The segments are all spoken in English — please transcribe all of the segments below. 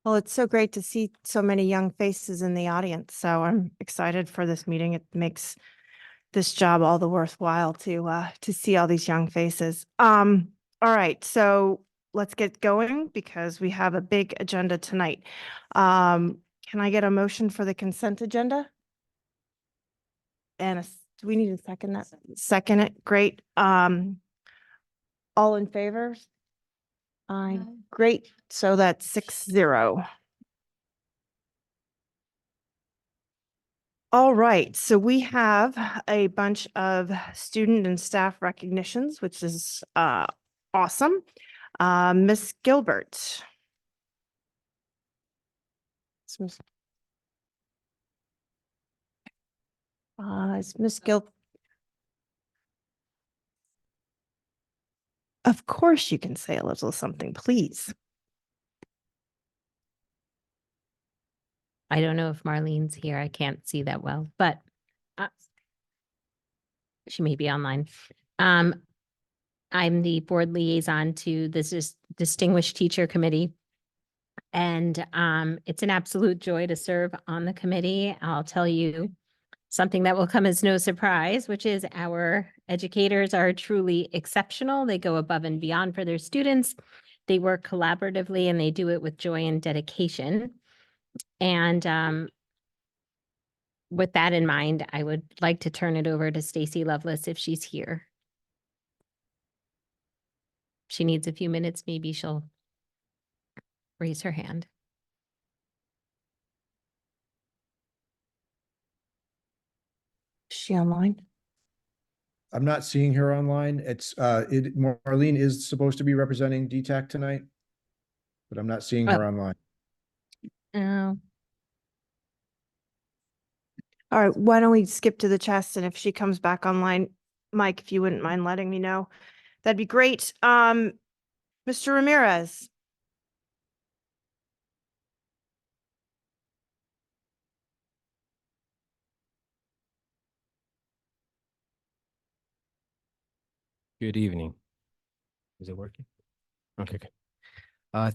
Well, it's so great to see so many young faces in the audience. So I'm excited for this meeting. It makes this job all the worthwhile to see all these young faces. All right, so let's get going because we have a big agenda tonight. Can I get a motion for the consent agenda? And do we need a second that? Second it, great. All in favor? Aye. Great. So that's 6-0. All right, so we have a bunch of student and staff recognitions, which is awesome. Miss Gilbert. Is Miss Gil? Of course you can say a little something, please. I don't know if Marlene's here. I can't see that well, but she may be online. I'm the board liaison to this Distinguished Teacher Committee. And it's an absolute joy to serve on the committee. I'll tell you something that will come as no surprise, which is our educators are truly exceptional. They go above and beyond for their students. They work collaboratively and they do it with joy and dedication. And with that in mind, I would like to turn it over to Stacy Lovelace if she's here. She needs a few minutes, maybe she'll raise her hand. Is she online? I'm not seeing her online. Marlene is supposed to be representing DTAC tonight, but I'm not seeing her online. Oh. All right, why don't we skip to the chest, and if she comes back online, Mike, if you wouldn't mind letting me know, that'd be great. Mr. Ramirez. Good evening. Is it working? Okay, good.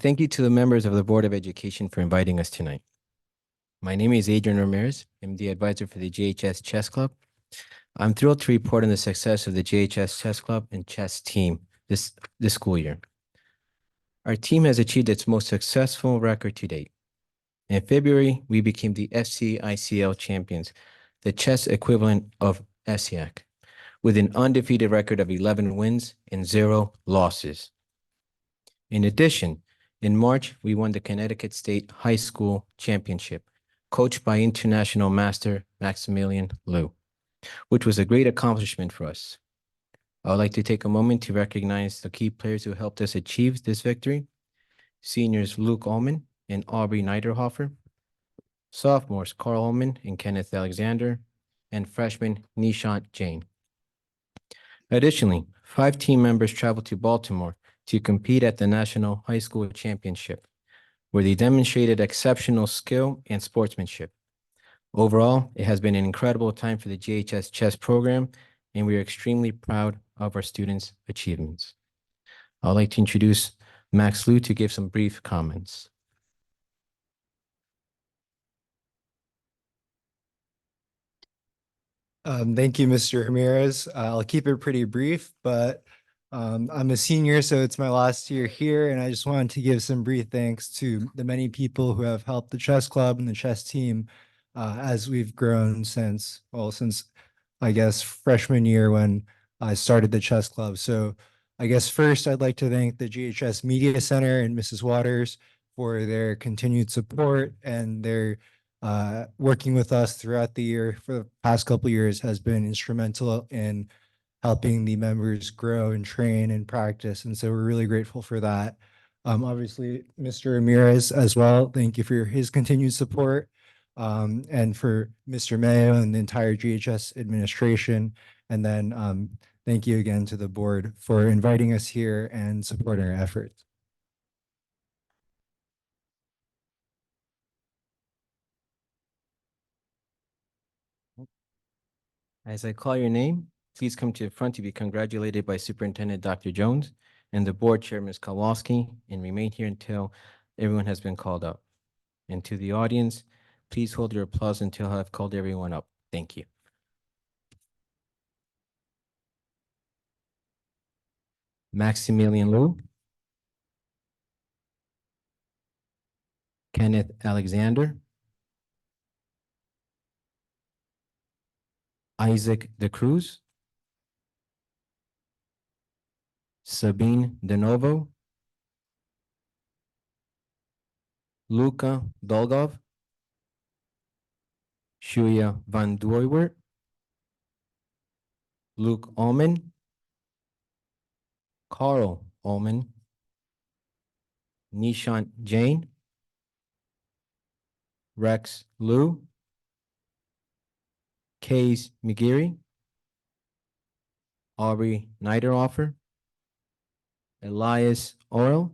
Thank you to the members of the Board of Education for inviting us tonight. My name is Adrian Ramirez. I'm the advisor for the JHS Chess Club. I'm thrilled to report on the success of the JHS Chess Club and chess team this school year. Our team has achieved its most successful record to date. In February, we became the FCICL champions, the chess equivalent of SCIAC, with an undefeated record of 11 wins and 0 losses. In addition, in March, we won the Connecticut State High School Championship, coached by international master Maximilian Liu, which was a great accomplishment for us. I would like to take a moment to recognize the key players who helped us achieve this victory: seniors Luke Ullman and Aubrey Niederhofer, sophomores Carl Ullman and Kenneth Alexander, and freshman Nishant Jain. Additionally, 5 team members traveled to Baltimore to compete at the National High School Championship, where they demonstrated exceptional skill and sportsmanship. Overall, it has been an incredible time for the JHS chess program, and we are extremely proud of our students' achievements. I'd like to introduce Max Liu to give some brief comments. Thank you, Mr. Ramirez. I'll keep it pretty brief, but I'm a senior, so it's my last year here, and I just wanted to give some brief thanks to the many people who have helped the chess club and the chess team as we've grown since I guess freshman year when I started the chess club. So I guess first I'd like to thank the GHS Media Center and Mrs. Waters for their continued support, and their working with us throughout the year for the past couple of years has been instrumental in helping the members grow and train and practice. And so we're really grateful for that. Obviously, Mr. Ramirez as well, thank you for his continued support, and for Mr. Mayo and the entire GHS administration. And then thank you again to the board for inviting us here and supporting our efforts. As I call your name, please come to the front to be congratulated by Superintendent Dr. Jones and the board chair, Ms. Kowalski, and remain here until everyone has been called up. And to the audience, please hold your applause until I've called everyone up. Thank you. Maximilian Liu, Kenneth Alexander, Isaac De Cruz, Sabine De Novo, Luca Dolgov, Shuya Van Dooywert, Luke Ullman, Carl Ullman, Nishant Jain, Rex Liu, Case McGeary, Aubrey Niederhofer, Elias Oil,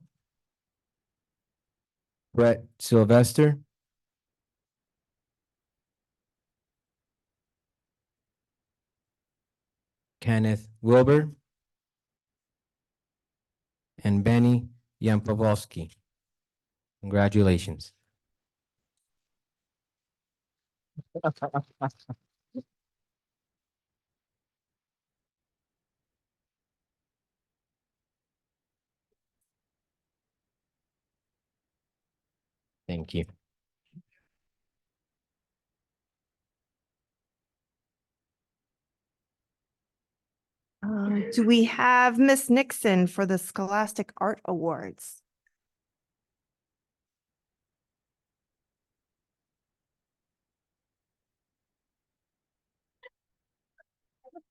Brett Sylvester, Kenneth Wilbur, and Benny Yampolsky. Congratulations. Thank you. Do we have Miss Nixon for the Scholastic Art Awards?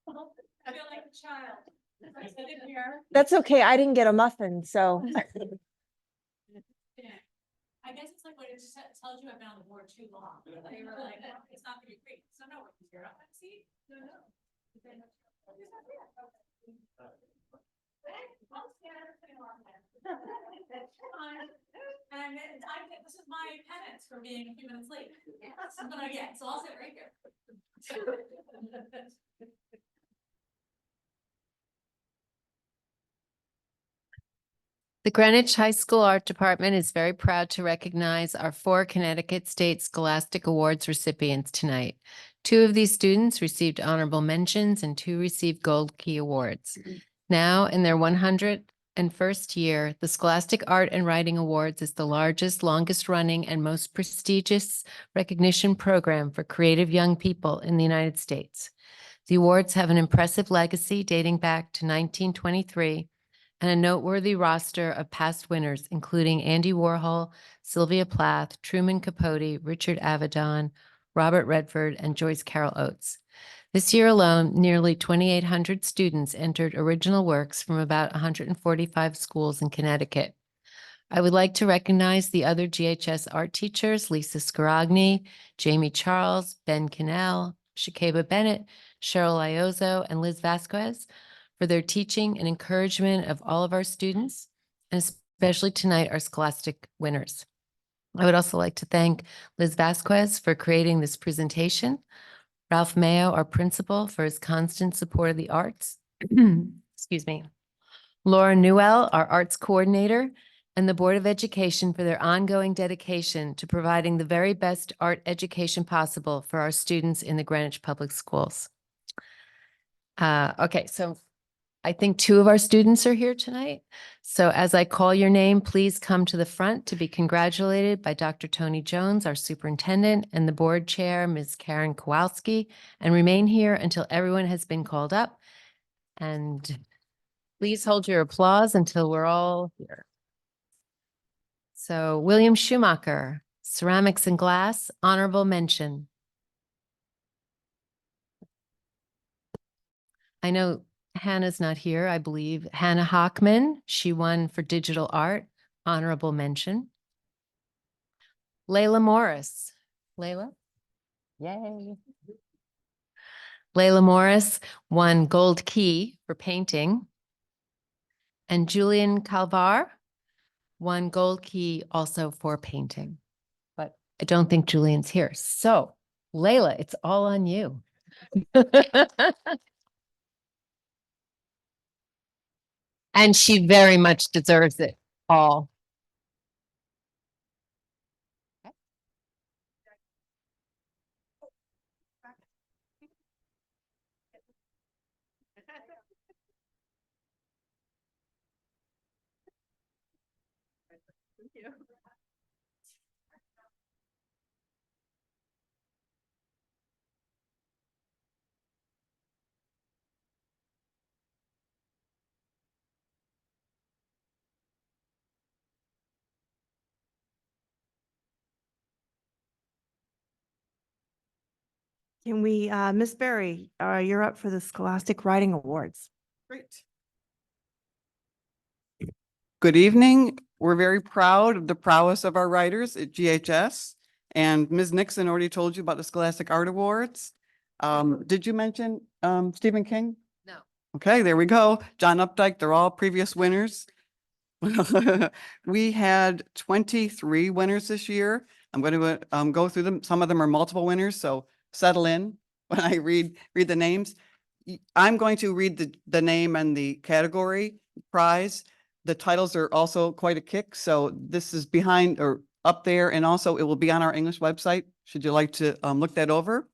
I feel like a child. I sit in here. That's okay. I didn't get a muffin, so. I guess it's like when it just tells you I've been on the board too long. They were like, "Oh, it's not gonna be great. So no, we're here. I'm like, see? No, no. And this is my penance for being a few minutes late. That's what I get. So I'll sit right here. The Greenwich High School Art Department is very proud to recognize our 4 Connecticut State Scholastic Awards recipients tonight. 2 of these students received honorable mentions and 2 received Gold Key Awards. Now, in their 101st year, the Scholastic Art and Writing Awards is the largest, longest-running, and most prestigious recognition program for creative young people in the United States. The awards have an impressive legacy dating back to 1923 and a noteworthy roster of past winners, including Andy Warhol, Sylvia Plath, Truman Capote, Richard Avedon, Robert Redford, and Joyce Carol Oates. This year alone, nearly 2,800 students entered original works from about 145 schools in Connecticut. I would like to recognize the other GHS art teachers, Lisa Scaragni, Jamie Charles, Ben Cannell, Shakeba Bennett, Cheryl Iozo, and Liz Vasquez, for their teaching and encouragement of all of our students, and especially tonight, our scholastic winners. I would also like to thank Liz Vasquez for creating this presentation, Ralph Mayo, our principal, for his constant support of the arts, excuse me, Laura Newell, our arts coordinator, and the Board of Education for their ongoing dedication to providing the very best art education possible for our students in the Greenwich Public Schools. Okay, so I think 2 of our students are here tonight. So as I call your name, please come to the front to be congratulated by Dr. Tony Jones, our superintendent, and the board chair, Ms. Karen Kowalski, and remain here until everyone has been called up. And please hold your applause until we're all here. So William Schumacher, Ceramics and Glass, honorable mention. I know Hannah's not here, I believe. Hannah Hockman, she won for digital art, honorable mention. Layla Morris. Layla? Yay. Layla Morris won Gold Key for painting. And Julian Calvar won Gold Key also for painting. But I don't think Julian's here. So Layla, it's all on you. And she very much deserves it all. Can we, Miss Berry, you're up for the Scholastic Writing Awards. Great. Good evening. We're very proud of the prowess of our writers at GHS. And Ms. Nixon already told you about the Scholastic Art Awards. Did you mention Stephen King? No. Okay, there we go. John Updike, they're all previous winners. We had 23 winners this year. I'm going to go through them. Some of them are multiple winners, so settle in when I read the names. I'm going to read the name and the category prize. The titles are also quite a kick, so this is behind or up there, and also it will be on our English website, should you like to look that over.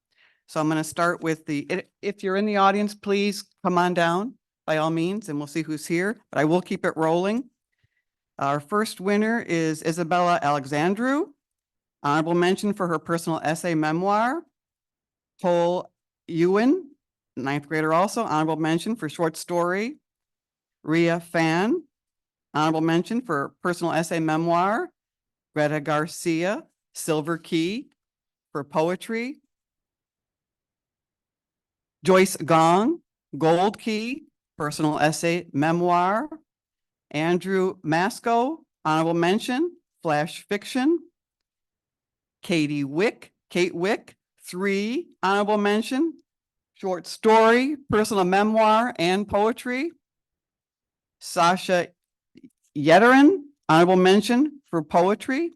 So I'm going to start with if you're in the audience, please come on down by all means, and we'll see who's here, but I will keep it rolling. Our first winner is Isabella Alexandru. Honorable mention for her personal essay memoir. Cole Ewan, ninth grader also, honorable mention for short story. Ria Fan, honorable mention for personal essay memoir. Greta Garcia, Silver Key for poetry. Joyce Gong, Gold Key, personal essay memoir. Andrew Masco, honorable mention, flash fiction. Kate Wick, 3, honorable mention, short story, personal memoir, and poetry. Sasha Yetterin, honorable mention for poetry.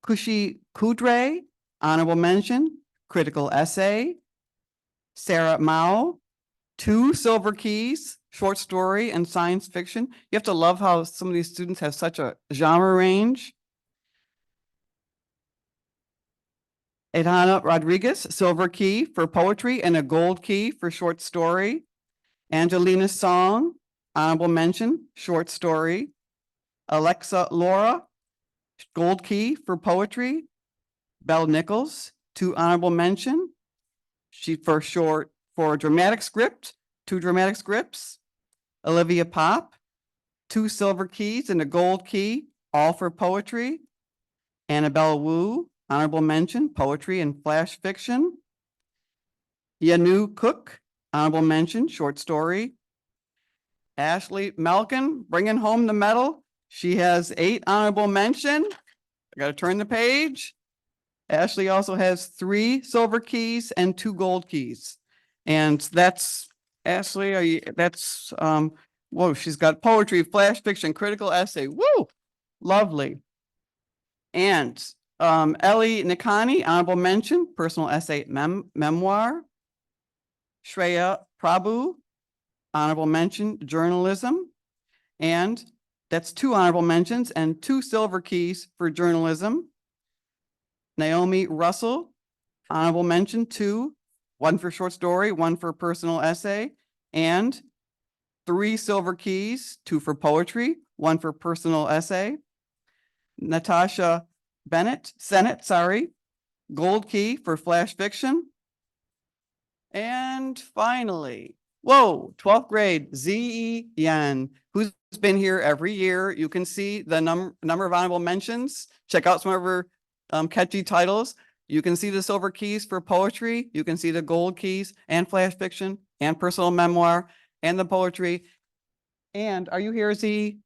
Kushi Kudre, honorable mention, critical essay. Sarah Mao, 2 Silver Keys, short story and science fiction. You have to love how some of these students have such a genre range. Edana Rodriguez, Silver Key for poetry and a Gold Key for short story. Angelina Song, honorable mention, short story. Alexa Laura, Gold Key for poetry. Belle Nichols, 2 honorable mention. She for dramatic script, 2 dramatic scripts. Olivia Pop, 2 Silver Keys and a Gold Key, all for poetry. Annabelle Wu, honorable mention, poetry and flash fiction. Yanu Cook, honorable mention, short story. Ashley Malkin, bringing home the medal. She has 8 honorable mention. I gotta turn the page. Ashley also has 3 Silver Keys and 2 Gold Keys. And that's, Ashley, whoa, she's got poetry, flash fiction, critical essay. Woo, lovely. And Ellie Nikani, honorable mention, personal essay memoir. Shreya Prabhu, honorable mention, journalism. And that's 2 honorable mentions and 2 Silver Keys for journalism. Naomi Russell, honorable mention, 2, 1 for short story, 1 for personal essay, and 3 Silver Keys, 2 for poetry, 1 for personal essay. Natasha Sennett, Gold Key for flash fiction. And finally, 12th grade, Ziyi Yan, who's been here every year. You can see the number of honorable mentions. Check out some of her catchy titles. You can see the Silver Keys for poetry. You can see the Gold Keys and flash fiction and personal memoir and the poetry. And are you here, Z?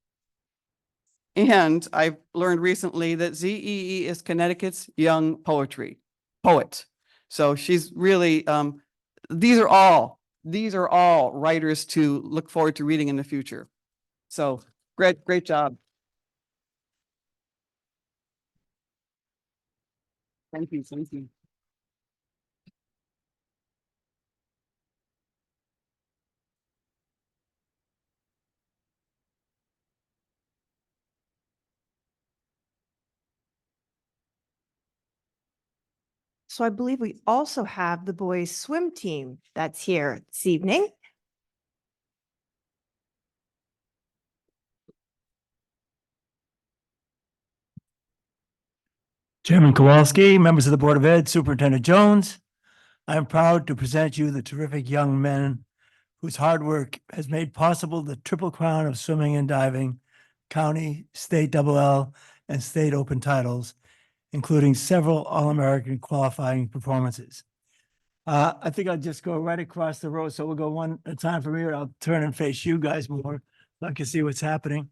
And I've learned recently that ZEE is Connecticut's young poet. So she's really, these are all writers to look forward to reading in the future. So great job. Thank you. So I believe we also have the boys swim team that's here this evening. Chairman Kowalski, members of the Board of Ed, Superintendent Jones, I am proud to present you the terrific young men whose hard work has made possible the triple crown of swimming and diving, county, state double L, and state open titles, including several All-American qualifying performances. I think I'll just go right across the road, so we'll go one at a time from here. I'll turn and face you guys more, so I can see what's happening.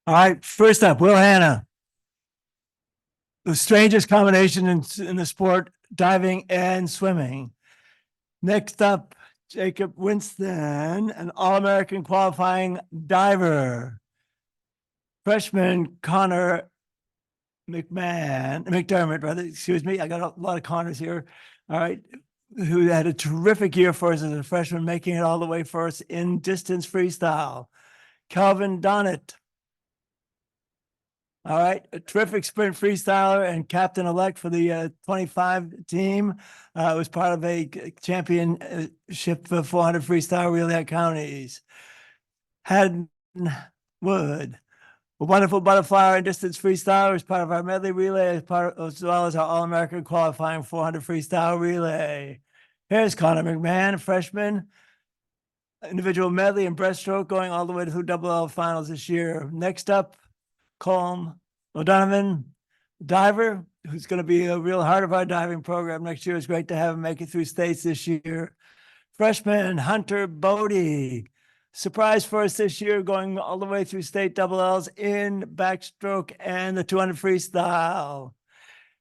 All right, first up, Will Hannah. The strangest combination in the sport, diving and swimming. Next up, Jacob Winston, an All-American qualifying diver. Freshman Connor McDermott, rather, excuse me. I got a lot of Connors here. All right. Who had a terrific year for us as a freshman, making it all the way for us in distance freestyle. Calvin Donnett. All right, a terrific sprint freestyler and captain-elect for the 25 team. Was part of a championship for 400 freestyle relay at counties. Haddon Wood, a wonderful butterfly and distance freestyler, was part of our medley relay as well as our All-American qualifying 400 freestyle relay. Here's Connor McMahon, a freshman, individual medley and breaststroke, going all the way to the double L finals this year. Next up, Colm O'Donovan, diver, who's going to be a real heart of our diving program next year. It's great to have him make it through states this year. Freshman Hunter Bodie, surprise for us this year, going all the way through state double Ls in backstroke and the 200 freestyle.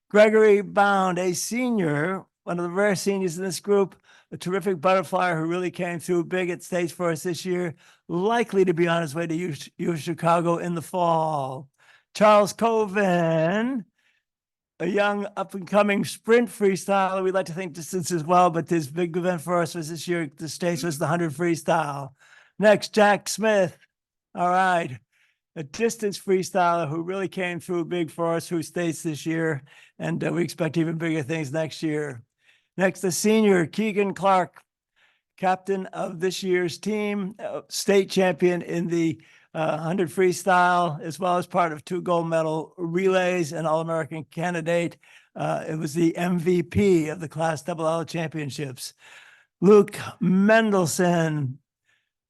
Gregory Bound, a senior, one of the rare seniors in this group, a terrific butterfly who really came through big at states for us this year, likely to be on his way to U Chicago in the fall. Charles Coven, a young up-and-coming sprint freestyler. We like to think distance as well, but this big event for us was this year at the States was the 100 freestyle. Next, Jack Smith. All right. A distance freestyler who really came through big for us, who states this year, and we expect even bigger things next year. Next, the senior, Keegan Clark, captain of this year's team, state champion in the 100 freestyle, as well as part of 2 gold medal relays and All-American candidate. It was the MVP of the Class Double L championships. Luke Mendelson,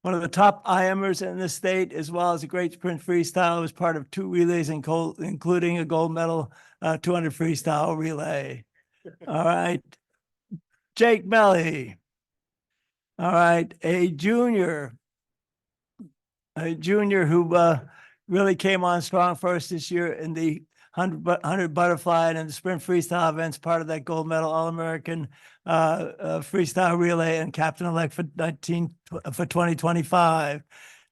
one of the top IMers in the state, as well as a great sprint freestyle, was part of 2 relays, including a gold medal 200 freestyle relay. All right. Jake Melly. All right. A junior who really came on strong for us this year in the 100 butterfly and the sprint freestyle events, part of that gold medal All-American freestyle relay and captain-elect for 2025.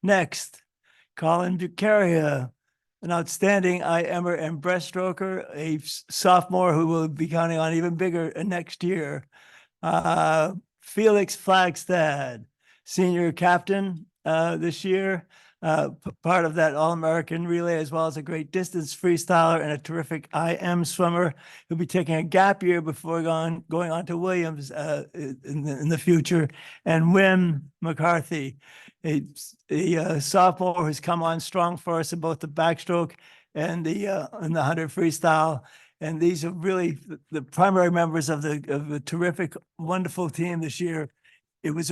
Next, Colin Bucaria, an outstanding IMer and breaststroker, a sophomore who will be counting on even bigger next year. Felix Flagstad, senior captain this year, part of that All-American relay, as well as a great distance freestyler and a terrific IM swimmer. He'll be taking a gap year before going on to Williams in the future. And Wim McCarthy, a sophomore who's come on strong for us in both the backstroke and the 100 freestyle. And these are really the primary members of the terrific, wonderful team this year. It was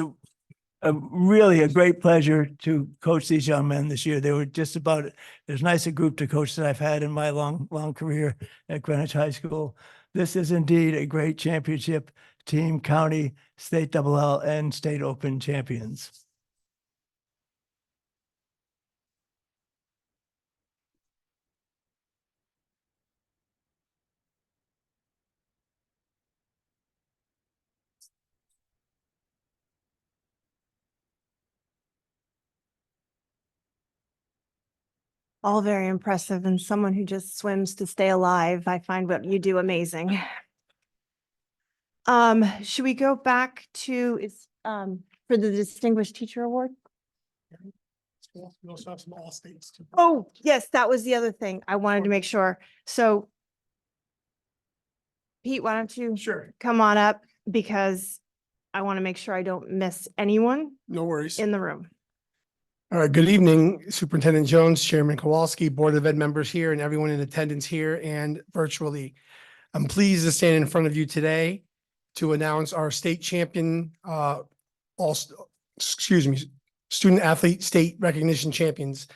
really a great pleasure to coach these young men this year. They were just about as nice a group to coach that I've had in my long career at Greenwich High School. This is indeed a great championship team, county, state double L, and state open champions. All very impressive, and someone who just swims to stay alive. I find what you do amazing. Should we go back to for the Distinguished Teacher Award? We also have some all states too. Oh, yes, that was the other thing I wanted to make sure. So Pete, why don't you come on up, because I want to make sure I don't miss anyone No worries. in the room. All right, good evening, Superintendent Jones, Chairman Kowalski, Board of Ed members here, and everyone in attendance here and virtually. I'm pleased to stand in front of you today to announce our state champion, student athlete state recognition champions.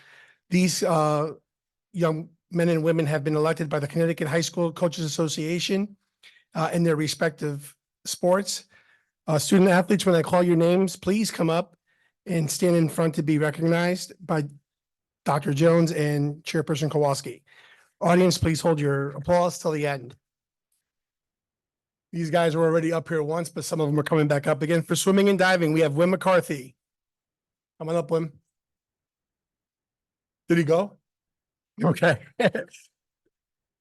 These young men and women have been elected by the Connecticut High School Coaches Association in their respective sports. Student athletes, when I call your names, please come up and stand in front to be recognized by Dr. Jones and Chairperson Kowalski. Audience, please hold your applause till the end. These guys were already up here once, but some of them are coming back up again. For swimming and diving, we have Wim McCarthy. Come on up, Wim. Did he go? Okay. Oh,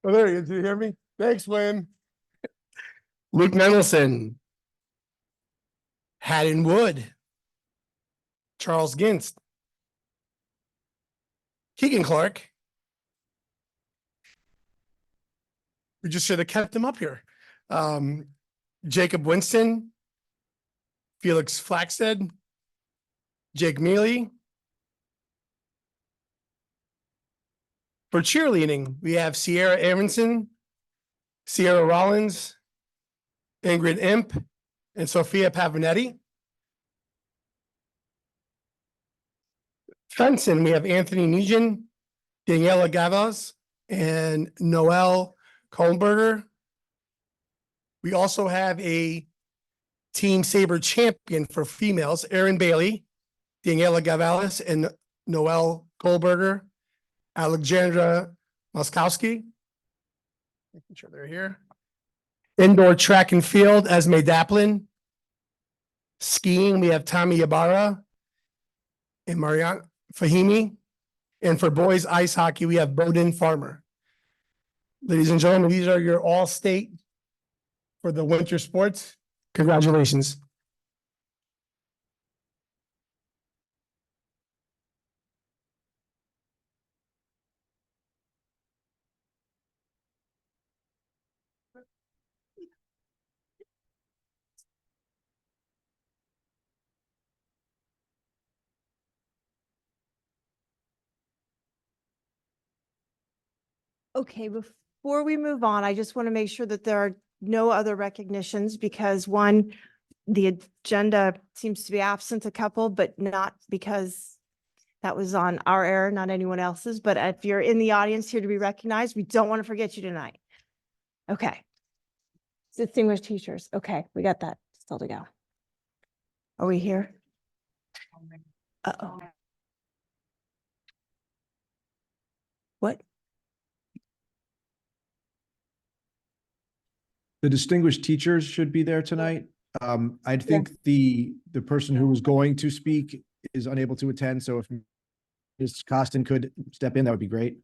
there he is. Did you hear me? Thanks, Wim. Luke Mendelson. Haddon Wood. Charles Ginst. Keegan Clark. We just should have kept him up here. Jacob Winston. Felix Flaxted. Jake Mealy. For cheerleading, we have Sierra Aronson, Sierra Rollins, Ingrid Imp, and Sophia Pavinetti. Fencing, we have Anthony Nugent, Daniela Gavas, and Noelle Kohlberger. We also have a Team Saber champion for females, Erin Bailey, Daniela Gavales, and Noelle Kohlberger. Alexandra Moskowski. Making sure they're here. Indoor track and field, Esme Daplin. Skiing, we have Tommy Ibarra and Marianne Fahimi. And for boys ice hockey, we have Bowden Farmer. Ladies and gentlemen, these are your all-state for the winter sports. Congratulations. Okay, before we move on, I just want to make sure that there are no other recognitions because one, the agenda seems to be absent a couple, but not because that was on our error, not anyone else's. But if you're in the audience here to be recognized, we don't want to forget you tonight. Okay. Distinguished teachers. Okay, we got that still to go. Are we here? Uh-oh. What? The distinguished teachers should be there tonight. I think the person who was going to speak is unable to attend, so if Ms. Costin could step in, that would be great.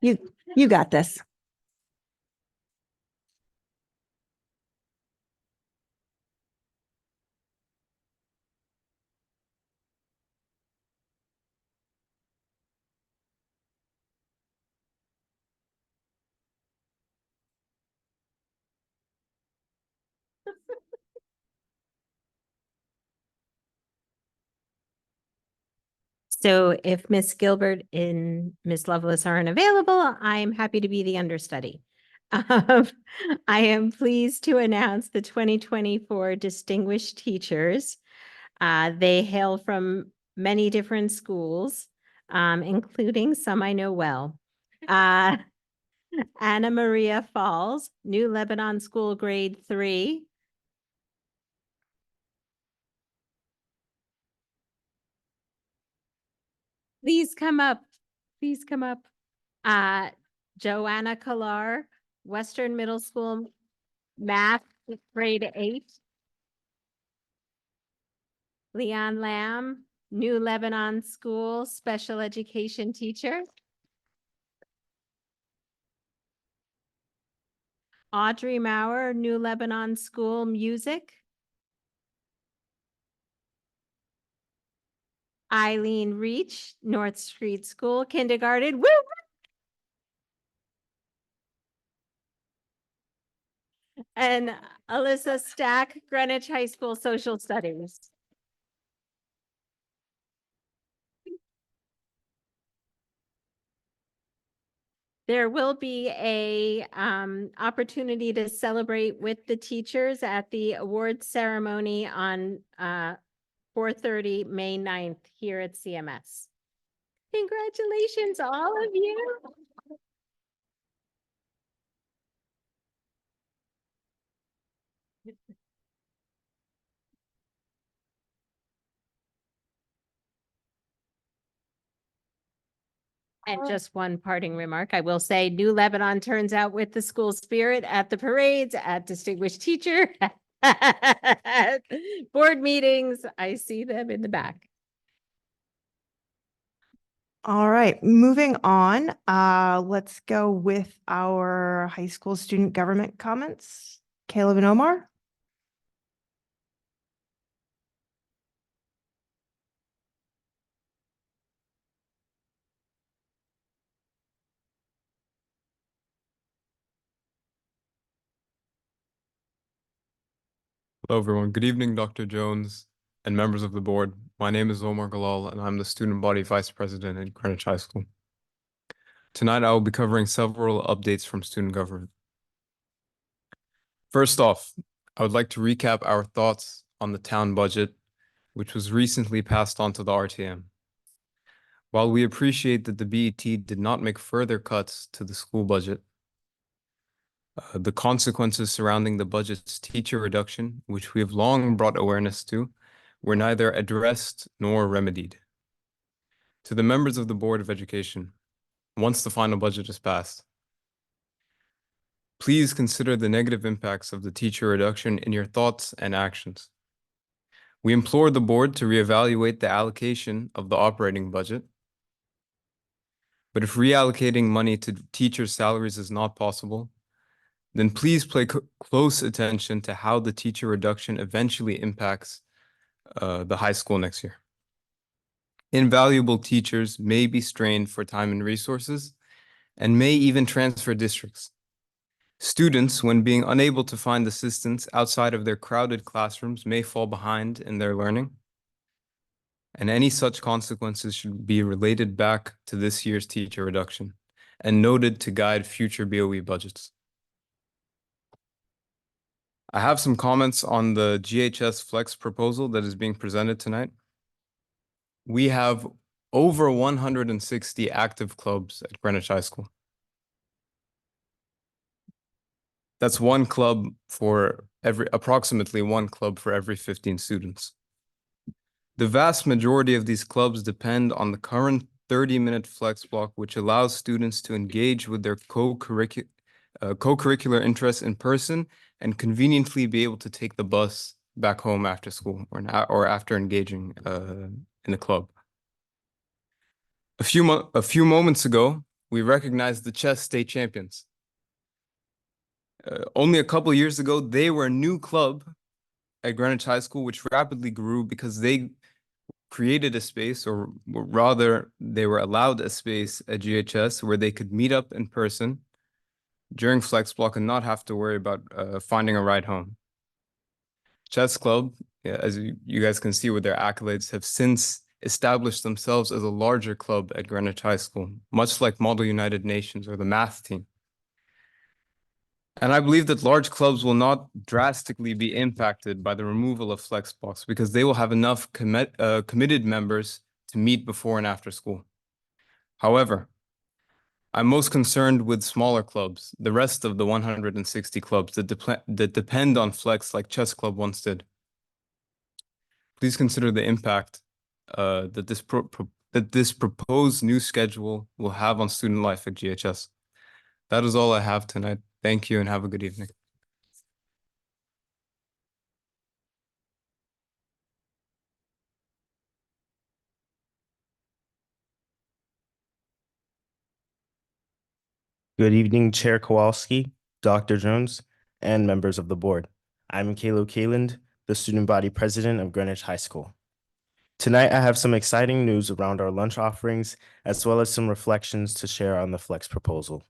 You got this. So if Miss Gilbert and Miss Lovelace aren't available, I'm happy to be the understudy. I am pleased to announce the 2024 distinguished teachers. They hail from many different schools, including some I know well. Anna Maria Falls, New Lebanon School, grade 3. Please come up. Please come up. Joanna Kalar, Western Middle School, math, grade 8. Leon Lamb, New Lebanon School, special education teacher. Audrey Maurer, New Lebanon School, music. Eileen Reach, North Street School, kindergarten. Woo! And Alyssa Stack, Greenwich High School Social Studies. There will be a opportunity to celebrate with the teachers at the awards ceremony on 4:30, May 9th here at CMS. Congratulations, all of you. And just one parting remark, I will say New Lebanon turns out with the school spirit at the parades, at distinguished teacher, board meetings. I see them in the back. All right, moving on. Let's go with our high school student government comments. Caleb and Omar. Hello, everyone. Good evening, Dr. Jones and members of the board. My name is Omar Galal, and I'm the Student Body Vice President at Greenwich High School. Tonight, I will be covering several updates from student government. First off, I would like to recap our thoughts on the town budget, which was recently passed on to the RTM. While we appreciate that the BET did not make further cuts to the school budget, the consequences surrounding the budget's teacher reduction, which we have long brought awareness to, were neither addressed nor remedied. To the members of the Board of Education, once the final budget is passed, please consider the negative impacts of the teacher reduction in your thoughts and actions. We implore the board to reevaluate the allocation of the operating budget. But if reallocating money to teachers' salaries is not possible, then please pay close attention to how the teacher reduction eventually impacts the high school next year. Invaluable teachers may be strained for time and resources and may even transfer districts. Students, when being unable to find assistance outside of their crowded classrooms, may fall behind in their learning. And any such consequences should be related back to this year's teacher reduction and noted to guide future BOE budgets. I have some comments on the GHS Flex proposal that is being presented tonight. We have over 160 active clubs at Greenwich High School. That's one club for approximately one club for every 15 students. The vast majority of these clubs depend on the current 30-minute flex block, which allows students to engage with their co-curricular interests in person and conveniently be able to take the bus back home after school or after engaging in the club. A few moments ago, we recognized the chess state champions. Only a couple years ago, they were a new club at Greenwich High School, which rapidly grew because they created a space, or rather, they were allowed a space at GHS where they could meet up in person during Flex Block and not have to worry about finding a ride home. Chess Club, as you guys can see with their accolades, have since established themselves as a larger club at Greenwich High School, much like Model United Nations or the math team. And I believe that large clubs will not drastically be impacted by the removal of flex blocks because they will have enough committed members to meet before and after school. However, I'm most concerned with smaller clubs, the rest of the 160 clubs that depend on flex like Chess Club once did. Please consider the impact that this proposed new schedule will have on student life at GHS. That is all I have tonight. Thank you and have a good evening. Good evening, Chair Kowalski, Dr. Jones, and members of the board. I'm Caleb Kaland, the student body president of Greenwich High School. Tonight, I have some exciting news around our lunch offerings, as well as some reflections to share on the flex proposal.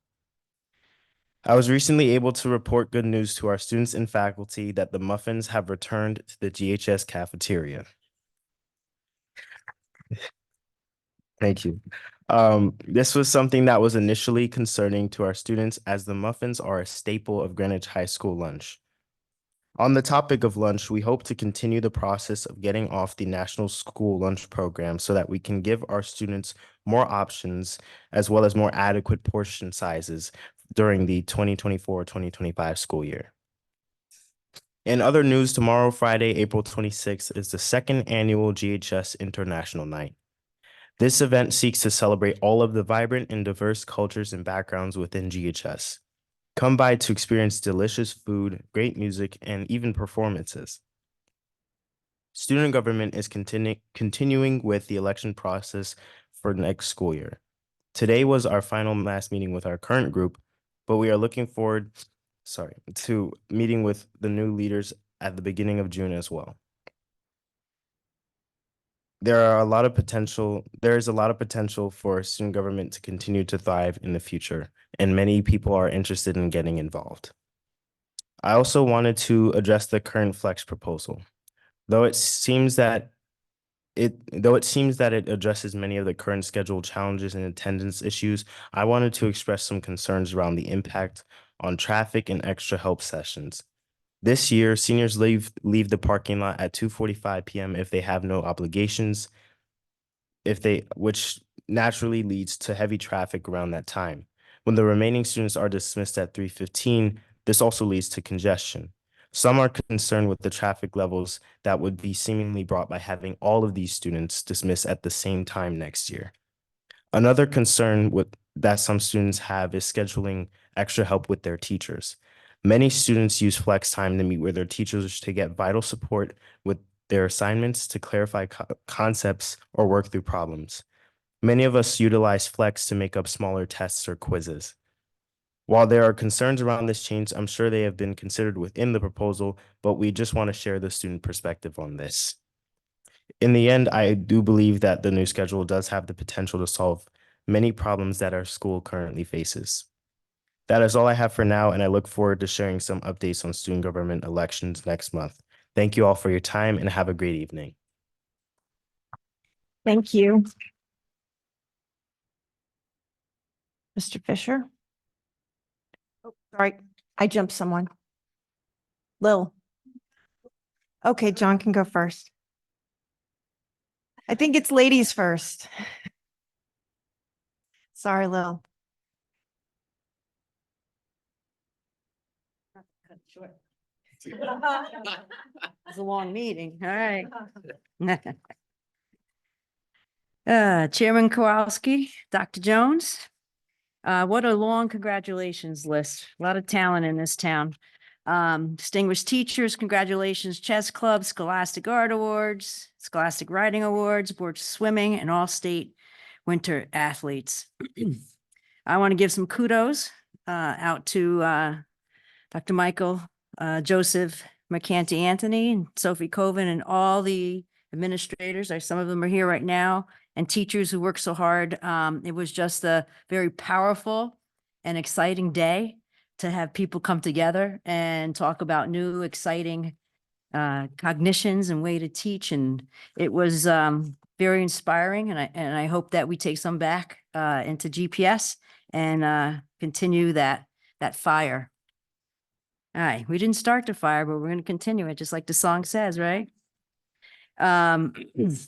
I was recently able to report good news to our students and faculty that the muffins have returned to the GHS cafeteria. Thank you. This was something that was initially concerning to our students as the muffins are a staple of Greenwich High School lunch. On the topic of lunch, we hope to continue the process of getting off the National School Lunch Program so that we can give our students more options as well as more adequate portion sizes during the 2024-2025 school year. In other news, tomorrow, Friday, April 26th, is the second annual GHS International Night. This event seeks to celebrate all of the vibrant and diverse cultures and backgrounds within GHS. Come by to experience delicious food, great music, and even performances. Student government is continuing with the election process for next school year. Today was our final mass meeting with our current group, but we are looking forward, to meeting with the new leaders at the beginning of June as well. There is a lot of potential for student government to continue to thrive in the future, and many people are interested in getting involved. I also wanted to address the current flex proposal. Though it seems that it addresses many of the current schedule challenges and attendance issues, I wanted to express some concerns around the impact on traffic and extra help sessions. This year, seniors leave the parking lot at 2:45 p.m. if they have no obligations, which naturally leads to heavy traffic around that time. When the remaining students are dismissed at 3:15, this also leads to congestion. Some are concerned with the traffic levels that would be seemingly brought by having all of these students dismissed at the same time next year. Another concern that some students have is scheduling extra help with their teachers. Many students use flex time to meet with their teachers to get vital support with their assignments, to clarify concepts or work through problems. Many of us utilize flex to make up smaller tests or quizzes. While there are concerns around this change, I'm sure they have been considered within the proposal, but we just want to share the student perspective on this. In the end, I do believe that the new schedule does have the potential to solve many problems that our school currently faces. That is all I have for now, and I look forward to sharing some updates on student government elections next month. Thank you all for your time and have a great evening. Thank you. Mr. Fisher? Oh, sorry, I jumped someone. Lil. Okay, John can go first. I think it's ladies first. Sorry, Lil. It's a long meeting, all right. Chairman Kowalski, Dr. Jones. What a long congratulations list. A lot of talent in this town. Distinguished teachers, congratulations, chess club, Scholastic Art Awards, Scholastic Writing Awards, board swimming, and all state winter athletes. I want to give some kudos out to Dr. Michael, Joseph McCanty Anthony, and Sophie Coven, and all the administrators. Some of them are here right now, and teachers who work so hard. It was just a very powerful and exciting day to have people come together and talk about new, exciting cognitions and way to teach. And it was very inspiring. And I hope that we take some back into GPS and continue that fire. All right, we didn't start the fire, but we're going to continue it, just like the song says, right? There's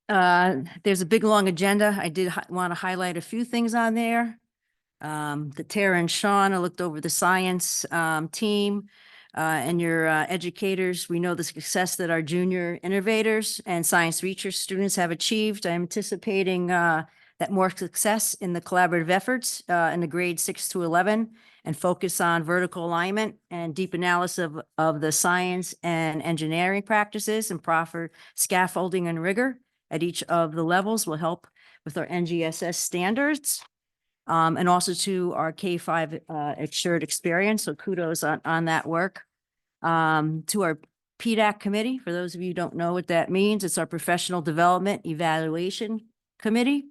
a big, long agenda. I did want to highlight a few things on there. The Tara and Sean, I looked over the science team and your educators. We know the success that our junior innovators and science research students have achieved. I'm anticipating that more success in the collaborative efforts in the grades 6 to 11, and focus on vertical alignment and deep analysis of the science and engineering practices, and proper scaffolding and rigor at each of the levels will help with our NGSS standards. And also to our K-5 assured experience. So kudos on that work. To our PDAC committee, for those of you who don't know what that means, it's our Professional Development Evaluation Committee.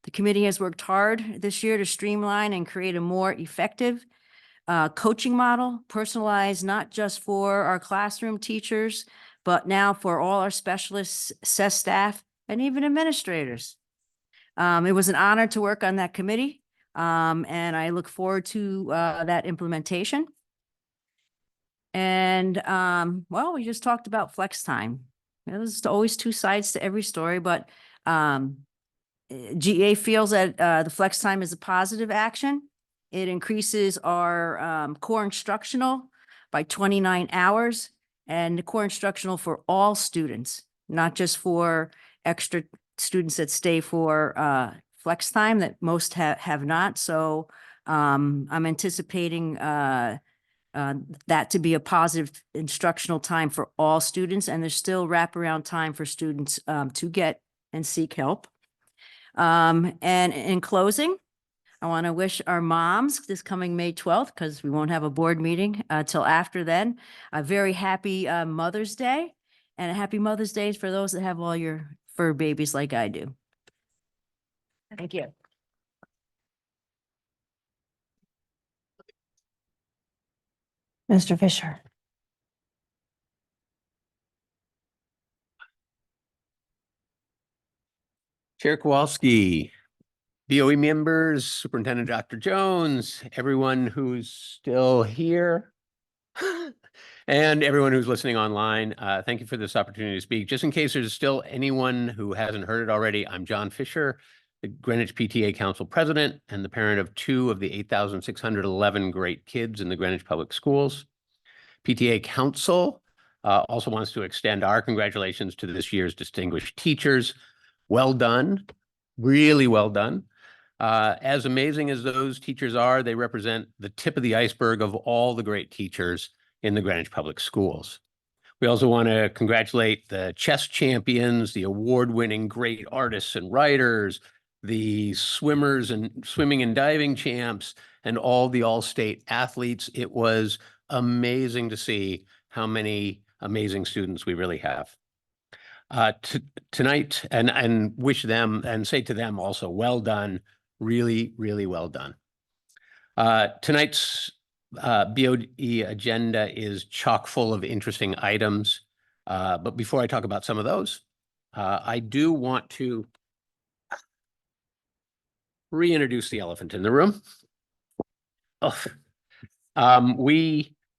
The committee has worked hard this year to streamline and create a more effective coaching model, personalized not just for our classroom teachers, but now for all our specialists, SES staff, and even administrators. It was an honor to work on that committee, and I look forward to that implementation. And well, we just talked about flex time. There's always two sides to every story, but GA feels that the flex time is a positive action. It increases our core instructional by 29 hours, and the core instructional for all students, not just for extra students that stay for flex time that most have not. So I'm anticipating that to be a positive instructional time for all students, and there's still wraparound time for students to get and seek help. And in closing, I want to wish our moms this coming May 12th, because we won't have a board meeting till after then, a very happy Mother's Day, and a happy Mother's Day for those that have all your fur babies like I do. Thank you. Mr. Fisher. Chair Kowalski, BOE members, Superintendent Dr. Jones, everyone who's still here, and everyone who's listening online. Thank you for this opportunity to speak. Just in case there's still anyone who hasn't heard it already, I'm John Fisher, the Greenwich PTA Council President and the parent of 2 of the 8,611 great kids in the Greenwich Public Schools. PTA Council also wants to extend our congratulations to this year's distinguished teachers. Well done, really well done. As amazing as those teachers are, they represent the tip of the iceberg of all the great teachers in the Greenwich Public Schools. We also want to congratulate the chess champions, the award-winning great artists and writers, the swimmers and swimming and diving champs, and all the all-state athletes. It was amazing to see how many amazing students we really have. Tonight, and wish them and say to them also, well done, really, really well done. Tonight's BOE agenda is chock full of interesting items. But before I talk about some of those, I do want to reintroduce the elephant in the room.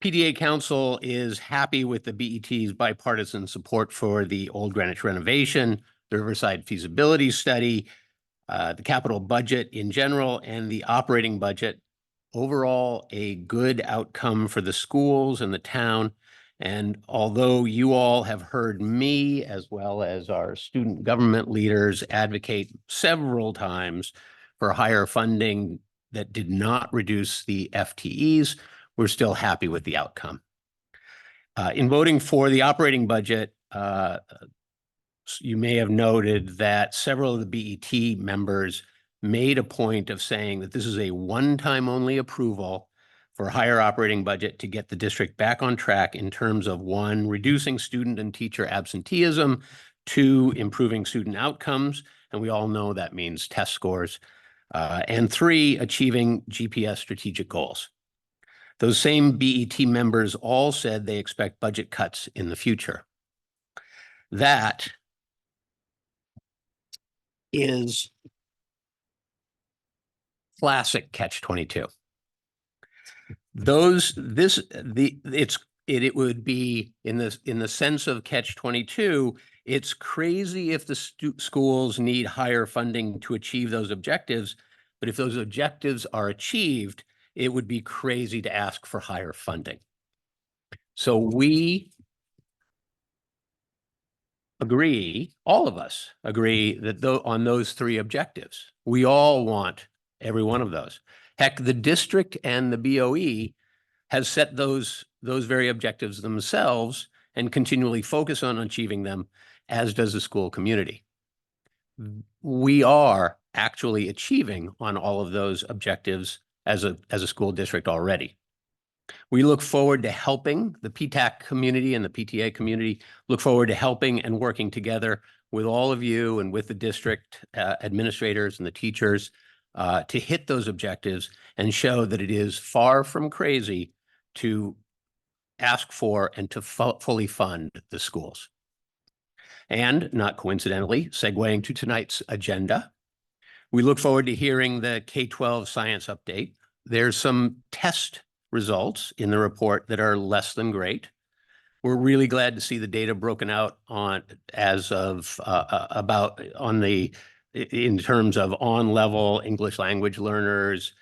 PTA Council is happy with the BET's bipartisan support for the Old Greenwich renovation, the Riverside feasibility study, the capital budget in general, and the operating budget. Overall, a good outcome for the schools and the town. And although you all have heard me, as well as our student government leaders, advocate several times for higher funding that did not reduce the FTEs, we're still happy with the outcome. In voting for the operating budget, you may have noted that several of the BET members made a point of saying that this is a one-time only approval for a higher operating budget to get the district back on track in terms of 1, reducing student and teacher absenteeism, 2, improving student outcomes, and we all know that means test scores, and 3, achieving GPS strategic goals. Those same BET members all said they expect budget cuts in the future. That is classic catch-22. It would be in the sense of catch-22. It's crazy if the schools need higher funding to achieve those objectives, but if those objectives are achieved, it would be crazy to ask for higher funding. So we agree, all of us agree that on those 3 objectives, we all want every one of those. Heck, the district and the BOE has set those very objectives themselves and continually focus on achieving them, as does the school community. We are actually achieving on all of those objectives as a school district already. We look forward to helping the PTAC community and the PTA community, look forward to helping and working together with all of you and with the district administrators and the teachers to hit those objectives and show that it is far from crazy to ask for and to fully fund the schools. And not coincidentally, segueing to tonight's agenda, we look forward to hearing the K-12 science update. There's some test results in the report that are less than great. We're really glad to see the data broken out on as of in terms of on-level English language learners,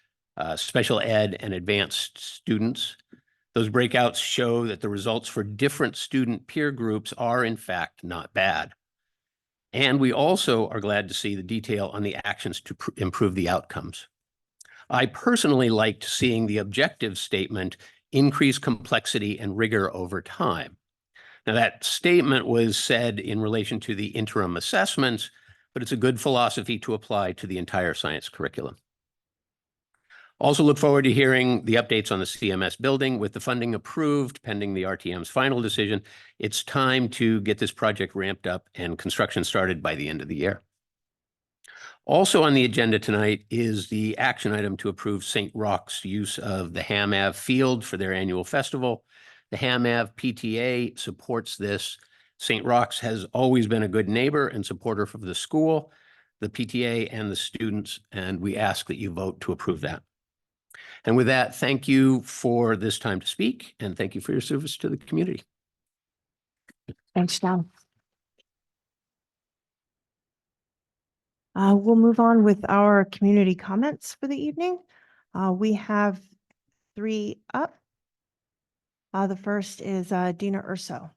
special ed, and advanced students. Those breakouts show that the results for different student peer groups are in fact not bad. And we also are glad to see the detail on the actions to improve the outcomes. I personally liked seeing the objective statement, increase complexity and rigor over time. Now that statement was said in relation to the interim assessments, but it's a good philosophy to apply to the entire science curriculum. Also look forward to hearing the updates on the CMS building. With the funding approved pending the RTM's final decision, it's time to get this project ramped up and construction started by the end of the year. Also on the agenda tonight is the action item to approve St. Roch's use of the Ham Ave field for their annual festival. The Ham Ave PTA supports this. St. Roch's has always been a good neighbor and supporter of the school, the PTA, and the students, and we ask that you vote to approve that. And with that, thank you for this time to speak, and thank you for your service to the community. Thanks, John. We'll move on with our community comments for the evening. We have 3 up. The first is Dina Urso.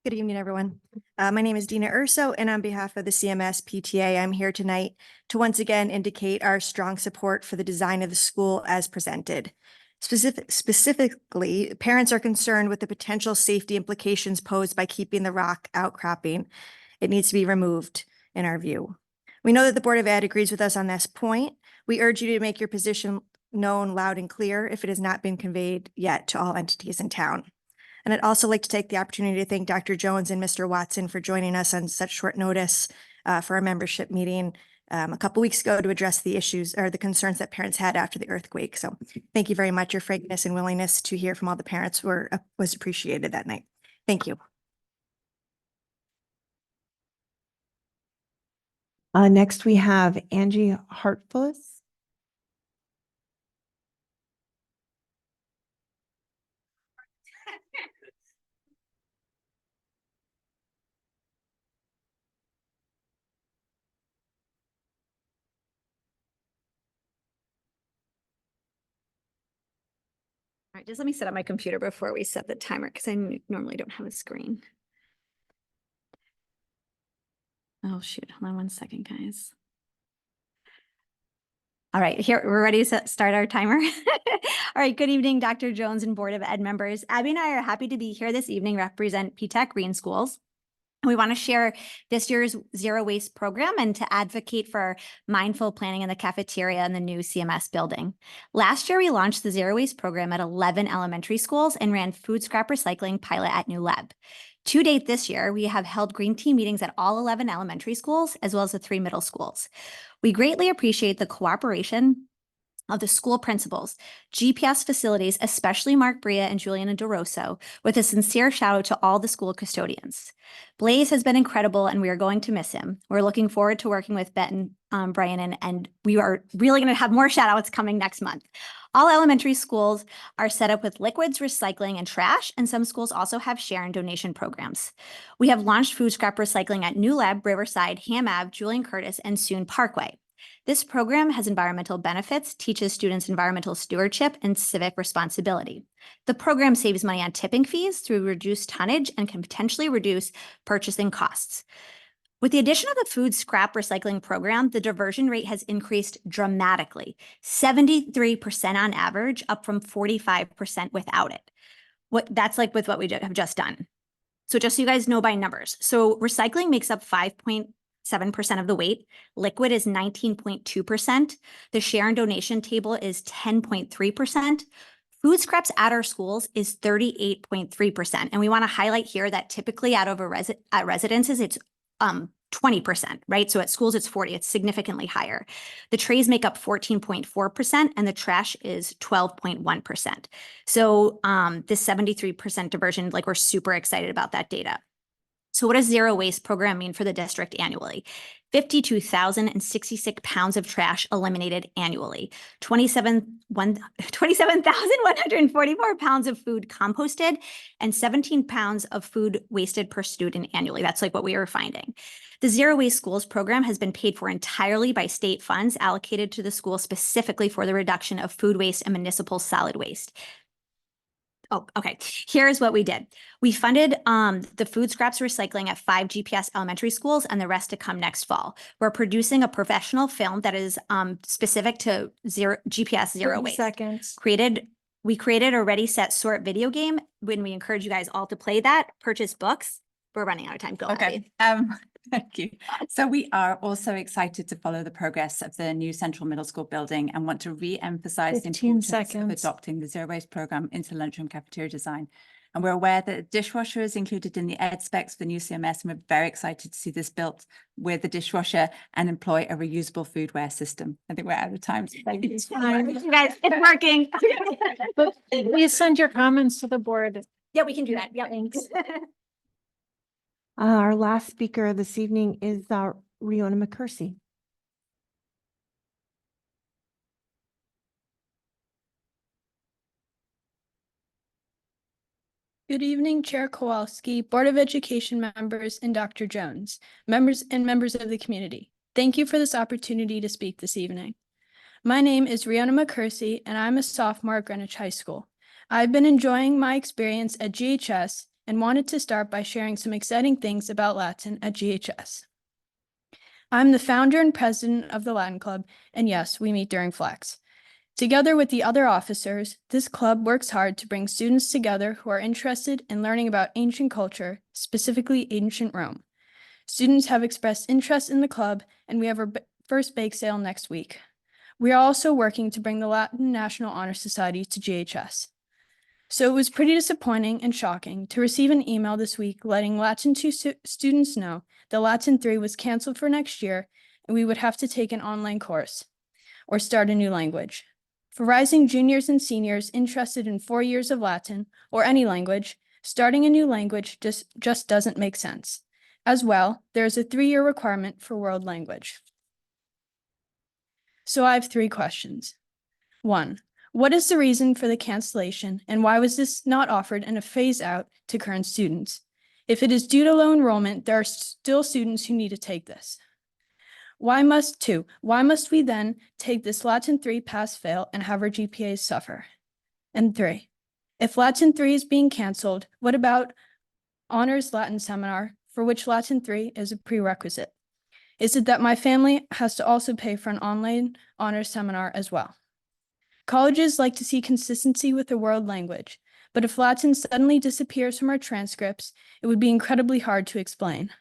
Good evening, everyone. My name is Dina Urso, and on behalf of the CMS PTA, I'm here tonight to once again indicate our strong support for the design of the school as presented. Specifically, parents are concerned with the potential safety implications posed by keeping the rock outcropping. It needs to be removed, in our view. We know that the Board of Ed agrees with us on this point. We urge you to make your position known loud and clear if it has not been conveyed yet to all entities in town. And I'd also like to take the opportunity to thank Dr. Jones and Mr. Watson for joining us on such short notice for our membership meeting a couple weeks ago to address the issues or the concerns that parents had after the earthquake. So thank you very much. Your frankness and willingness to hear from all the parents was appreciated that night. Thank you. Next, we have Angie Hartfuss. All right, just let me set up my computer before we set the timer because I normally don't have a screen. Oh, shoot. Hold on one second, guys. All right, here we're ready to start our timer. All right, good evening, Dr. Jones and Board of Ed members. Abby and I are happy to be here this evening, represent P-TECH Green Schools. We want to share this year's Zero Waste program and to advocate for mindful planning in the cafeteria in the new CMS building. Last year, we launched the Zero Waste program at 11 elementary schools and ran food scrap recycling pilot at New Leb. To date this year, we have held Green Team meetings at all 11 elementary schools, as well as the 3 middle schools. We greatly appreciate the cooperation of the school principals, GPS facilities, especially Mark Bria and Juliana DeRosso, with a sincere shout out to all the school custodians. Blaze has been incredible and we are going to miss him. We're looking forward to working with Ben, Brian, and we are really going to have more shout outs coming next month. All elementary schools are set up with liquids, recycling, and trash, and some schools also have share and donation programs. We have launched food scrap recycling at New Leb, Riverside, Ham Ave, Julian Curtis, and soon Parkway. This program has environmental benefits, teaches students environmental stewardship and civic responsibility. The program saves money on tipping fees through reduced tonnage and can potentially reduce purchasing costs. With the addition of the food scrap recycling program, the diversion rate has increased dramatically, 73% on average, up from 45% without it. That's like with what we have just done. So just so you guys know by numbers. So recycling makes up 5.5% 7% of the weight. Liquid is 19.2%. The share and donation table is 10.3%. Food scraps at our schools is 38.3%. And we want to highlight here that typically at residences, it's 20%, right? So at schools, it's 40, it's significantly higher. The trays make up 14.4% and the trash is 12.1%. So this 73% diversion, like we're super excited about that data. So what does zero waste program mean for the district annually? 52,066 pounds of trash eliminated annually, 27,144 pounds of food composted, and 17 pounds of food wasted per student annually. That's like what we were finding. The Zero Waste Schools program has been paid for entirely by state funds allocated to the school specifically for the reduction of food waste and municipal solid waste. Oh, okay. Here's what we did. We funded the food scraps recycling at 5 GPS elementary schools and the rest to come next fall. We're producing a professional film that is specific to GPS zero waste. We created a Ready, Set, Sort video game. When we encourage you guys all to play that, purchase books. We're running out of time. Go ahead. Thank you. So we are also excited to follow the progress of the new Central Middle School building and want to re-emphasize the importance of adopting the zero waste program into lunchroom cafeteria design. And we're aware that a dishwasher is included in the ed specs for the new CMS, and we're very excited to see this built with a dishwasher and employ a reusable foodware system. I think we're out of time. So thank you. You guys, it's working. Please send your comments to the board. Yeah, we can do that. Yeah, thanks. Our last speaker this evening is Riona McCursey. Good evening, Chair Kowalski, Board of Education members, and Dr. Jones, members of the community. Thank you for this opportunity to speak this evening. My name is Riona McCursey, and I'm a sophomore at Greenwich High School. I've been enjoying my experience at GHS and wanted to start by sharing some exciting things about Latin at GHS. I'm the founder and president of the Latin Club, and yes, we meet during Flex. Together with the other officers, this club works hard to bring students together who are interested in learning about ancient culture, specifically ancient Rome. Students have expressed interest in the club, and we have our first bake sale next week. We are also working to bring the Latin National Honor Society to GHS. So it was pretty disappointing and shocking to receive an email this week letting Latin 2 students know that Latin 3 was canceled for next year and we would have to take an online course or start a new language. For rising juniors and seniors interested in 4 years of Latin or any language, starting a new language just doesn't make sense. As well, there is a 3-year requirement for world language. So I have 3 questions. 1. What is the reason for the cancellation and why was this not offered in a phase out to current students? If it is due to low enrollment, there are still students who need to take this. Why must we then take this Latin 3 pass-fail and have our GPAs suffer? And 3, if Latin 3 is being canceled, what about Honors Latin Seminar, for which Latin 3 is a prerequisite? Is it that my family has to also pay for an online honors seminar as well? Colleges like to see consistency with the world language, but if Latin suddenly disappears from our transcripts, it would be incredibly hard to explain.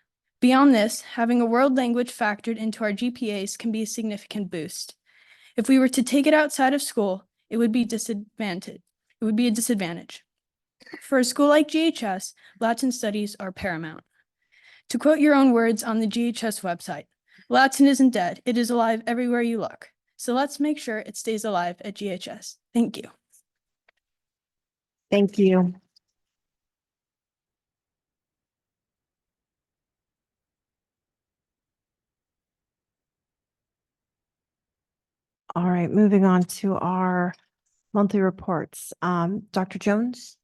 Beyond this, having a world language factored into our GPAs can be a significant boost. If we were to take it outside of school, it would be a disadvantage. For a school like GHS, Latin studies are paramount. To quote your own words on the GHS website, Latin isn't dead, it is alive everywhere you look. So let's make sure it stays alive at GHS. Thank you. Thank you. All right, moving on to our monthly reports. Dr. Jones?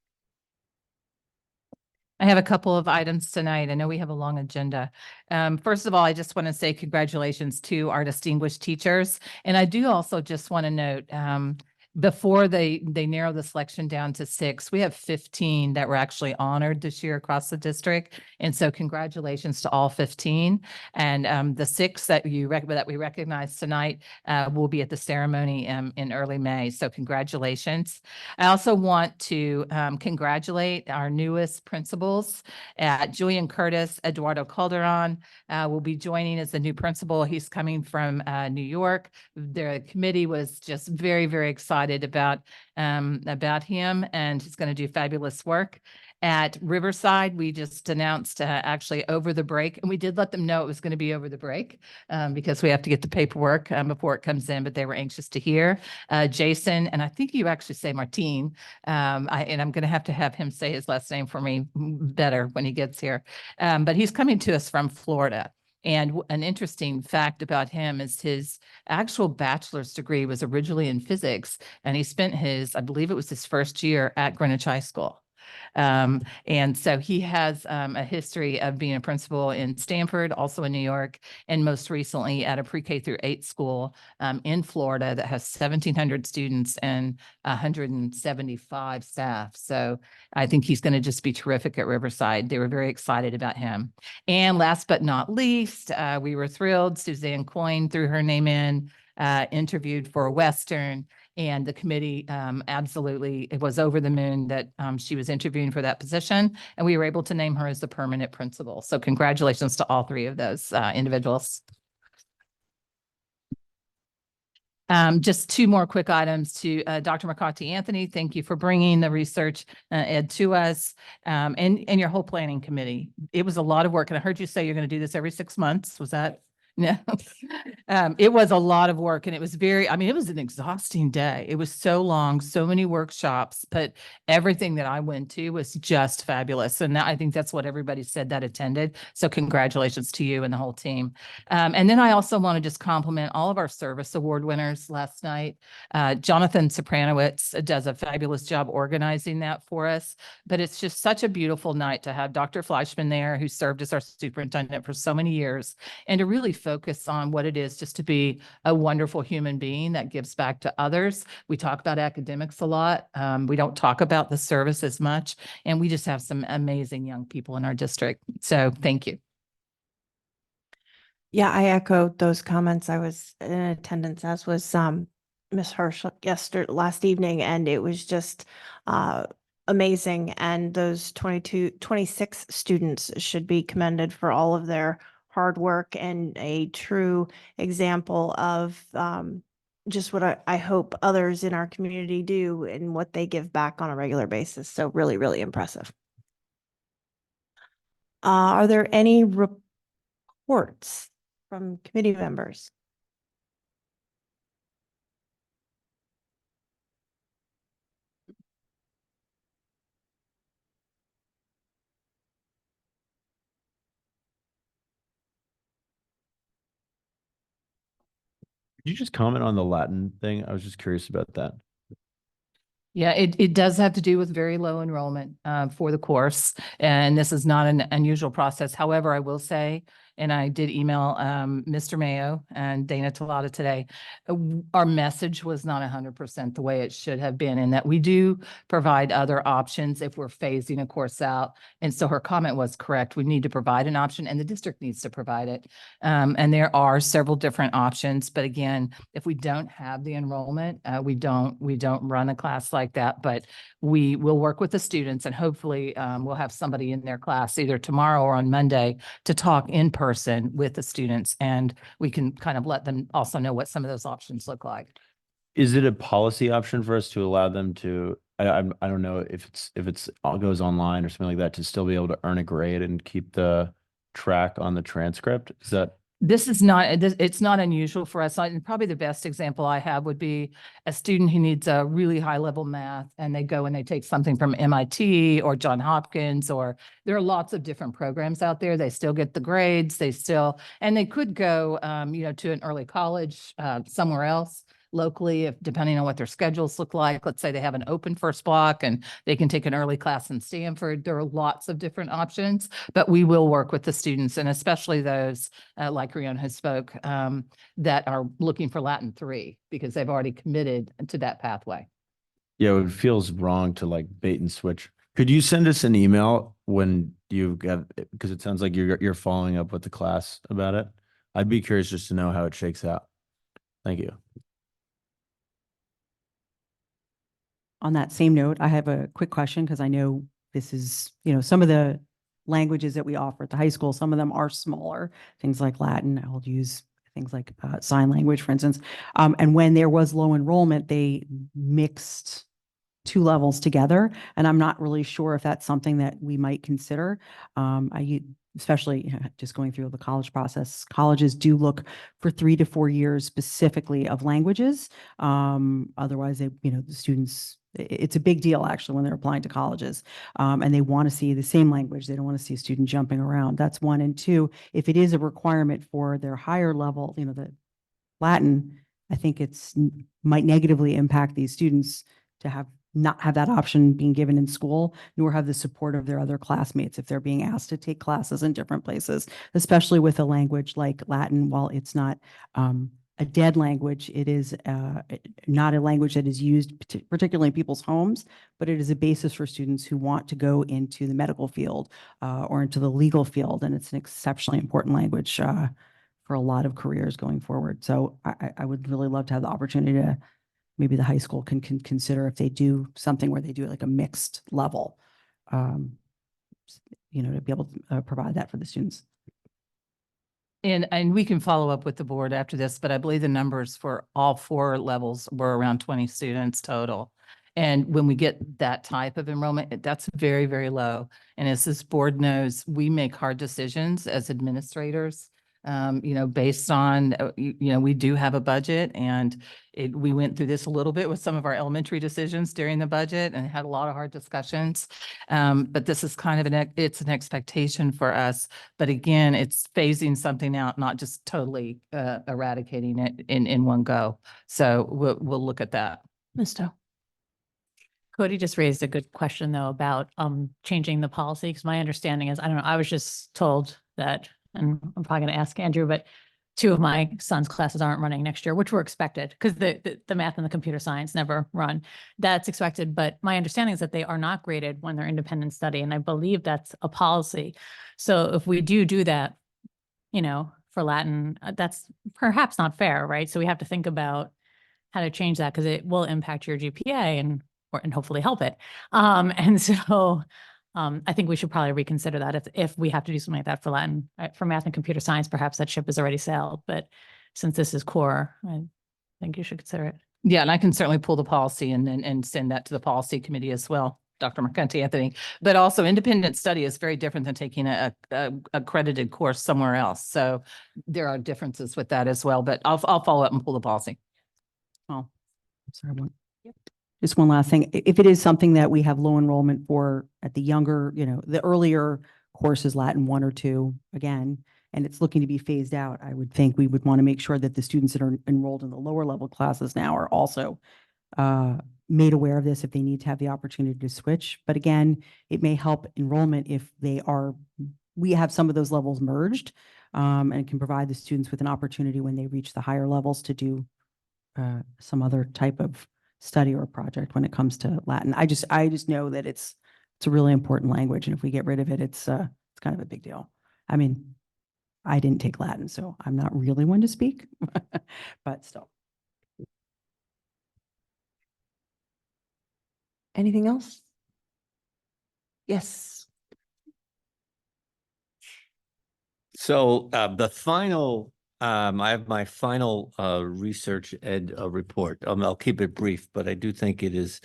I have a couple of items tonight. I know we have a long agenda. First of all, I just want to say congratulations to our distinguished teachers. And I do also just want to note before they narrow the selection down to 6, we have 15 that were actually honored this year across the district. And so congratulations to all 15. And the 6 that that we recognize tonight will be at the ceremony in early May. So congratulations. I also want to congratulate our newest principals at Julian Curtis. Eduardo Calderon will be joining as the new principal. He's coming from New York. The committee was just very, very excited about him, and he's going to do fabulous work. At Riverside, we just announced actually over the break, and we did let them know it was going to be over the break because we have to get the paperwork before it comes in, but they were anxious to hear. Jason, and I think you actually say Martine, and I'm going to have him say his last name for me better when he gets here. But he's coming to us from Florida. And an interesting fact about him is his actual bachelor's degree was originally in physics, and he spent I believe it was his first year at Greenwich High School. And so he has a history of being a principal in Stanford, also in New York, and most recently at a pre-K through 8 school in Florida that has 1,700 students and 175 staff. So I think he's going to just be terrific at Riverside. They were very excited about him. And last but not least, we were thrilled. Suzanne Coyne threw her name in, interviewed for Western. And the committee absolutely, it was over the moon that she was interviewing for that position. And we were able to name her as the permanent principal. So congratulations to all 3 of those individuals. Just 2 more quick items to Dr. McCarthy Anthony. Thank you for bringing the research ed to us and your whole planning committee. It was a lot of work. And I heard you say you're going to do this every 6 months. Was that? No, it was a lot of work, and it was it was an exhausting day. It was so long, so many workshops, but everything that I went to was just fabulous. And I think that's what everybody said that attended. So congratulations to you and the whole team. And then I also want to just compliment all of our service award winners last night. Jonathan Sopranowitz does a fabulous job organizing that for us, but it's just such a beautiful night to have Dr. Fleischman there, who served as our superintendent for so many years, and to really focus on what it is just to be a wonderful human being that gives back to others. We talk about academics a lot. We don't talk about the service as much, and we just have some amazing young people in our district. So thank you. Yeah, I echoed those comments. I was in attendance, as was Ms. Hirsch last evening, and it was just amazing. And those 26 students should be commended for all of their hard work and a true example of just what I hope others in our community do and what they give back on a regular basis. So really, really impressive. Are there any reports from committee members? Could you just comment on the Latin thing? I was just curious about that. Yeah, it does have to do with very low enrollment for the course, and this is not an unusual process. However, I will say, and I did email Mr. Mayo and Dana Talata today, our message was not 100% the way it should have been, in that we do provide other options if we're phasing a course out. And so her comment was correct. We need to provide an option, and the district needs to provide it. And there are several different options, but again, if we don't have the enrollment, we don't run a class like that. But we will work with the students, and hopefully we'll have somebody in their class either tomorrow or on Monday to talk in person with the students, and we can kind of let them also know what some of those options look like. Is it a policy option for us to allow them to, I don't know if it's all goes online or something like that, to still be able to earn a grade and keep the track on the transcript? Is that? This is not, it's not unusual for us. And probably the best example I have would be a student who needs a really high level math, and they go and they take something from MIT or Johns Hopkins, or there are lots of different programs out there. They still get the grades, and they could go, to an early college somewhere else. locally, if depending on what their schedules look like. Let's say they have an open first block and they can take an early class in Stanford. There are lots of different options, but we will work with the students, and especially those, like Rihanna has spoke, that are looking for Latin 3 because they've already committed to that pathway. Yeah, it feels wrong to like bait and switch. Could you send us an email when you have, because it sounds like you're following up with the class about it. I'd be curious just to know how it shakes out. Thank you. On that same note, I have a quick question because I know this is, some of the languages that we offer at the high school, some of them are smaller, things like Latin. I'll use things like sign language, for instance. And when there was low enrollment, they mixed 2 levels together. And I'm not really sure if that's something that we might consider. Especially just going through the college process, colleges do look for 3 to 4 years specifically of languages. Otherwise, the students, it's a big deal actually when they're applying to colleges, and they want to see the same language. They don't want to see a student jumping around. That's 1. And 2, if it is a requirement for their higher level, the Latin, I think might negatively impact these students to not have that option being given in school, nor have the support of their other classmates if they're being asked to take classes in different places, especially with a language like Latin. While it's not a dead language, it is not a language that is used particularly in people's homes, but it is a basis for students who want to go into the medical field or into the legal field. And it's an exceptionally important language for a lot of careers going forward. So I would really love to have the opportunity to, maybe the high school can consider if they do something where they do like a mixed level, to be able to provide that for the students. And we can follow up with the board after this, but I believe the numbers for all 4 levels were around 20 students total. And when we get that type of enrollment, that's very, very low. And as this board knows, we make hard decisions as administrators, based on, we do have a budget, and we went through this a little bit with some of our elementary decisions during the budget and had a lot of hard discussions. But this is kind of it's an expectation for us. But again, it's phasing something out, not just totally eradicating it in one go. So we'll look at that. Ms. Doe. Cody just raised a good question though about changing the policy, because my understanding is, I don't know, I was just told that, and I'm probably going to ask Andrew, but 2 of my son's classes aren't running next year, which were expected because the math and the computer science never run. That's expected, but my understanding is that they are not graded when they're independent study, and I believe that's a policy. So if we do that, for Latin, that's perhaps not fair, right? So we have to think about how to change that because it will impact your GPA and hopefully help it. And so I think we should probably reconsider that if we have to do something like that for Latin. For math and computer science, perhaps that ship has already sailed, but since this is core, I think you should consider it. Yeah, and I can certainly pull the policy and send that to the policy committee as well, Dr. Mercanti Anthony. But also independent study is very different than taking a accredited course somewhere else. So there are differences with that as well, but I'll follow up and pull the policy. Oh, sorry. Just one last thing. If it is something that we have low enrollment for at the younger, the earlier courses, Latin 1 or 2, again, and it's looking to be phased out, I would think we would want to make sure that the students that are enrolled in the lower level classes now are also made aware of this if they need to have the opportunity to switch. But again, it may help enrollment if we have some of those levels merged and can provide the students with an opportunity when they reach the higher levels to do some other type of study or project when it comes to Latin. I just know that it's a really important language, and if we get rid of it, it's kind of a big deal. I mean, I didn't take Latin, so I'm not really one to speak, but still. Anything else? Yes. So the final, I have my final research ed report. I'll keep it brief, but I do think it is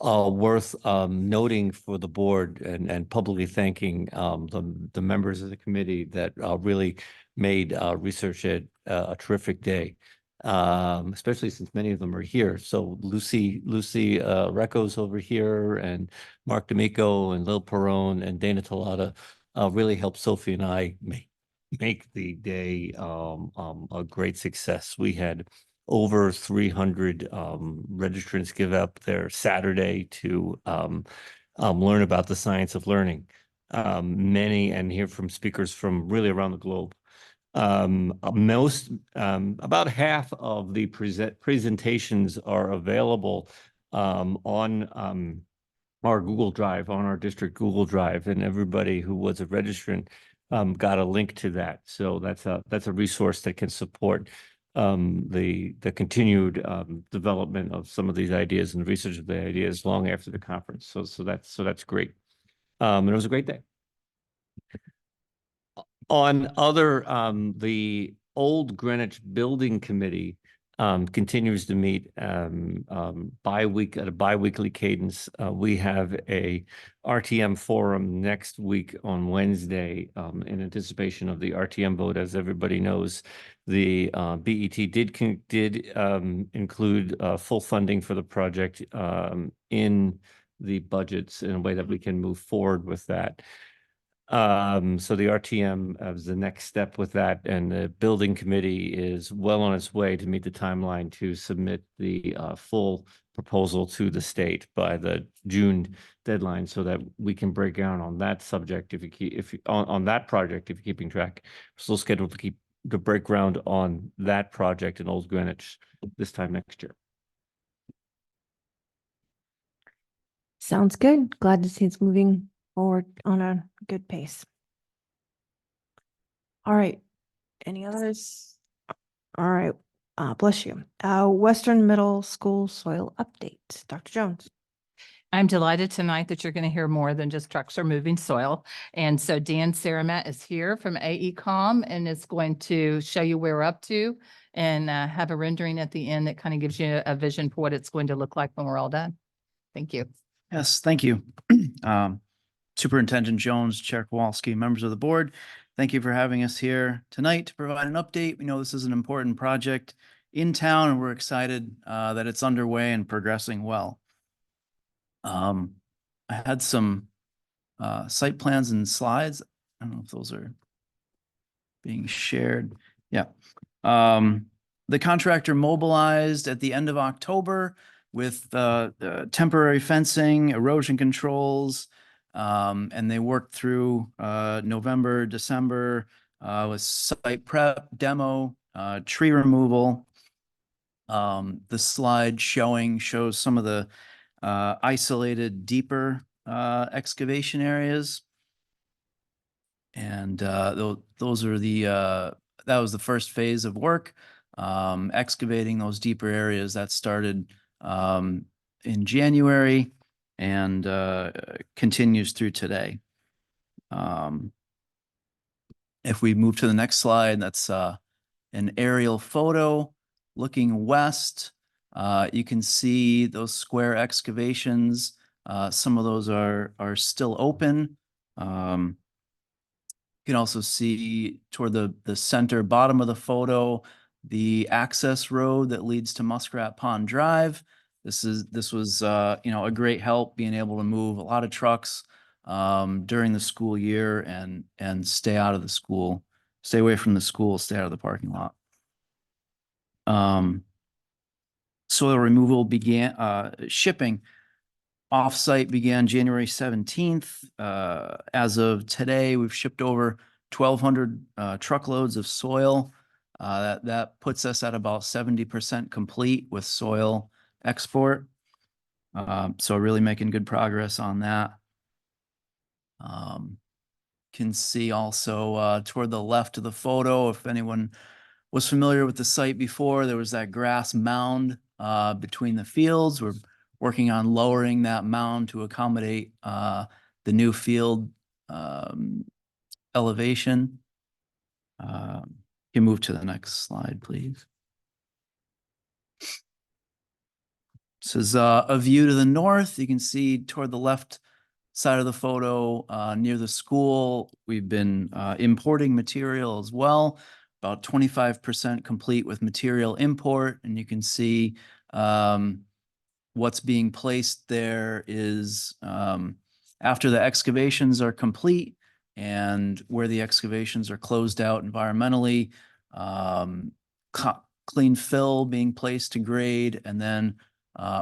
worth noting for the board and publicly thanking the members of the committee that really made research ed a terrific day, especially since many of them are here. So Lucy Recco's over here, and Mark D'Amico and Lil Perone and Dana Talata really helped Sophie and I make the day a great success. We had over 300 registrants give up their Saturday to learn about the science of learning. Many, and hear from speakers from really around the globe. About half of the presentations are available on our Google Drive, on our district Google Drive, and everybody who was a registrant got a link to that. So that's a resource that can support the continued development of some of these ideas and research of the ideas long after the conference. So that's great. And it was a great day. On other, the Old Greenwich Building Committee continues to meet at a bi-weekly cadence. We have a RTM forum next week on Wednesday in anticipation of the RTM vote. As everybody knows, the BET did include full funding for the project in the budgets in a way that we can move forward with that. So the RTM is the next step with that, and the building committee is well on its way to meet the timeline to submit the full proposal to the state by the June deadline, so that we can break down on that subject. On that project, if you're keeping track, we're still scheduled to break ground on that project in Old Greenwich this time next year. Sounds good. Glad to see it's moving forward on a good pace. All right. Any others? All right. Bless you. Western Middle School soil update. Dr. Jones. I'm delighted tonight that you're going to hear more than just trucks are moving soil. And so Dan Saramat is here from AECom and is going to show you where we're up to and have a rendering at the end that kind of gives you a vision for what it's going to look like when we're all done. Thank you. Yes, thank you. Superintendent Jones, Chair Kowalski, members of the board, thank you for having us here tonight to provide an update. We know this is an important project in town, and we're excited that it's underway and progressing well. I had some site plans and slides. I don't know if those are being shared. Yeah. The contractor mobilized at the end of October with temporary fencing, erosion controls, and they worked through November, December with site prep, demo, tree removal. The slide shows some of the isolated deeper excavation areas. And those are that was the first phase of work, excavating those deeper areas that started in January and continues through today. If we move to the next slide, that's an aerial photo looking west. You can see those square excavations. Some of those are still open. You can also see toward the center bottom of the photo, the access road that leads to Muskrat Pond Drive. This was a great help being able to move a lot of trucks during the school year and stay out of the school, stay away from the school, stay out of the parking lot. Soil removal began, shipping offsite began January 17th. As of today, we've shipped over 1,200 truckloads of soil. That puts us at about 70% complete with soil export. So really making good progress on that. Can see also toward the left of the photo, if anyone was familiar with the site before, there was that grass mound between the fields. We're working on lowering that mound to accommodate the new field elevation. You can move to the next slide, please. This is a view to the north. You can see toward the left side of the photo near the school. We've been importing material as well, about 25% complete with material import. And you can see what's being placed there is after the excavations are complete and where the excavations are closed out environmentally, clean fill being placed to grade, and then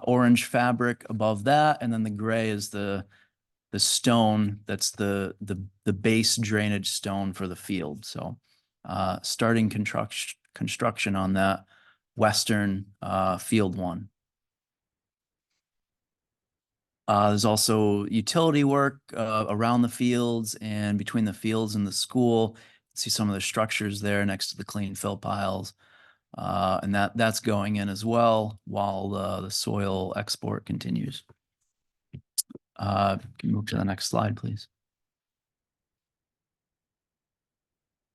orange fabric above that, and then the gray is the stone that's the base drainage stone for the field. So starting construction on that western field one. There's also utility work around the fields and between the fields and the school. See some of the structures there next to the clean fill piles. And that's going in as well while the soil export continues. Can you move to the next slide, please?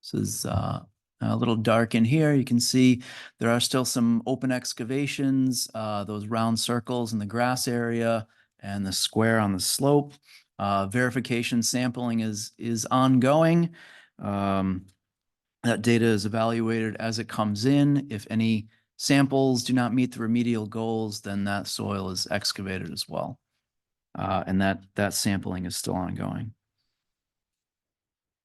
This is a little dark in here. You can see there are still some open excavations, those round circles in the grass area and the square on the slope. Verification sampling is ongoing. That data is evaluated as it comes in. If any samples do not meet the remedial goals, then that soil is excavated as well. And that sampling is still ongoing.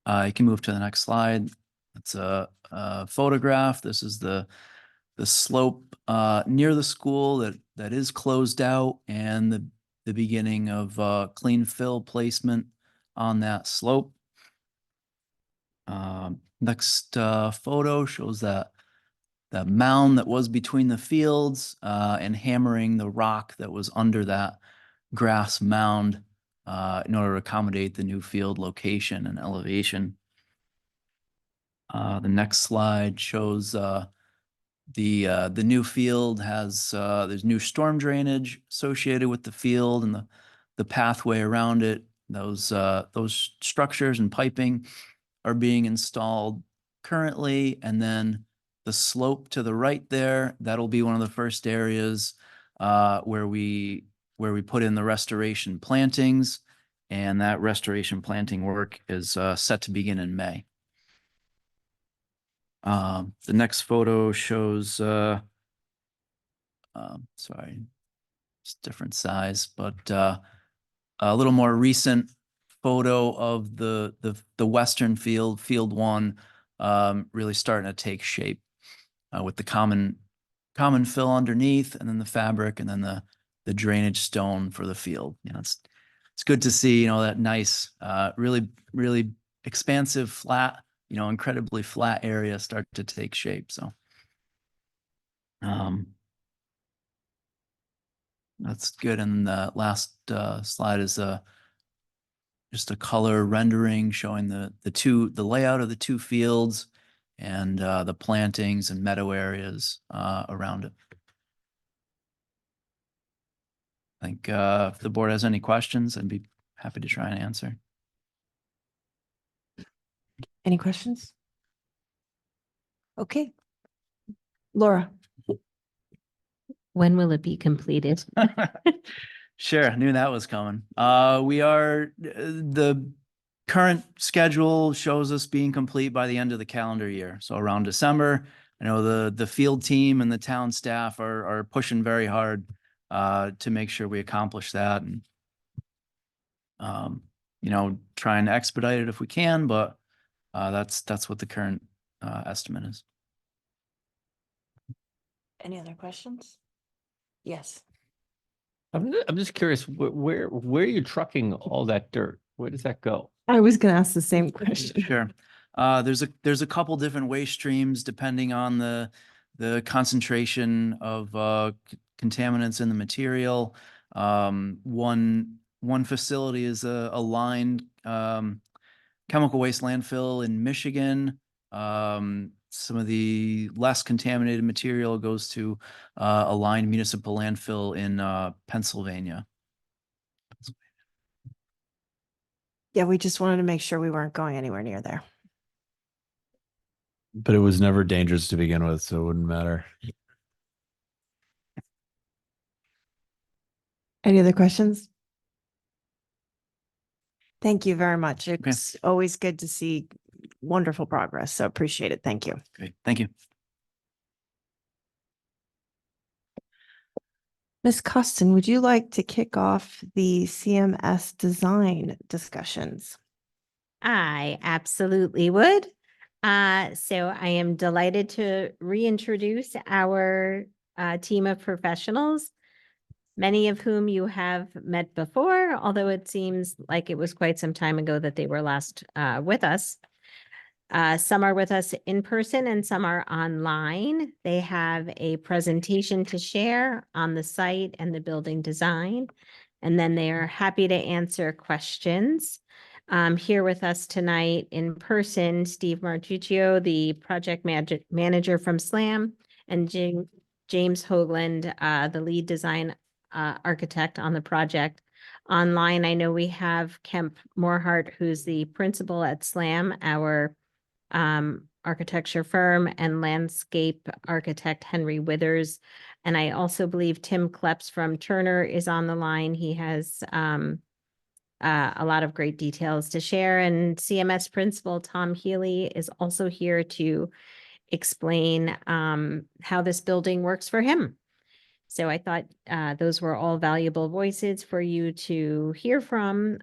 You can move to the next slide. It's a photograph. This is the slope near the school that is closed out, and the beginning of clean fill placement on that slope. Next photo shows that mound that was between the fields and hammering the rock that was under that grass mound in order to accommodate the new field location and elevation. The next slide shows the new field has there's new storm drainage associated with the field and the pathway around it. Those structures and piping are being installed currently, and then the slope to the right there, that'll be one of the first areas where we put in the restoration plantings, and that restoration planting work is set to begin in May. The next photo shows, sorry, it's different size, but a little more recent photo of the western field one, really starting to take shape with the common fill underneath, and then the fabric, and then the drainage stone for the field. You know, it's good to see, you know, that nice, really expansive, flat, you know, incredibly flat area start to take shape. So that's good. And the last slide is just a color rendering showing the layout of the two fields and the plantings and meadow areas around it. I think if the board has any questions, I'd be happy to try and answer. Any questions? Okay. Laura. When will it be completed? Sure, I knew that was coming. The current schedule shows us being complete by the end of the calendar year. So around December. I know the field team and the town staff are pushing very hard to make sure we accomplish that, and you know, try and expedite it if we can, but that's what the current estimate is. Any other questions? Yes. I'm just curious, where are you trucking all that dirt? Where does that go? I was going to ask the same question. Sure. There's a couple different waste streams depending on the concentration of contaminants in the material. One facility is a lined chemical waste landfill in Michigan. Some of the less contaminated material goes to a lined municipal landfill in Pennsylvania. Yeah, we just wanted to make sure we weren't going anywhere near there. But it was never dangerous to begin with, so it wouldn't matter. Any other questions? Thank you very much. It's always good to see wonderful progress, so appreciate it. Thank you. Great, thank you. Ms. Costin, would you like to kick off the CMS design discussions? I absolutely would. So I am delighted to reintroduce our team of professionals, many of whom you have met before, although it seems like it was quite some time ago that they were last with us. Some are with us in person and some are online. They have a presentation to share on the site and the building design, and then they are happy to answer questions. Here with us tonight in person, Steve Martuccio, the project manager from SLAM, and James Hoagland, the lead design architect on the project. Online, I know we have Kemp Morehart, who's the principal at SLAM, our architecture firm, and landscape architect Henry Withers. And I also believe Tim Kleps from Turner is on the line. He has a lot of great details to share. And CMS principal Tom Healy is also here to explain how this building works for him. So I thought those were all valuable voices for you to hear from.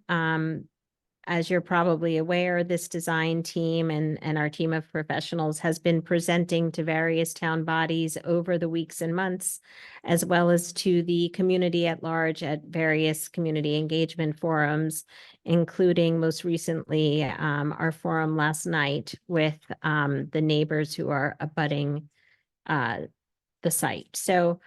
As you're probably aware, this design team and our team of professionals has been presenting to various town bodies over the weeks and months, as well as to the community at large at various community engagement forums, including most recently our forum last night with the neighbors who are abutting the site. So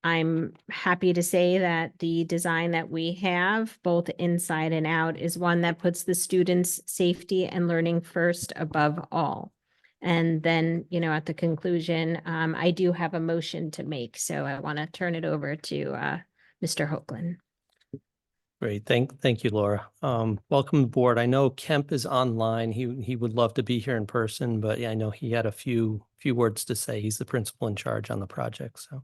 I'm happy to say that the design that we have, both inside and out, is one that puts the students' safety and learning first above all. And then, you know, at the conclusion, I do have a motion to make, so I want to turn it over to Mr. Hoagland. Great. Thank you, Laura. Welcome aboard. I know Kemp is online. He would love to be here in person, but yeah, I know he had a few words to say. He's the principal in charge on the project, so.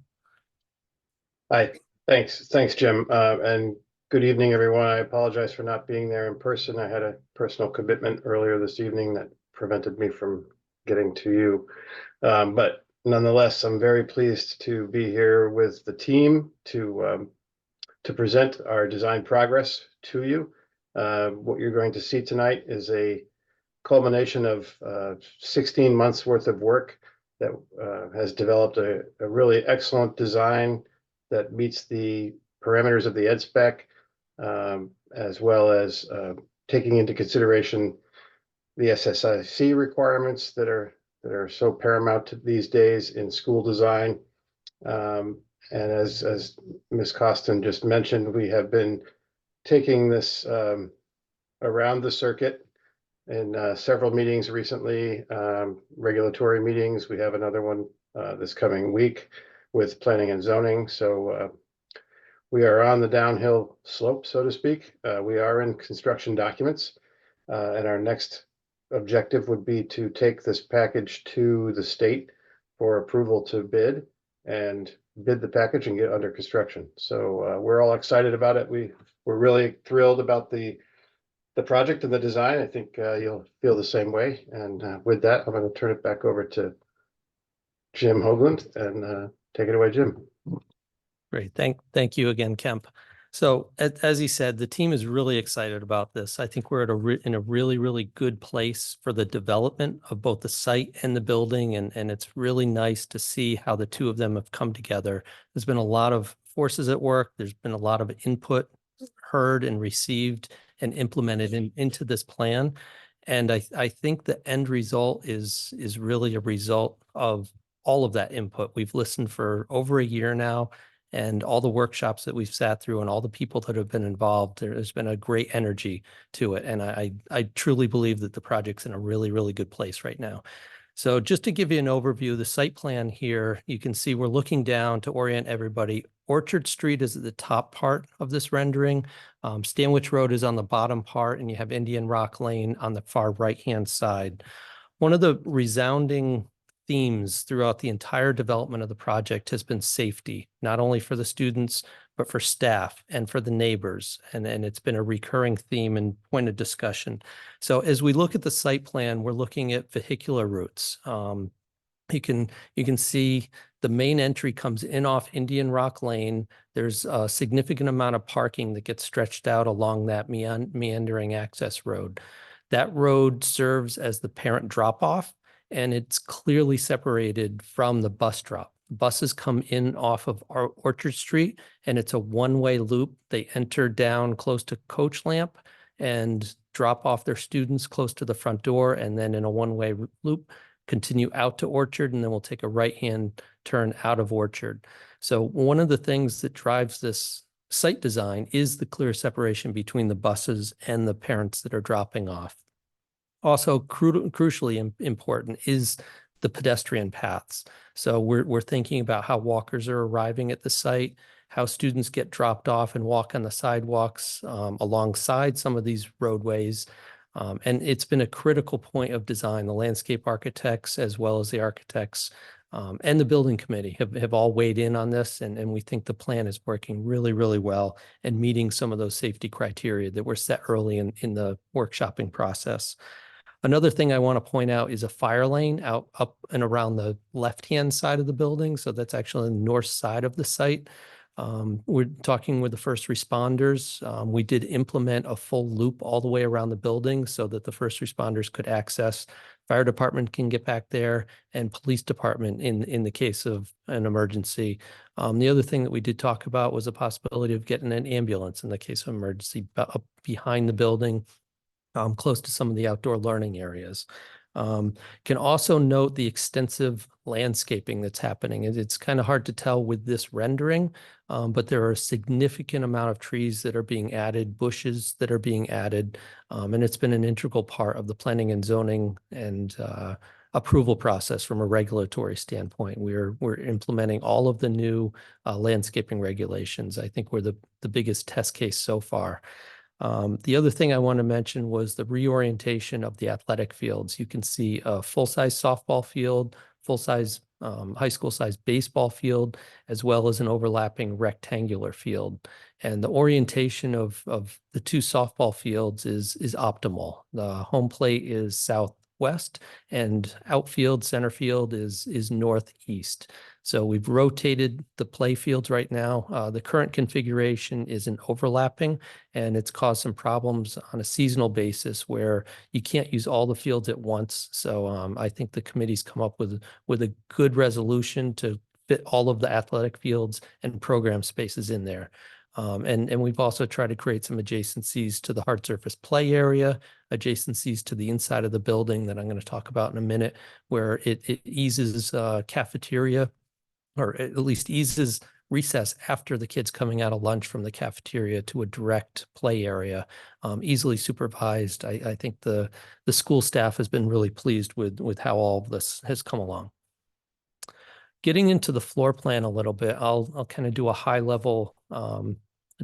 Hi, thanks, Jim, and good evening, everyone. I apologize for not being there in person. I had a personal commitment earlier this evening that prevented me from getting to you. But nonetheless, I'm very pleased to be here with the team to present our design progress to you. What you're going to see tonight is a culmination of 16 months worth of work that has developed a really excellent design that meets the parameters of the ed spec, as well as taking into consideration the SSIC requirements that are so paramount these days in school design. And as Ms. Costin just mentioned, we have been taking this around the circuit in several meetings recently, regulatory meetings. We have another one this coming week with planning and zoning. So we are on the downhill slope, so to speak. We are in construction documents, and our next objective would be to take this package to the state for approval to bid and bid the package and get under construction. So we're all excited about it. We're really thrilled about the project and the design. I think you'll feel the same way. And with that, I'm going to turn it back over to Jim Hoagland and take it away, Jim. Great. Thank you again, Kemp. So as he said, the team is really excited about this. I think we're in a really, really good place for the development of both the site and the building. And it's really nice to see how the two of them have come together. There's been a lot of forces at work. There's been a lot of input heard and received and implemented into this plan. And I think the end result is really a result of all of that input. We've listened for over a year now, and all the workshops that we've sat through and all the people that have been involved, there's been a great energy to it. And I truly believe that the project's in a really, really good place right now. So just to give you an overview, the site plan here, you can see we're looking down to orient everybody. Orchard Street is at the top part of this rendering. Stanwich Road is on the bottom part, and you have Indian Rock Lane on the far right-hand side. One of the resounding themes throughout the entire development of the project has been safety, not only for the students, but for staff and for the neighbors. And it's been a recurring theme and point of discussion. So as we look at the site plan, we're looking at vehicular routes. You can see the main entry comes in off Indian Rock Lane. There's a significant amount of parking that gets stretched out along that meandering access road. That road serves as the parent drop-off, and it's clearly separated from the bus drop. Buses come in off of Orchard Street, and it's a one-way loop. They enter down close to Coach Lamp and drop off their students close to the front door, and then in a one-way loop, continue out to Orchard, and then we'll take a right-hand turn out of Orchard. So one of the things that drives this site design is the clear separation between the buses and the parents that are dropping off. Also, crucially important is the pedestrian paths. So we're thinking about how walkers are arriving at the site, how students get dropped off and walk on the sidewalks alongside some of these roadways. And it's been a critical point of design. The landscape architects, as well as the architects and the building committee have all weighed in on this. And we think the plan is working really, really well and meeting some of those safety criteria that were set early in the workshopping process. Another thing I want to point out is a fire lane out up and around the left-hand side of the building. So that's actually on the north side of the site. We're talking with the first responders. We did implement a full loop all the way around the building so that the first responders could access. Fire department can get back there, and police department in the case of an emergency. The other thing that we did talk about was a possibility of getting an ambulance in the case of emergency up behind the building, close to some of the outdoor learning areas. Can also note the extensive landscaping that's happening. It's kind of hard to tell with this rendering, but there are a significant amount of trees that are being added, bushes that are being added, and it's been an integral part of the planning and zoning and approval process from a regulatory standpoint. We're implementing all of the new landscaping regulations. I think we're the biggest test case so far. The other thing I want to mention was the reorientation of the athletic fields. You can see a full-size softball field, full-size high school-sized baseball field, as well as an overlapping rectangular field. And the orientation of the two softball fields is optimal. The home plate is southwest, and outfield, center field is northeast. So we've rotated the play fields right now. The current configuration isn't overlapping, and it's caused some problems on a seasonal basis where you can't use all the fields at once. So I think the committee's come up with a good resolution to fit all of the athletic fields and program spaces in there. And we've also tried to create some adjacencies to the hard surface play area, adjacencies to the inside of the building that I'm going to talk about in a minute, where it eases cafeteria, or at least eases recess after the kids coming out of lunch from the cafeteria to a direct play area, easily supervised. I think the school staff has been really pleased with how all of this has come along. Getting into the floor plan a little bit, I'll kind of do a high level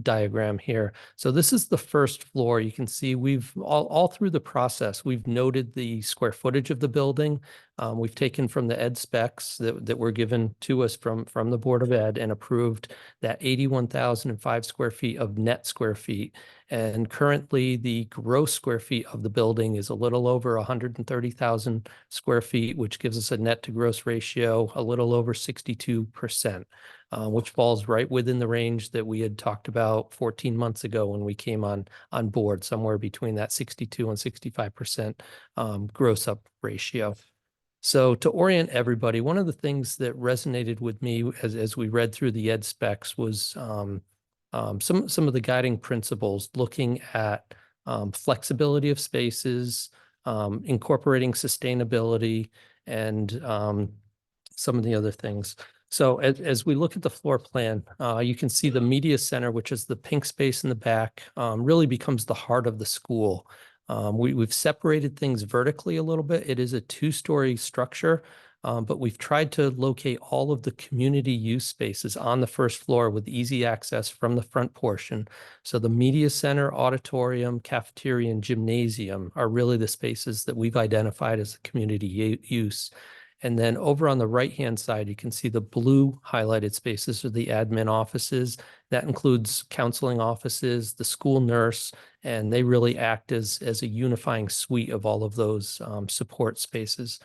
diagram here. So this is the first floor. You can see we've all through the process, we've noted the square footage of the building. We've taken from the ed specs that were given to us from the Board of Ed and approved that 81,005 square feet of net square feet. And currently the gross square feet of the building is a little over 130,000 square feet, which gives us a net to gross ratio a little over 62%. Which falls right within the range that we had talked about 14 months ago when we came on board, somewhere between that 62 and 65% gross up ratio. So to orient everybody, one of the things that resonated with me as we read through the ed specs was some of the guiding principles, looking at flexibility of spaces, incorporating sustainability, and some of the other things. So as we look at the floor plan, you can see the media center, which is the pink space in the back, really becomes the heart of the school. We've separated things vertically a little bit. It is a two-story structure, but we've tried to locate all of the community use spaces on the first floor with easy access from the front portion. So the media center, auditorium, cafeteria, and gymnasium are really the spaces that we've identified as the community use. And then over on the right-hand side, you can see the blue highlighted spaces are the admin offices. That includes counseling offices, the school nurse, and they really act as a unifying suite of all of those support spaces.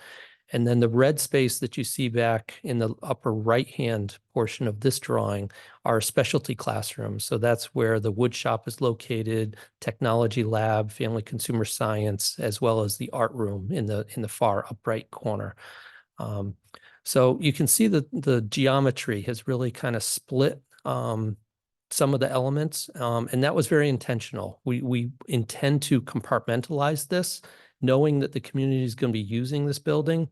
And then the red space that you see back in the upper right-hand portion of this drawing are specialty classrooms. So that's where the wood shop is located, technology lab, family consumer science, as well as the art room in the far upright corner. So you can see that the geometry has really kind of split some of the elements, and that was very intentional. We intend to compartmentalize this, knowing that the community is going to be using this building.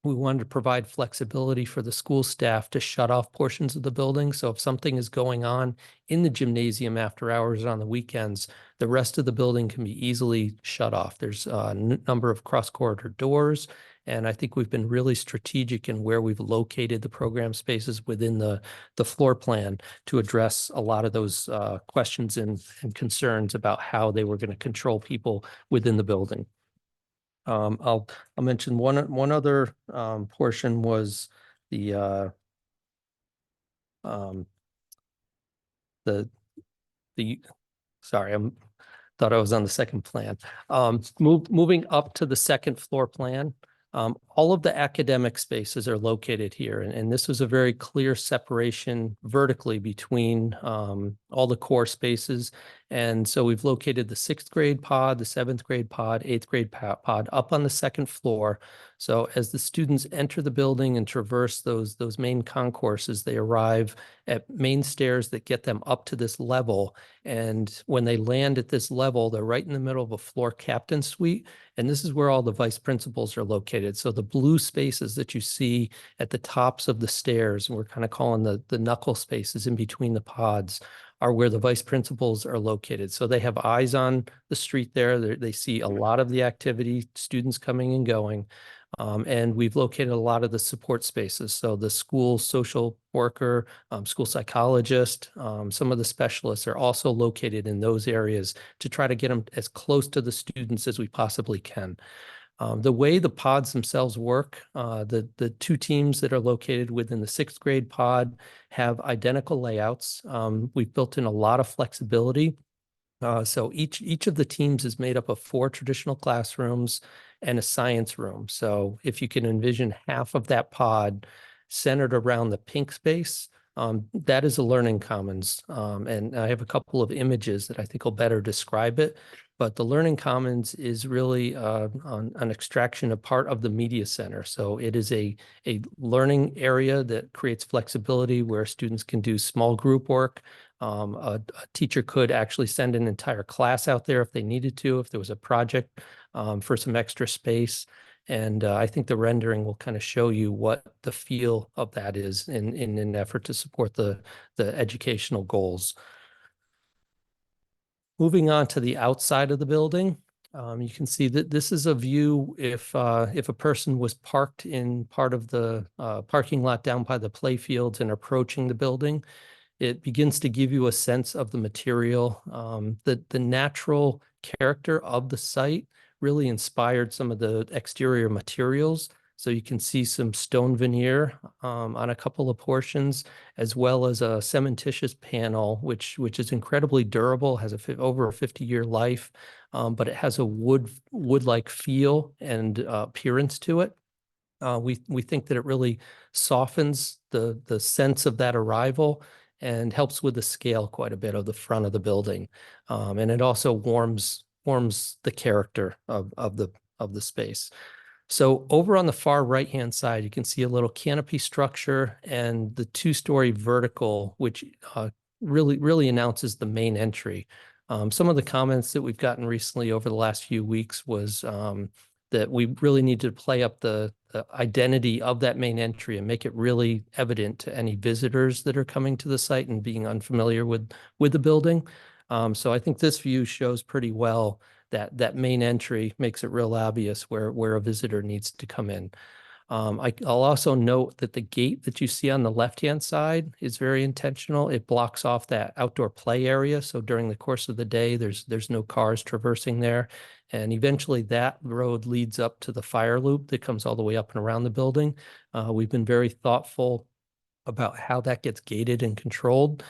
We wanted to provide flexibility for the school staff to shut off portions of the building. So if something is going on in the gymnasium after hours on the weekends, the rest of the building can be easily shut off. There's a number of cross-corridor doors, and I think we've been really strategic in where we've located the program spaces within the floor plan to address a lot of those questions and concerns about how they were going to control people within the building. I'll mention one other portion was the sorry, thought I was on the second plan. Moving up to the second floor plan, all of the academic spaces are located here, and this was a very clear separation vertically between all the core spaces. And so we've located the 6th grade pod, the 7th grade pod, 8th grade pod up on the second floor. So as the students enter the building and traverse those main concourses, they arrive at main stairs that get them up to this level. And when they land at this level, they're right in the middle of a floor captain suite. And this is where all the vice principals are located. So the blue spaces that you see at the tops of the stairs, and we're kind of calling the knuckle spaces in between the pods, are where the vice principals are located. So they have eyes on the street there. They see a lot of the activity, students coming and going. And we've located a lot of the support spaces. So the school social worker, school psychologist, some of the specialists are also located in those areas to try to get them as close to the students as we possibly can. The way the pods themselves work, the two teams that are located within the 6th grade pod have identical layouts. We've built in a lot of flexibility. So each of the teams is made up of 4 traditional classrooms and a science room. So if you can envision half of that pod centered around the pink space, that is a learning commons. And I have a couple of images that I think will better describe it. But the Learning Commons is really an extraction of part of the media center. So it is a learning area that creates flexibility where students can do small group work. A teacher could actually send an entire class out there if they needed to, if there was a project for some extra space. And I think the rendering will kind of show you what the feel of that is in an effort to support the educational goals. Moving on to the outside of the building, you can see that this is a view if a person was parked in part of the parking lot down by the play fields and approaching the building. It begins to give you a sense of the material. The natural character of the site really inspired some of the exterior materials. So you can see some stone veneer on a couple of portions, as well as a cementitious panel, which is incredibly durable, has over a 50-year life, but it has a wood-like feel and appearance to it. We think that it really softens the sense of that arrival and helps with the scale quite a bit of the front of the building, and it also warms the character of the space. So over on the far right-hand side, you can see a little canopy structure and the 2-story vertical, which really announces the main entry. Some of the comments that we've gotten recently over the last few weeks was that we really need to play up the identity of that main entry and make it really evident to any visitors that are coming to the site and being unfamiliar with the building. So I think this view shows pretty well that main entry, makes it real obvious where a visitor needs to come in. I'll also note that the gate that you see on the left-hand side is very intentional. It blocks off that outdoor play area. So during the course of the day, there's no cars traversing there. And eventually that road leads up to the fire loop that comes all the way up and around the building. We've been very thoughtful about how that gets gated and controlled.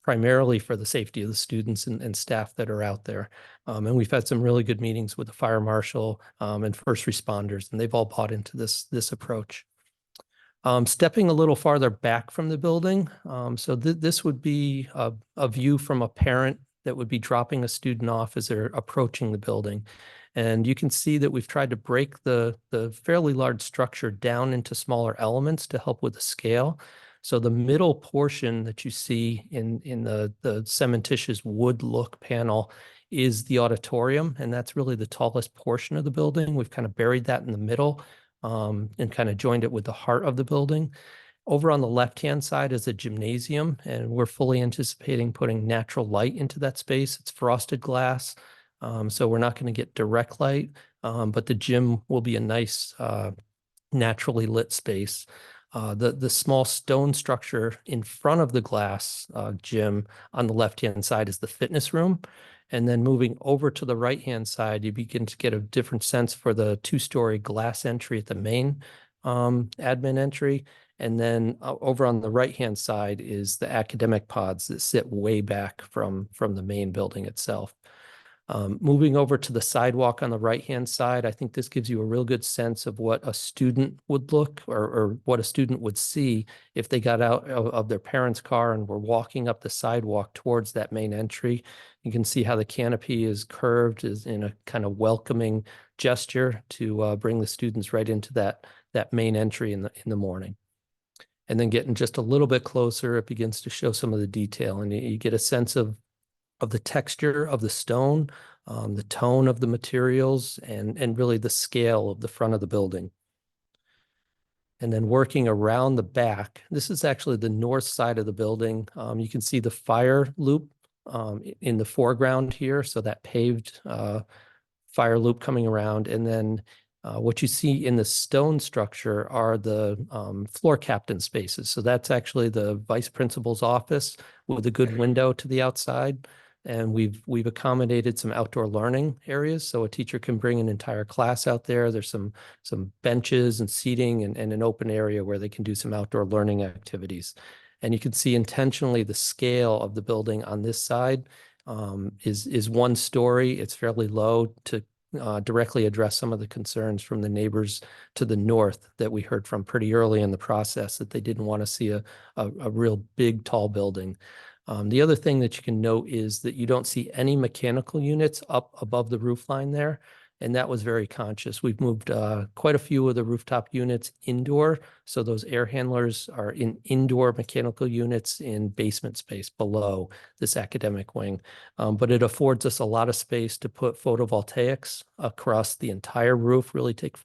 primarily for the safety of the students and staff that are out there. And we've had some really good meetings with the fire marshal and first responders, and they've all bought into this approach. Stepping a little farther back from the building, so this would be a view from a parent that would be dropping a student off as they're approaching the building. And you can see that we've tried to break the fairly large structure down into smaller elements to help with the scale. So the middle portion that you see in the cementitious wood look panel is the auditorium, and that's really the tallest portion of the building. We've kind of buried that in the middle and kind of joined it with the heart of the building. Over on the left-hand side is a gymnasium, and we're fully anticipating putting natural light into that space. It's frosted glass, so we're not going to get direct light, but the gym will be a nice naturally lit space. The small stone structure in front of the glass gym on the left-hand side is the fitness room. And then moving over to the right-hand side, you begin to get a different sense for the two-story glass entry at the main admin entry. And then over on the right-hand side is the academic pods that sit way back from the main building itself. Moving over to the sidewalk on the right-hand side, I think this gives you a real good sense of what a student would look or what a student would see if they got out of their parents' car and were walking up the sidewalk towards that main entry. You can see how the canopy is curved is in a kind of welcoming gesture to bring the students right into that main entry in the morning. And then getting just a little bit closer, it begins to show some of the detail, and you get a sense of the texture of the stone, the tone of the materials, and really the scale of the front of the building. And then working around the back, this is actually the north side of the building. You can see the fire loop in the foreground here, so that paved fire loop coming around. And then what you see in the stone structure are the floor captain spaces. So that's actually the vice principal's office with a good window to the outside. And we've accommodated some outdoor learning areas, so a teacher can bring an entire class out there. There's some benches and seating and an open area where they can do some outdoor learning activities. And you can see intentionally the scale of the building on this side is one story. It's fairly low to directly address some of the concerns from the neighbors to the north that we heard from pretty early in the process, that they didn't want to see a real big, tall building. The other thing that you can note is that you don't see any mechanical units up above the roof line there, and that was very conscious. We've moved quite a few of the rooftop units indoor, so those air handlers are in indoor mechanical units in basement space below this academic wing. But it affords us a lot of space to put photovoltaics across the entire roof, really take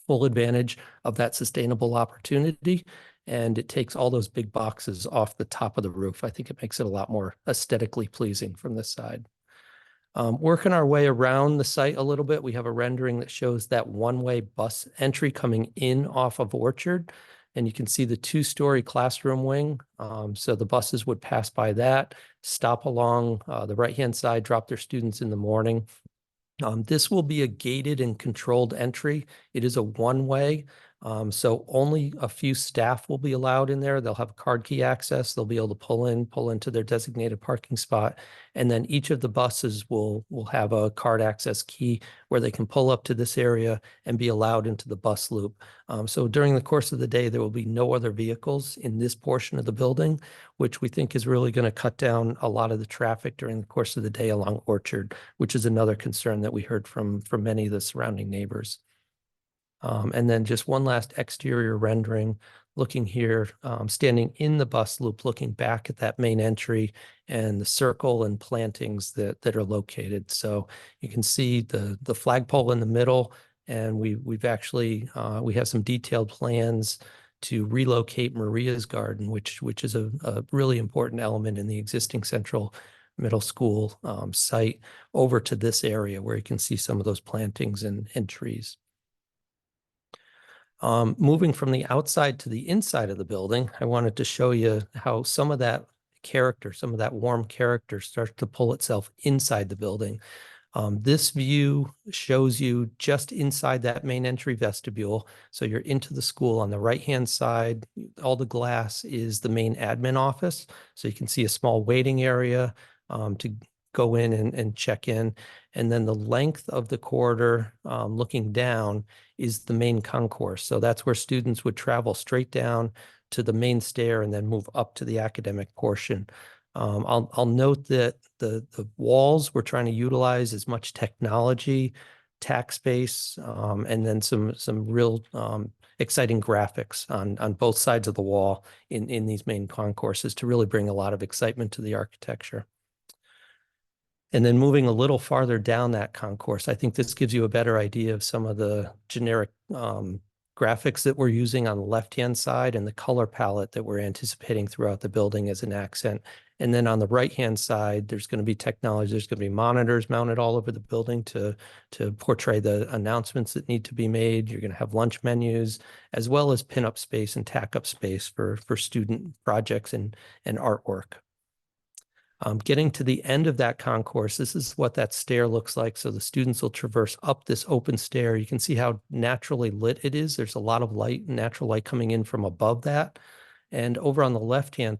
full advantage of that sustainable opportunity. And it takes all those big boxes off the top of the roof. I think it makes it a lot more aesthetically pleasing from this side. Working our way around the site a little bit, we have a rendering that shows that one-way bus entry coming in off of Orchard. And you can see the two-story classroom wing. So the buses would pass by that, stop along the right-hand side, drop their students in the morning. This will be a gated and controlled entry. It is a one-way. So only a few staff will be allowed in there. They'll have card key access. They'll be able to pull into their designated parking spot. And then each of the buses will have a card access key where they can pull up to this area and be allowed into the bus loop. So during the course of the day, there will be no other vehicles in this portion of the building, which we think is really going to cut down a lot of the traffic during the course of the day along Orchard, which is another concern that we heard from many of the surrounding neighbors. And then just one last exterior rendering, looking here, standing in the bus loop, looking back at that main entry and the circle and plantings that are located. So you can see the flagpole in the middle, and we've actually we have some detailed plans to relocate Maria's Garden, which is a really important element in the existing Central Middle School site, over to this area where you can see some of those plantings and trees. Moving from the outside to the inside of the building, I wanted to show you how some of that character, some of that warm character starts to pull itself inside the building. This view shows you just inside that main entry vestibule. So you're into the school on the right-hand side. All the glass is the main admin office. So you can see a small waiting area to go in and check in. And then the length of the corridor looking down is the main concourse. So that's where students would travel straight down to the main stair and then move up to the academic portion. I'll note that the walls we're trying to utilize as much technology, tack space, and then some real exciting graphics on both sides of the wall in these main concourses to really bring a lot of excitement to the architecture. And then moving a little farther down that concourse, I think this gives you a better idea of some of the generic graphics that we're using on the left-hand side and the color palette that we're anticipating throughout the building as an accent. And then on the right-hand side, there's going to be technology. There's going to be monitors mounted all over the building to portray the announcements that need to be made. You're going to have lunch menus, as well as pin-up space and tack-up space for student projects and artwork. Getting to the end of that concourse, this is what that stair looks like. So the students will traverse up this open stair. You can see how naturally lit it is. There's a lot of light, natural light coming in from above that. And over on the left-hand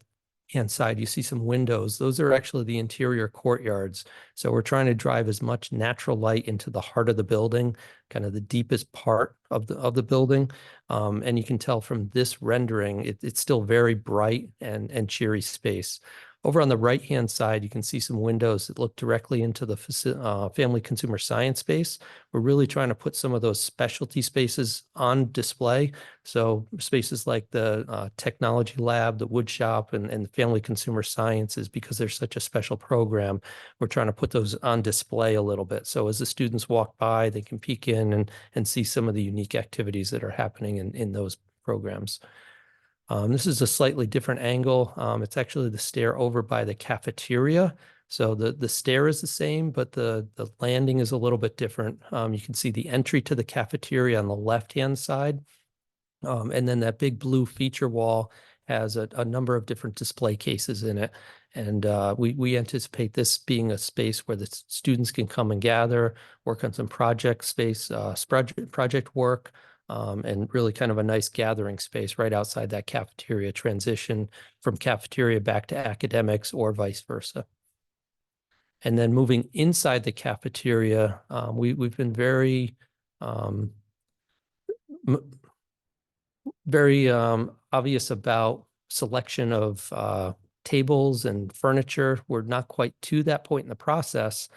side, you see some windows. Those are actually the interior courtyards. So we're trying to drive as much natural light into the heart of the building, kind of the deepest part of the building. And you can tell from this rendering, it's still very bright and cheery space. Over on the right-hand side, you can see some windows that look directly into the family consumer science space. We're really trying to put some of those specialty spaces on display. So spaces like the technology lab, the wood shop, and the family consumer sciences, because they're such a special program, we're trying to put those on display a little bit. So as the students walk by, they can peek in and see some of the unique activities that are happening in those programs. This is a slightly different angle. It's actually the stair over by the cafeteria. So the stair is the same, but the landing is a little bit different. You can see the entry to the cafeteria on the left-hand side. And then that big blue feature wall has a number of different display cases in it. And we anticipate this being a space where the students can come and gather, work on some project space, project work, and really kind of a nice gathering space right outside that cafeteria, transition from cafeteria back to academics or vice versa. And then moving inside the cafeteria, we've been very obvious about selection of tables and furniture. We're not quite to that point in the process.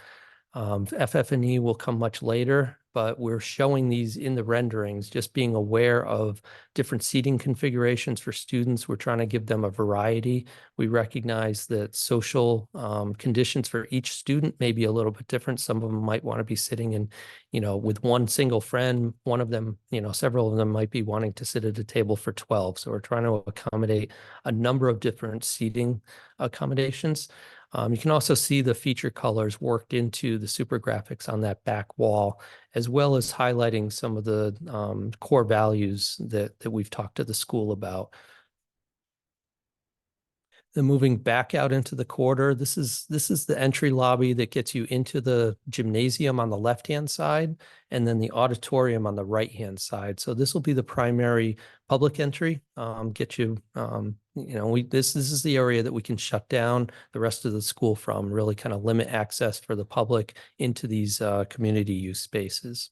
FF&E will come much later, but we're showing these in the renderings, just being aware of different seating configurations for students. We're trying to give them a variety. We recognize that social conditions for each student may be a little bit different. Some of them might want to be sitting in, with one single friend. One of them, several of them might be wanting to sit at a table for 12. So we're trying to accommodate a number of different seating accommodations. You can also see the feature colors worked into the super graphics on that back wall, as well as highlighting some of the core values that we've talked to the school about. Then moving back out into the corridor, this is the entry lobby that gets you into the gymnasium on the left-hand side, and then the auditorium on the right-hand side. So this will be the primary public entry. Get you, this is the area that we can shut down the rest of the school from, really kind of limit access for the public into these community use spaces.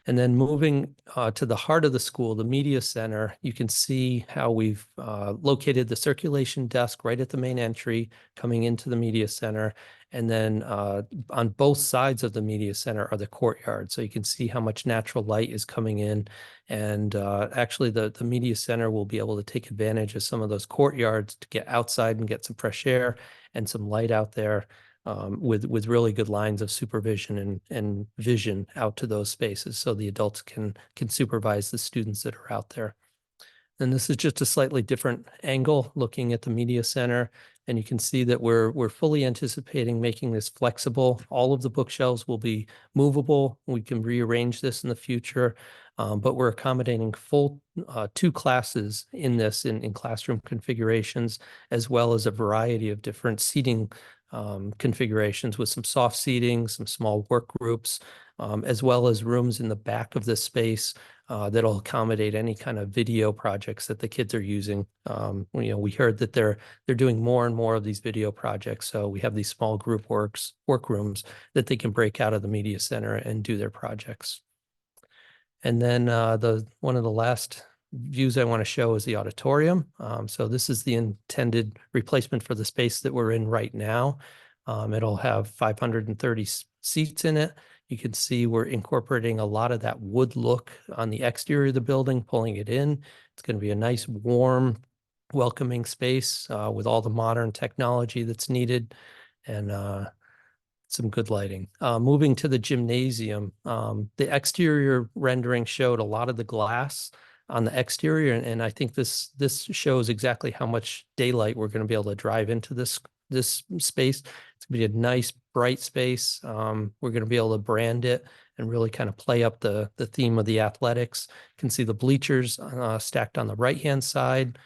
And then moving to the heart of the school, the media center, you can see how we've located the circulation desk right at the main entry coming into the media center. And then on both sides of the media center are the courtyard. So you can see how much natural light is coming in. And actually the media center will be able to take advantage of some of those courtyards to get outside and get some fresh air and some light out there. With really good lines of supervision and vision out to those spaces, so the adults can supervise the students that are out there. And this is just a slightly different angle looking at the media center, and you can see that we're fully anticipating making this flexible. All of the bookshelves will be movable. We can rearrange this in the future. But we're accommodating full 2 classes in this in classroom configurations, as well as a variety of different seating configurations with some soft seating, some small work groups, as well as rooms in the back of the space that'll accommodate any kind of video projects that the kids are using. We heard that they're doing more and more of these video projects, so we have these small group work rooms that they can break out of the media center and do their projects. And then one of the last views I want to show is the auditorium. So this is the intended replacement for the space that we're in right now. It'll have 530 seats in it. You can see we're incorporating a lot of that wood look on the exterior of the building, pulling it in. It's going to be a nice, warm, welcoming space with all the modern technology that's needed, and some good lighting. Moving to the gymnasium, the exterior rendering showed a lot of the glass on the exterior, and I think this shows exactly how much daylight we're going to be able to drive into this space. It's going to be a nice, bright space. We're going to be able to brand it and really kind of play up the theme of the athletics. You can see the bleachers stacked on the right-hand side,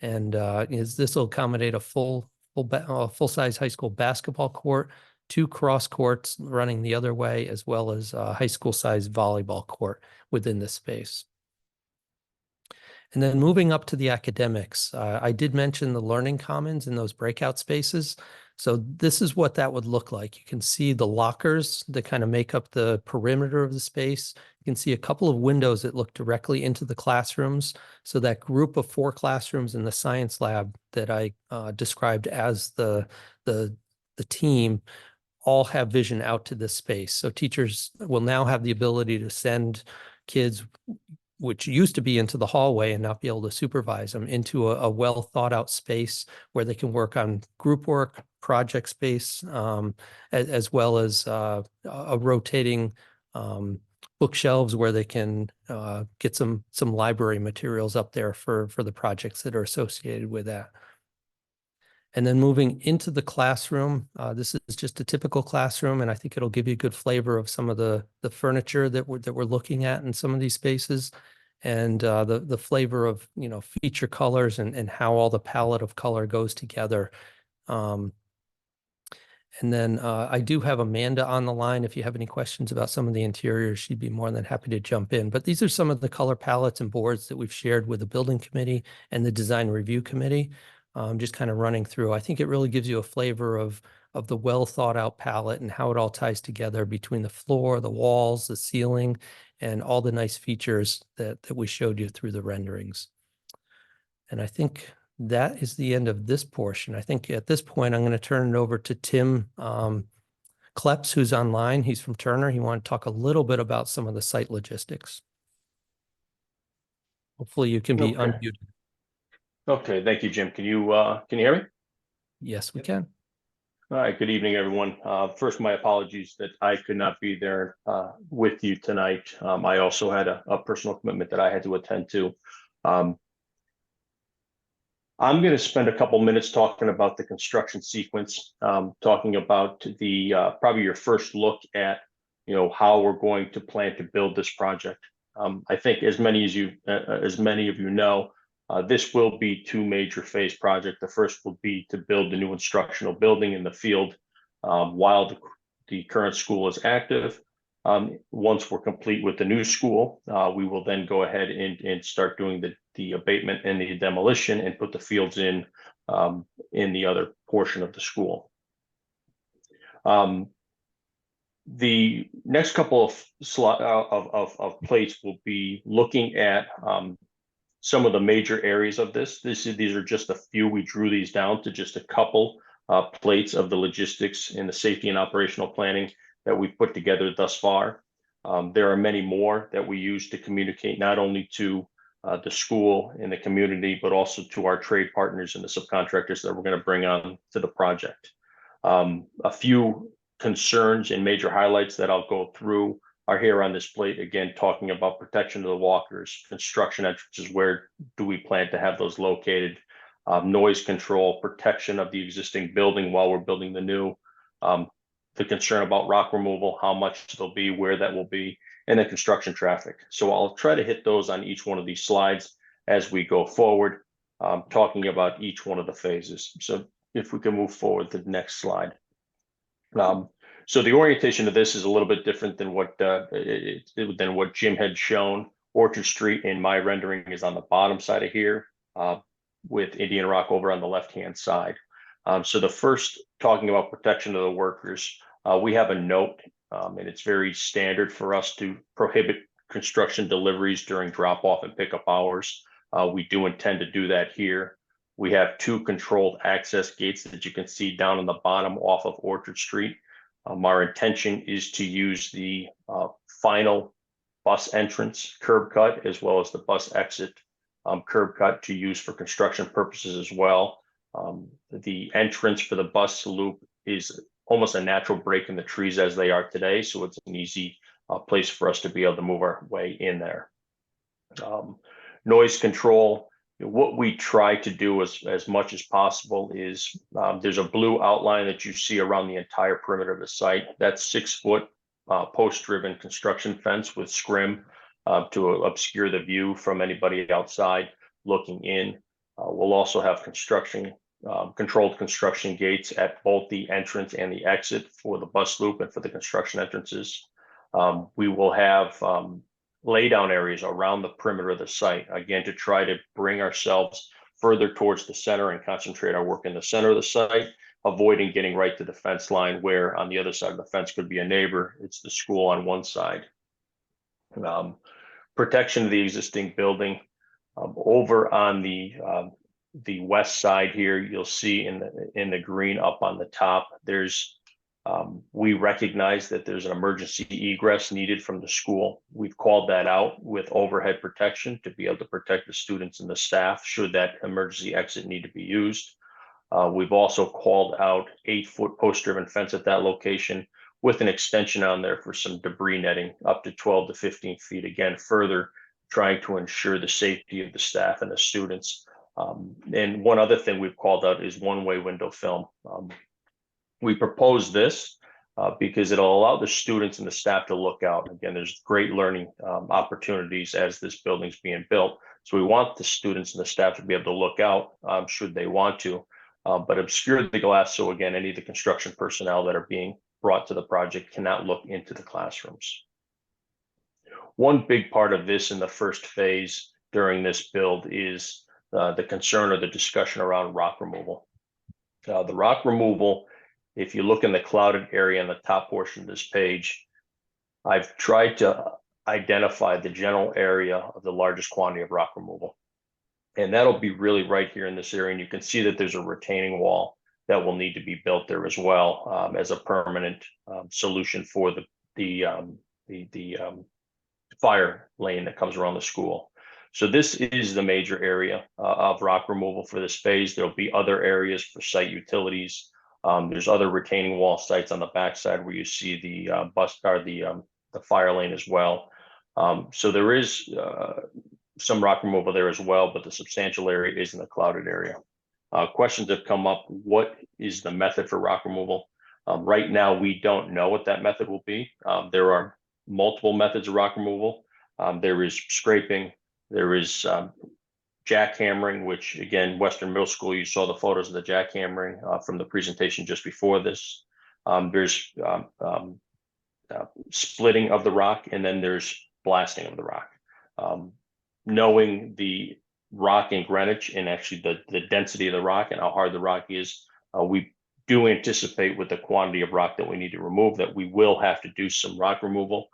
and this will accommodate a full-size high school basketball court, 2 cross courts running the other way, as well as a high school size volleyball court within this space. And then moving up to the academics, I did mention the learning commons in those breakout spaces. So this is what that would look like. You can see the lockers that kind of make up the perimeter of the space. You can see a couple of windows that look directly into the classrooms. So that group of 4 classrooms in the science lab that I described as the team all have vision out to this space. So teachers will now have the ability to send kids, which used to be into the hallway and not be able to supervise them, into a well thought out space where they can work on group work, project space, as well as a rotating bookshelves where they can get some library materials up there for the projects that are associated with that. And then moving into the classroom, this is just a typical classroom, and I think it'll give you a good flavor of some of the furniture that we're looking at in some of these spaces, and the flavor of feature colors and how all the palette of color goes together. And then I do have Amanda on the line. If you have any questions about some of the interiors, she'd be more than happy to jump in. But these are some of the color palettes and boards that we've shared with the building committee and the design review committee. Just kind of running through. I think it really gives you a flavor of the well thought out palette and how it all ties together between the floor, the walls, the ceiling, and all the nice features that we showed you through the renderings. And I think that is the end of this portion. I think at this point, I'm going to turn it over to Tim Kleps, who's online. He's from Turner. He wanted to talk a little bit about some of the site logistics. Hopefully you can be unmuted. Okay, thank you, Jim. Can you hear me? Yes, we can. All right, good evening, everyone. First, my apologies that I could not be there with you tonight. I also had a personal commitment that I had to attend to. I'm going to spend a couple minutes talking about the construction sequence, talking about the probably your first look at how we're going to plan to build this project. I think as many of you know, this will be 2 major phase project. The first will be to build the new instructional building in the field while the current school is active. Once we're complete with the new school, we will then go ahead and start doing the abatement and the demolition and put the fields in the other portion of the school. The next couple of plates will be looking at some of the major areas of this. These are just a few. We drew these down to just a couple plates of the logistics and the safety and operational planning that we've put together thus far. There are many more that we use to communicate not only to the school and the community, but also to our trade partners and the subcontractors that we're going to bring on to the project. A few concerns and major highlights that I'll go through are here on this plate, again, talking about protection of the walkers, construction entrances, where do we plan to have those located, noise control, protection of the existing building while we're building the new. the concern about rock removal, how much there'll be, where that will be, and then construction traffic. So I'll try to hit those on each one of these slides as we go forward, talking about each one of the phases. So if we can move forward to the next slide. So the orientation of this is a little bit different than what Jim had shown. Orchard Street in my rendering is on the bottom side of here, with Indian Rock over on the left-hand side. So the first, talking about protection of the workers, we have a note, and it's very standard for us to prohibit construction deliveries during drop-off and pickup hours. We do intend to do that here. We have 2 controlled access gates that you can see down on the bottom off of Orchard Street. Our intention is to use the final bus entrance curb cut as well as the bus exit curb cut to use for construction purposes as well. The entrance for the bus loop is almost a natural break in the trees as they are today, so it's an easy place for us to be able to move our way in there. Noise control, what we try to do as much as possible is there's a blue outline that you see around the entire perimeter of the site. That's 6-foot post-driven construction fence with scrim to obscure the view from anybody outside looking in. We'll also have controlled construction gates at both the entrance and the exit for the bus loop and for the construction entrances. We will have lay down areas around the perimeter of the site, again, to try to bring ourselves further towards the center and concentrate our work in the center of the site, avoiding getting right to the fence line where on the other side of the fence could be a neighbor. It's the school on one side. Protection of the existing building. Over on the west side here, you'll see in the green up on the top, there's we recognize that there's an emergency egress needed from the school. We've called that out with overhead protection to be able to protect the students and the staff should that emergency exit need to be used. We've also called out 8-foot post-driven fence at that location with an extension on there for some debris netting up to 12 to 15 feet. Again, further trying to ensure the safety of the staff and the students. And one other thing we've called out is one-way window film. We propose this because it'll allow the students and the staff to look out. Again, there's great learning opportunities as this building's being built. So we want the students and the staff to be able to look out should they want to, but obscure the glass. So again, any of the construction personnel that are being brought to the project cannot look into the classrooms. One big part of this in the first phase during this build is the concern or the discussion around rock removal. The rock removal, if you look in the clouded area on the top portion of this page, I've tried to identify the general area of the largest quantity of rock removal. And that'll be really right here in this area. And you can see that there's a retaining wall that will need to be built there as well as a permanent solution for the fire lane that comes around the school. So this is the major area of rock removal for this phase. There'll be other areas for site utilities. There's other retaining wall sites on the backside where you see the bus or the fire lane as well. So there is some rock removal there as well, but the substantial area is in the clouded area. Questions have come up. What is the method for rock removal? Right now, we don't know what that method will be. There are multiple methods of rock removal. There is scraping. There is jackhammering, which again, Western Middle School, you saw the photos of the jackhammering from the presentation just before this. There's splitting of the rock, and then there's blasting of the rock. Knowing the rock in Greenwich and actually the density of the rock and how hard the rock is, we do anticipate with the quantity of rock that we need to remove that we will have to do some rock removal.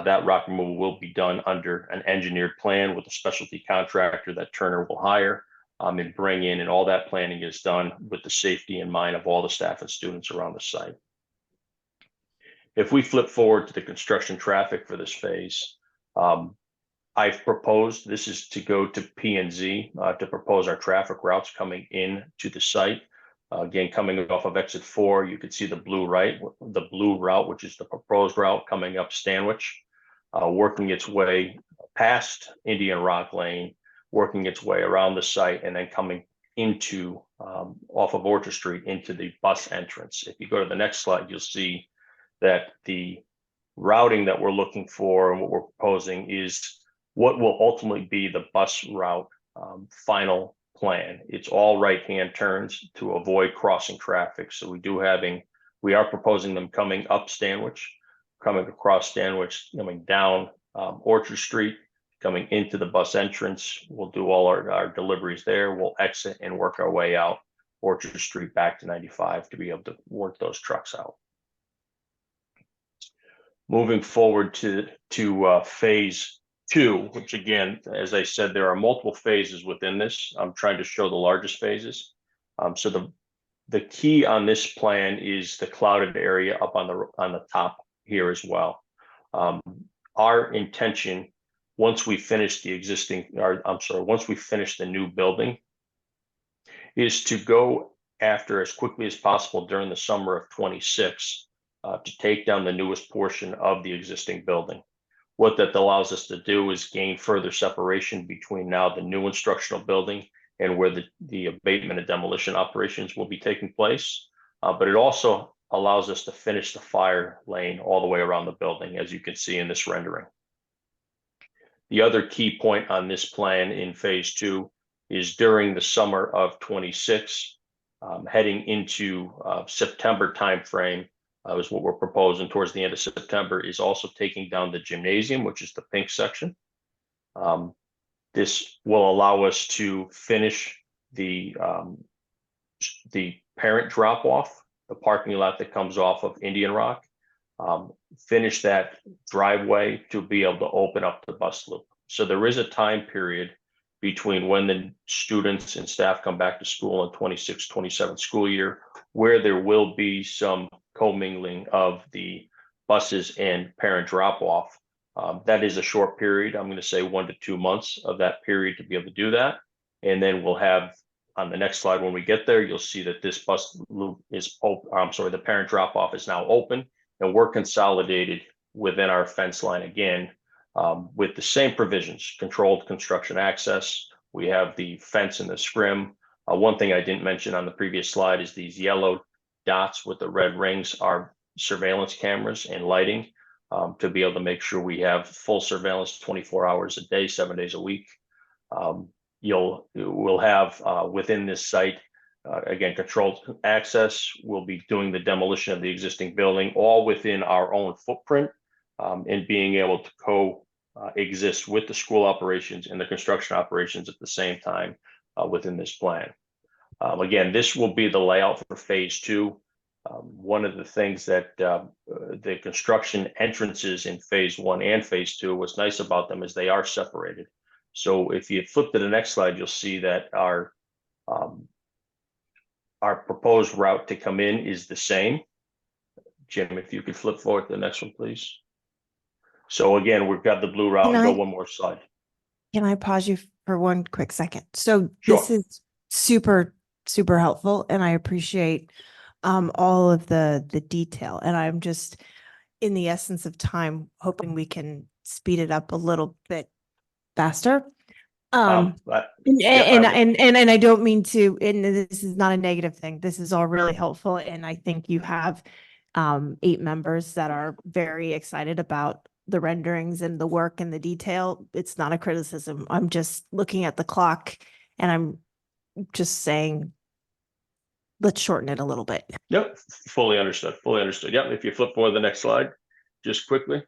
That rock removal will be done under an engineered plan with a specialty contractor that Turner will hire and bring in, and all that planning is done with the safety in mind of all the staff and students around the site. If we flip forward to the construction traffic for this phase, I've proposed, this is to go to P&Z to propose our traffic routes coming in to the site. Again, coming off of exit 4, you can see the blue route, which is the proposed route coming up Stanwich, working its way past Indian Rock Lane, working its way around the site, and then coming into off of Orchard Street into the bus entrance. If you go to the next slide, you'll see that the routing that we're looking for and what we're proposing is what will ultimately be the bus route final plan. It's all right-hand turns to avoid crossing traffic. So we are proposing them coming up Stanwich, coming across Stanwich, coming down Orchard Street, coming into the bus entrance. We'll do all our deliveries there. We'll exit and work our way out Orchard Street back to 95 to be able to work those trucks out. Moving forward to phase 2, which again, as I said, there are multiple phases within this. I'm trying to show the largest phases. So the key on this plan is the clouded area up on the top here as well. Our intention, once we finish once we finish the new building, is to go after as quickly as possible during the summer of 26 to take down the newest portion of the existing building. What that allows us to do is gain further separation between now the new instructional building and where the abatement and demolition operations will be taking place. But it also allows us to finish the fire lane all the way around the building, as you can see in this rendering. The other key point on this plan in phase 2 is during the summer of 26, heading into September timeframe, is what we're proposing towards the end of September, is also taking down the gymnasium, which is the pink section. This will allow us to finish the parent drop-off, the parking lot that comes off of Indian Rock, finish that driveway to be able to open up the bus loop. So there is a time period between when the students and staff come back to school in 26-27 school year, where there will be some commingling of the buses and parent drop-off. That is a short period. I'm going to say 1 to 2 months of that period to be able to do that. And then we'll have on the next slide, when we get there, you'll see that this bus loop is open. The parent drop-off is now open, and we're consolidated within our fence line again with the same provisions: controlled construction access. We have the fence and the scrim. One thing I didn't mention on the previous slide is these yellow dots with the red rings are surveillance cameras and lighting to be able to make sure we have full surveillance 24 hours a day, 7 days a week. We'll have within this site, again, controlled access. We'll be doing the demolition of the existing building, all within our own footprint, and being able to coexist with the school operations and the construction operations at the same time within this plan. Again, this will be the layout for phase 2. One of the things that the construction entrances in phase 1 and phase 2, what's nice about them is they are separated. So if you flip to the next slide, you'll see that our proposed route to come in is the same. Jim, if you could flip forward to the next one, please. So again, we've got the blue route. Go one more slide. Can I pause you for one quick second? So Sure. this is super, super helpful, and I appreciate all of the detail. And I'm just, in the essence of time, hoping we can speed it up a little bit faster. And I don't mean to, and this is not a negative thing. This is all really helpful. And I think you have 8 members that are very excited about the renderings and the work and the detail. It's not a criticism. I'm just looking at the clock and I'm just saying, let's shorten it a little bit. Yep, fully understood. Fully understood. Yep. If you flip forward to the next slide, just quickly.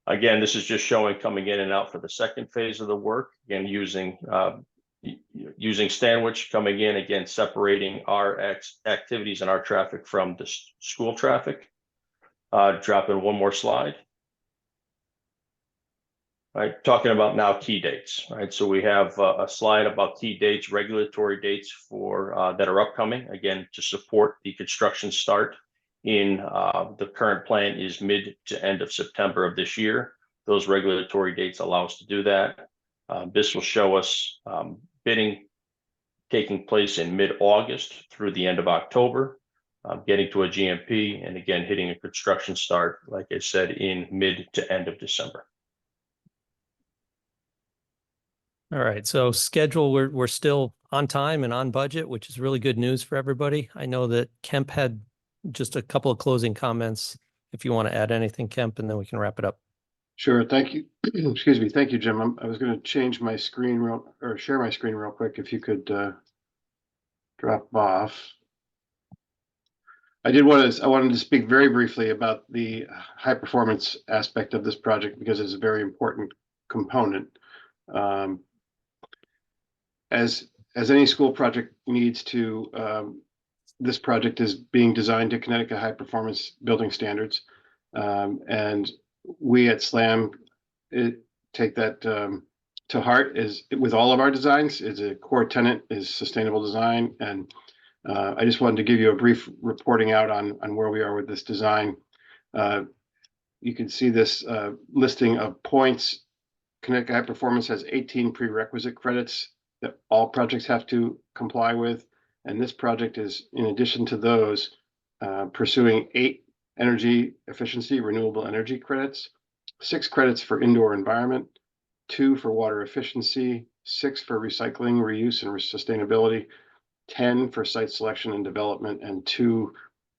Again, this is just showing coming in and out for the second phase of the work. Again, using Stanwich, coming in, again, separating our activities and our traffic from the school traffic. Drop in one more slide. All right, talking about now key dates. All right, so we have a slide about key dates, regulatory dates for that are upcoming. Again, to support the construction start in the current plan is mid to end of September of this year. Those regulatory dates allow us to do that. This will show us bidding taking place in mid-August through the end of October, getting to a GMP, and again, hitting a construction start, like I said, in mid to end of December. All right, so schedule, we're still on time and on budget, which is really good news for everybody. I know that Kemp had just a couple of closing comments, if you want to add anything, Kemp, and then we can wrap it up. Sure. Thank you. Excuse me. Thank you, Jim. I was going to change my screen share my screen real quick. If you could drop off. I wanted to speak very briefly about the high performance aspect of this project because it's a very important component. As any school project needs to, this project is being designed to Connecticut high performance building standards. And we at SLAM take that to heart with all of our designs. Is a core tenet is sustainable design. And I just wanted to give you a brief reporting out on where we are with this design. You can see this listing of points. Connecticut High Performance has 18 prerequisite credits that all projects have to comply with. And this project is, in addition to those, pursuing 8 energy efficiency, renewable energy credits, 6 credits for indoor environment, 2 for water efficiency, 6 for recycling, reuse, and sustainability, 10 for site selection and development, and 2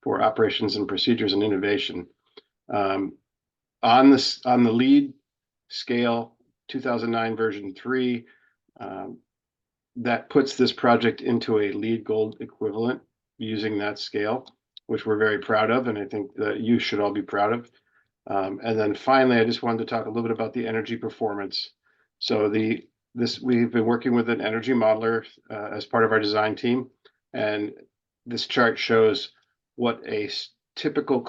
for operations and procedures and innovation. On the LEED scale, 2009 version 3, that puts this project into a LEED Gold equivalent using that scale, which we're very proud of, and I think that you should all be proud of. And then finally, I just wanted to talk a little bit about the energy performance. So we've been working with an energy modeler as part of our design team, and this chart shows what a typical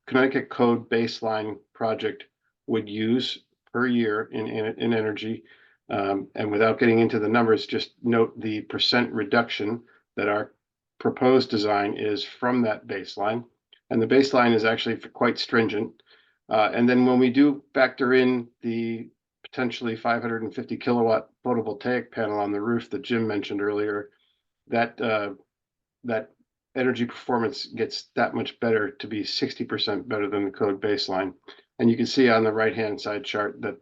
Connecticut code baseline project would use per year in energy. And without getting into the numbers, just note the % reduction that our proposed design is from that baseline. And the baseline is actually quite stringent. And then when we do factor in the potentially 550 kilowatt photovoltaic panel on the roof that Jim mentioned earlier, that energy performance gets that much better, to be 60% better than the code baseline. And you can see on the right-hand side chart that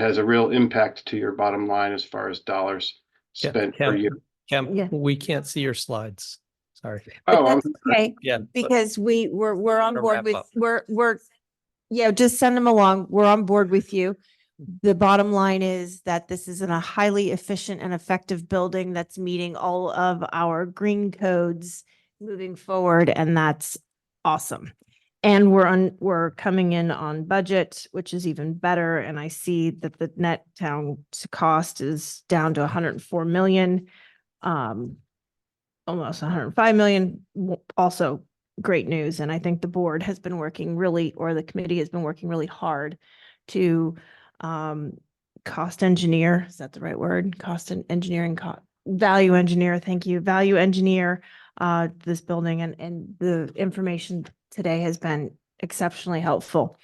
has a real impact to your bottom line as far as dollars spent per year. Kemp, we can't see your slides. Sorry. Oh, Okay, Yeah. because we're on To board wrap with, up. yeah, just send them along. We're on board with you. The bottom line is that this is a highly efficient and effective building that's meeting all of our green codes moving forward, and that's awesome. And we're coming in on budget, which is even better. And I see that the net town cost is down to 104 million, almost 105 million. Also great news. And I think the board has been working the committee has been working really hard to cost engineer. Is that the right word? Value engineer. Thank you. Value engineer this building, and the information today has been exceptionally helpful.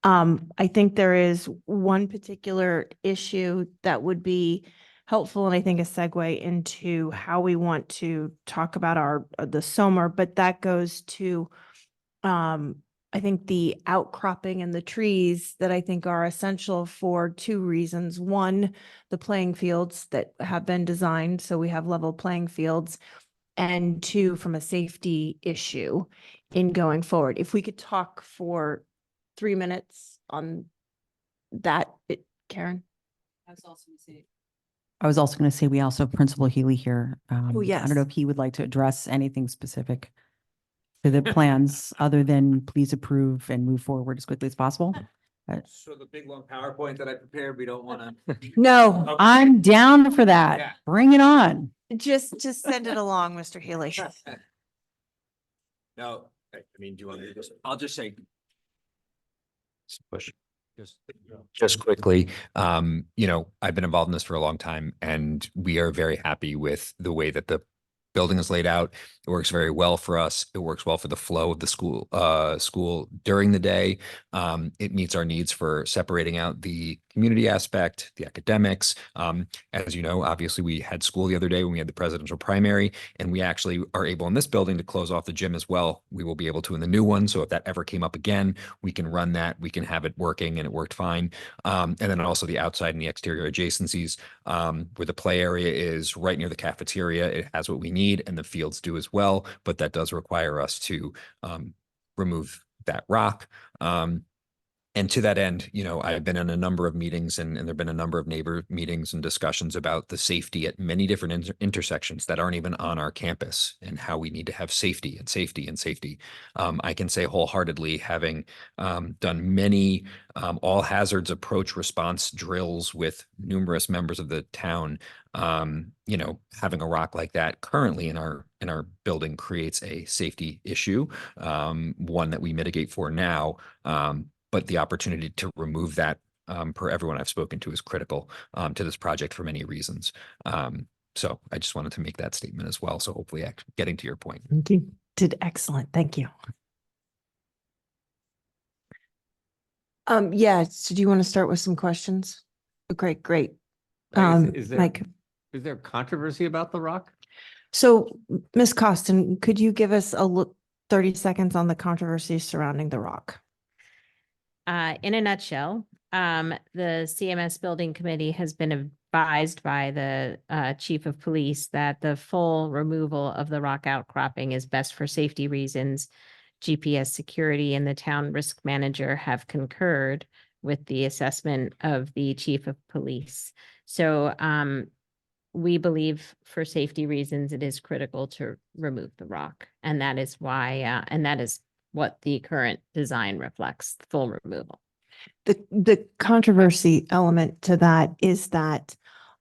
I think there is one particular issue that would be helpful, and I think a segue into how we want to talk about the SOMR, but that goes to I think the outcropping and the trees that I think are essential for 2 reasons. One, the playing fields that have been designed, so we have level playing fields. And 2, from a safety issue in going forward. If we could talk for 3 minutes on that, Karen? I was also going to say we also have Principal Healy here. Oh, I yes. don't know if he would like to address anything specific to the plans other than please approve and move forward as quickly as possible. So the big long PowerPoint that I prepared, we don't want to. No, I'm down for that. Yeah. Bring it on. Just send it along, Mr. Healy. No, I mean, do you want me to just, I'll just say. Push. Just quickly, I've been involved in this for a long time, and we are very happy with the way that the building is laid out. It works very well for us. It works well for the flow of the school during the day. It meets our needs for separating out the community aspect, the academics. As you know, obviously we had school the other day when we had the presidential primary, and we actually are able in this building to close off the gym as well. We will be able to in the new one. So if that ever came up again, we can run that, we can have it working, and it worked fine. And then also the outside and the exterior adjacencies, where the play area is right near the cafeteria. It has what we need, and the fields do as well, but that does require us to remove that rock. And to that end, you know, I've been in a number of meetings and there've been a number of neighbor meetings and discussions about the safety at many different intersections that aren't even on our campus, and how we need to have safety and safety and safety. I can say wholeheartedly, having done many all hazards approach response drills with numerous members of the town, you know, having a rock like that currently in our building creates a safety issue, one that we mitigate for now. But the opportunity to remove that, per everyone I've spoken to, is critical to this project for many reasons. So I just wanted to make that statement as well. So hopefully getting to your point. You did excellent. Thank you. Yeah, so do you want to start with some questions? Great. Mike. Is there controversy about the rock? So Ms. Costin, could you give us 30 seconds on the controversy surrounding the rock? In a nutshell, the CMS Building Committee has been advised by the Chief of Police that the full removal of the rock outcropping is best for safety reasons. GPS security and the town risk manager have concurred with the assessment of the Chief of Police. So we believe for safety reasons, it is critical to remove the rock. And that is why, and that is what the current design reflects, full removal. The controversy element to that is that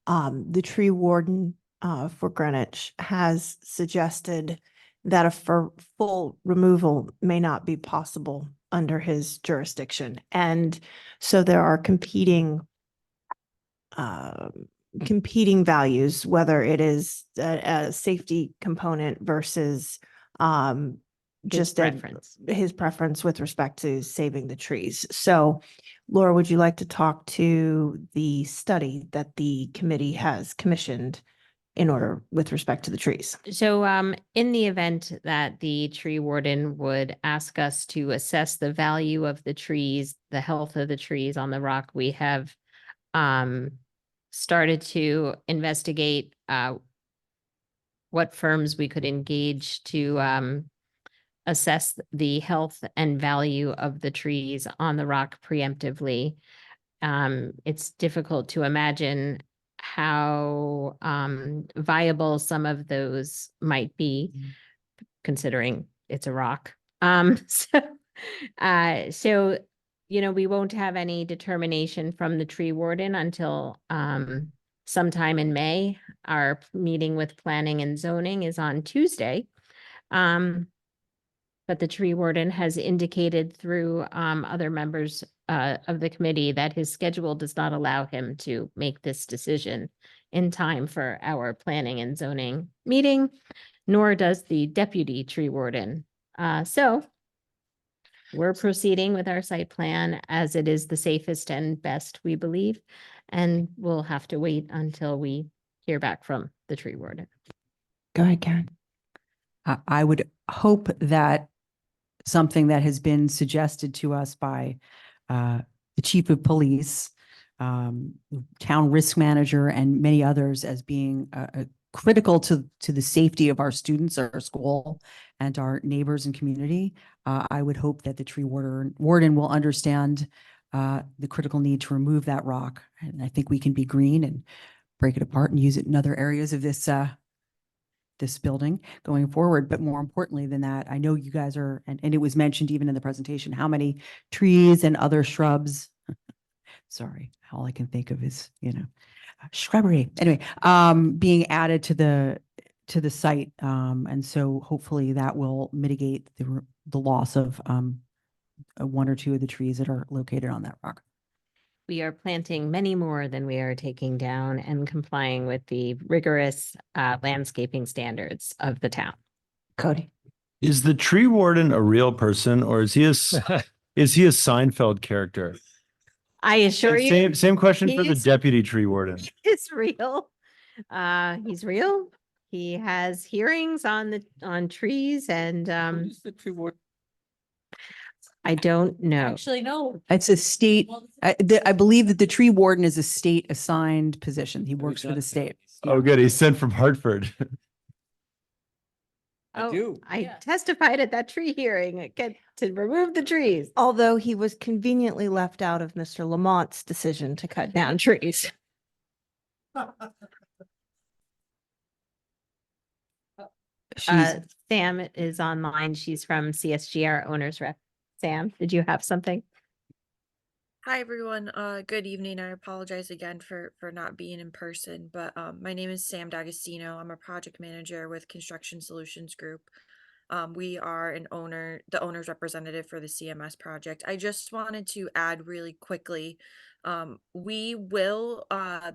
the tree warden for Greenwich has suggested that a full removal may not be possible under his jurisdiction. And so there are competing values, whether it is a safety component versus just his preference with respect to saving the trees. So Laura, would you like to talk to the study that the committee has commissioned with respect to the trees? So in the event that the tree warden would ask us to assess the value of the trees, the health of the trees on the rock, we have started to investigate what firms we could engage to assess the health and value of the trees on the rock preemptively. It's difficult to imagine how viable some of those might be, considering it's a rock. So, you know, we won't have any determination from the tree warden until sometime in May. Our meeting with planning and zoning is on Tuesday. But the tree warden has indicated through other members of the committee that his schedule does not allow him to make this decision in time for our planning and zoning meeting, nor does the deputy tree warden. So we're proceeding with our site plan as it is the safest and best, we believe, and we'll have to wait until we hear back from the tree warden. Go ahead, Karen. I would hope that something that has been suggested to us by the chief of police, town risk manager, and many others as being critical to the safety of our students, our school, and our neighbors and community. I would hope that the tree warden will understand the critical need to remove that rock. And I think we can be green and break it apart and use it in other areas of this building going forward. But more importantly than that, I know you guys are, and it was mentioned even in the presentation, how many trees and other shrubs, sorry, all I can think of is, shrubbery. Anyway, being added to the site. And so hopefully that will mitigate the loss of one or two of the trees that are located on that rock. We are planting many more than we are taking down and complying with the rigorous landscaping standards of the town. Cody. Is the tree warden a real person, or is he a Seinfeld character? I assure you. Same question for the he's- deputy tree warden. It's real. He's real. He has hearings on trees and, I don't know. Actually, no. It's a state, I believe that the tree warden is a state assigned position. He works for the state. Oh, good. He's sent from Hartford. Oh, I testified at that tree hearing to remove the trees. Although he was conveniently left out of Mr. Lamont's decision to cut down trees. Sam is online. She's from CSG, our owner's rep. Sam, did you have something? Hi everyone, good evening. I apologize again for not being in person, but my name is Sam D'Agostino. I'm a project manager with Construction Solutions Group. We are the owner's representative for the CMS project. I just wanted to add really quickly, we will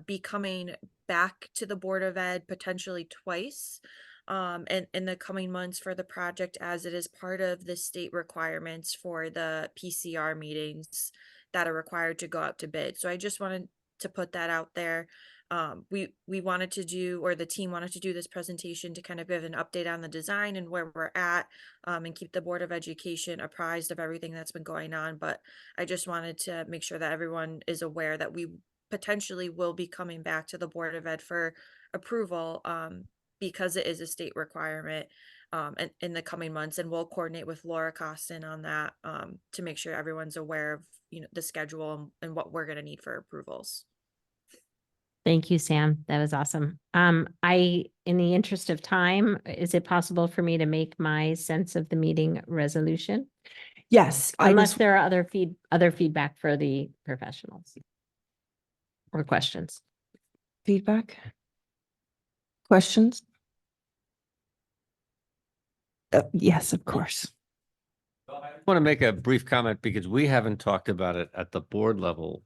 be coming back to the Board of Ed potentially twice in the coming months for the project, as it is part of the state requirements for the PCR meetings that are required to go out to bid. So I just wanted to put that out there. We wanted to do, or the team wanted to do this presentation to kind of give an update on the design and where we're at, and keep the Board of Education apprised of everything that's been going on. But I just wanted to make sure that everyone is aware that we potentially will be coming back to the Board of Ed for approval, because it is a state requirement, in the coming months, and we'll coordinate with Laura Costin on that, to make sure everyone's aware of, the schedule and what we're going to need for approvals. Thank you, Sam. That was awesome. In the interest of time, is it possible for me to make my sense of the meeting resolution? Yes. Unless there are other feedback for the professionals or questions. Feedback? Questions? Yes, of course. I want to make a brief comment because we haven't talked about it at the board level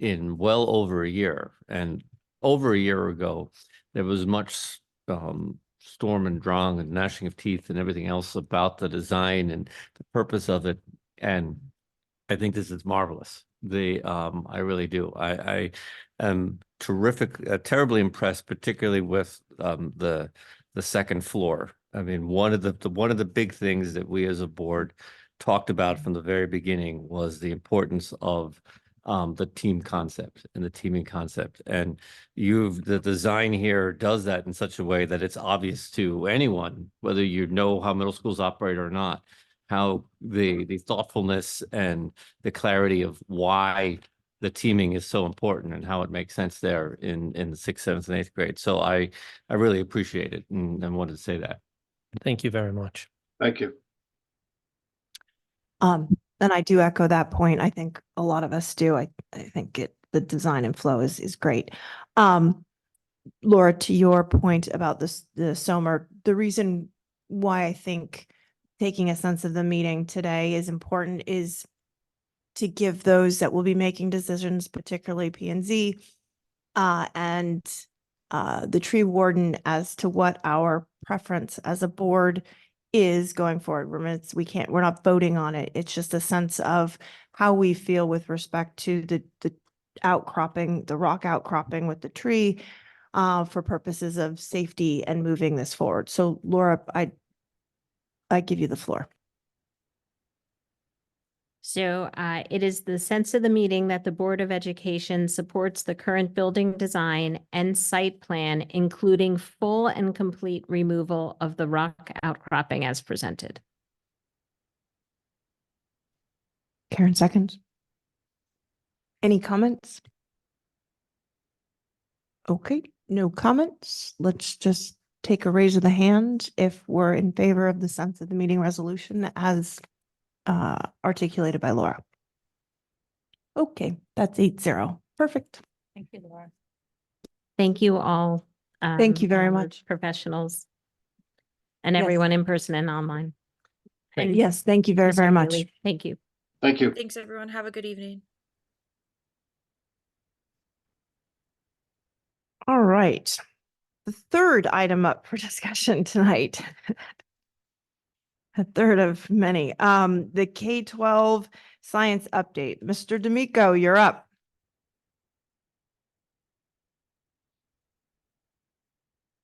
in well over a year. And over a year ago, there was much storm and drang and gnashing of teeth and everything else about the design and the purpose of it. And I think this is marvelous. I really do. I am terribly impressed, particularly with the second floor. I mean, one of the big things that we as a board talked about from the very beginning was the importance of the team concept and the teaming concept. And the design here does that in such a way that it's obvious to anyone, whether you know how middle schools operate or not, how the thoughtfulness and the clarity of why the teaming is so important and how it makes sense there in the 6th, 7th, and 8th grade. So I really appreciate it and wanted to say that. Thank you very much. Thank you. And I do echo that point. I think a lot of us do. I think the design and flow is great. Laura, to your point about the SOMER, the reason why I think taking a sense of the meeting today is important is to give those that will be making decisions, particularly P&Z, and the tree warden, as to what our preference as a board is going forward. We're not voting on it. It's just a sense of how we feel with respect to the outcropping, the rock outcropping with the tree, for purposes of safety and moving this forward. So Laura, I give you the floor. So it is the sense of the meeting that the Board of Education supports the current building design and site plan, including full and complete removal of the rock outcropping as presented. Karen, seconds. Any comments? Okay, no comments. Let's just take a raise of the hand if we're in favor of the sense of the meeting resolution as articulated by Laura. Okay, that's 8-0. Perfect. Thank you, Laura. Thank you all. Thank you very all the much. Professionals and Yes. everyone in person and online. And yes, thank you very, very much. Thank you. Thank you. Thanks, everyone. Have a good evening. All right. The third item up for discussion tonight a third of many. The K-12 science update. Mr. D'Amico, you're up.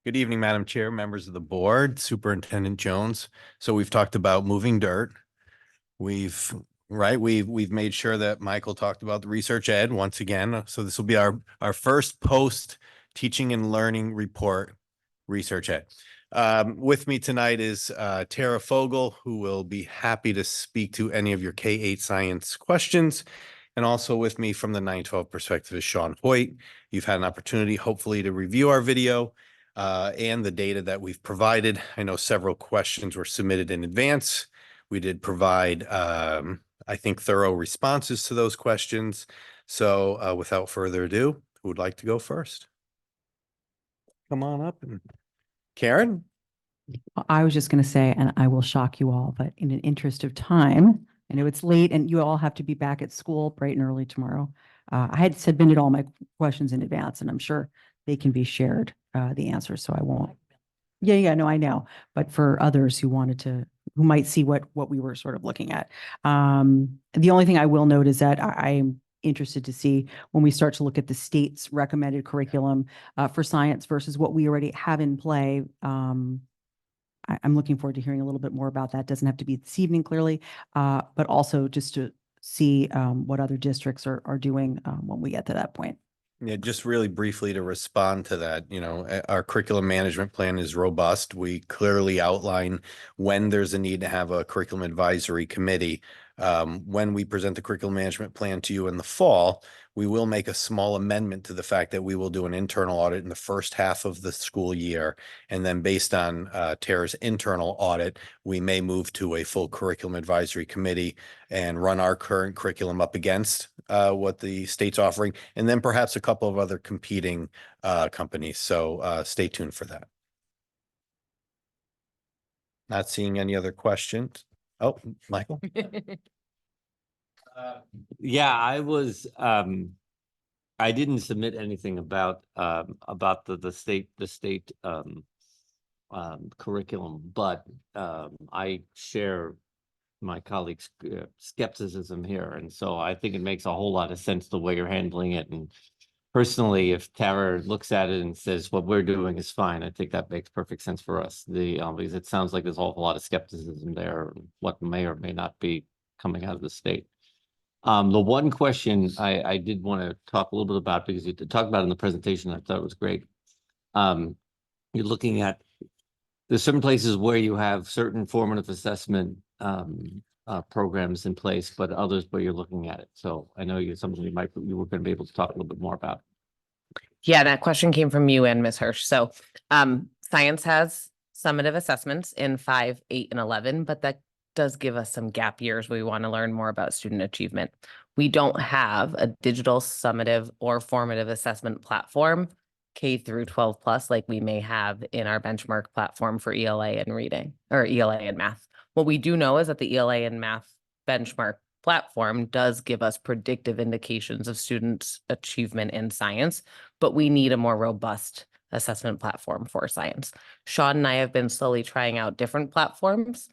Good evening, Madam Chair, members of the board, Superintendent Jones. So we've talked about moving dirt. We've made sure that Michael talked about the research ed once again. So this will be our first post teaching and learning report, research ed. With me tonight is Tara Fogel, who will be happy to speak to any of your K-8 science questions. And also with me from the 9-12 perspective is Sean Hoyt. You've had an opportunity, hopefully, to review our video and the data that we've provided. I know several questions were submitted in advance. We did provide, I think, thorough responses to those questions. So without further ado, who would like to go first? Come on up. And Karen? I was just going to say, and I will shock you all, but in an interest of time, I know it's late and you all have to be back at school bright and early tomorrow. I had submitted all my questions in advance, and I'm sure they can be shared, the answers, so I won't. Yeah, no, I know. But for others who wanted to, who might see what we were sort of looking at. The only thing I will note is that I am interested to see when we start to look at the state's recommended curriculum for science versus what we already have in play. I'm looking forward to hearing a little bit more about that. Doesn't have to be this evening, clearly, but also just to see what other districts are doing when we get to that point. Yeah, just really briefly to respond to that, our curriculum management plan is robust. We clearly outline when there's a need to have a curriculum advisory committee. When we present the curriculum management plan to you in the fall, we will make a small amendment to the fact that we will do an internal audit in the first half of the school year. And then based on Tara's internal audit, we may move to a full curriculum advisory committee and run our current curriculum up against what the state's offering, and then perhaps a couple of other competing companies. So stay tuned for that. Not seeing any other questions. Oh, Michael. Yeah, I didn't submit anything about the state curriculum, but I share my colleagues' skepticism here, and so I think it makes a whole lot of sense the way you're handling it. And personally, if Tara looks at it and says what we're doing is fine, I think that makes perfect sense for us. Because it sounds like there's a whole lot of skepticism there, what may or may not be coming out of the state. The one question I did want to talk a little bit about, because you talked about it in the presentation, I thought it was great. You're looking at, there's certain places where you have certain formative assessment programs in place, but others where you're looking at it. So I know something you were going to be able to talk a little bit more about. Yeah, that question came from you and Ms. Hirsch. So science has summative assessments in 5, 8, and 11, but that does give us some gap years where we want to learn more about student achievement. We don't have a digital summative or formative assessment platform K through 12 plus like we may have in our benchmark platform for ELA and reading, or ELA and math. What we do know is that the ELA and math benchmark platform does give us predictive indications of students' achievement in science, but we need a more robust assessment platform for science. Sean and I have been slowly trying out different platforms.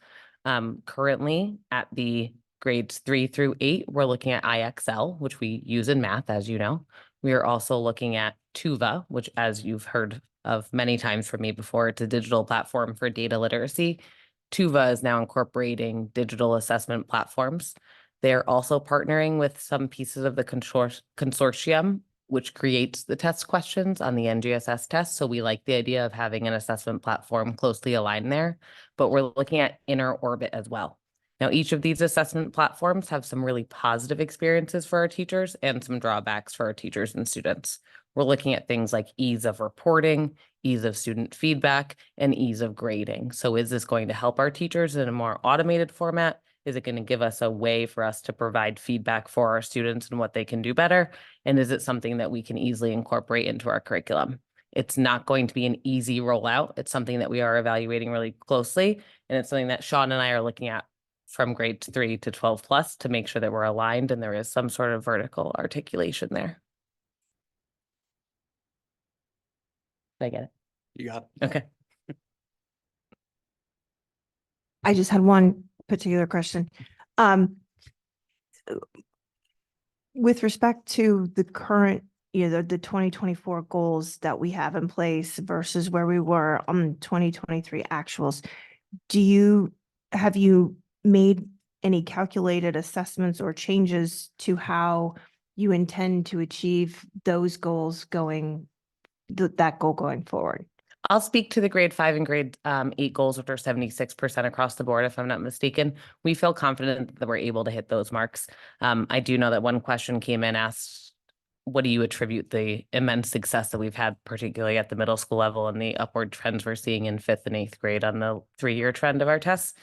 Currently at the grades 3 through 8, we're looking at IXL, which we use in math, as you know. We are also looking at Tuva, which, as you've heard of many times from me before, it's a digital platform for data literacy. Tuva is now incorporating digital assessment platforms. They're also partnering with some pieces of the consortium, which creates the test questions on the NGSS test. So we like the idea of having an assessment platform closely aligned there, but we're looking at Inner Orbit as well. Now, each of these assessment platforms have some really positive experiences for our teachers and some drawbacks for our teachers and students. We're looking at things like ease of reporting, ease of student feedback, and ease of grading. So is this going to help our teachers in a more automated format? Is it going to give us a way for us to provide feedback for our students and what they can do better? And is it something that we can easily incorporate into our curriculum? It's not going to be an easy rollout. It's something that we are evaluating really closely. And it's something that Sean and I are looking at from grades 3 to 12 plus to make sure that we're aligned and there is some sort of vertical articulation there. Did I get it? You got it. Okay. I just had one particular question. Um, with respect to the current, the 2024 goals that we have in place versus where we were on 2023 actuals, have you made any calculated assessments or changes to how you intend to achieve those goals that goal going forward? I'll speak to the grade 5 and grade 8 goals, which are 76% across the board, if I'm not mistaken. We feel confident that we're able to hit those marks. I do know that one question came in, asked, what do you attribute the immense success that we've had, particularly at the middle school level, and the upward trends we're seeing in 5th and 8th grade on the 3-year trend of our tests?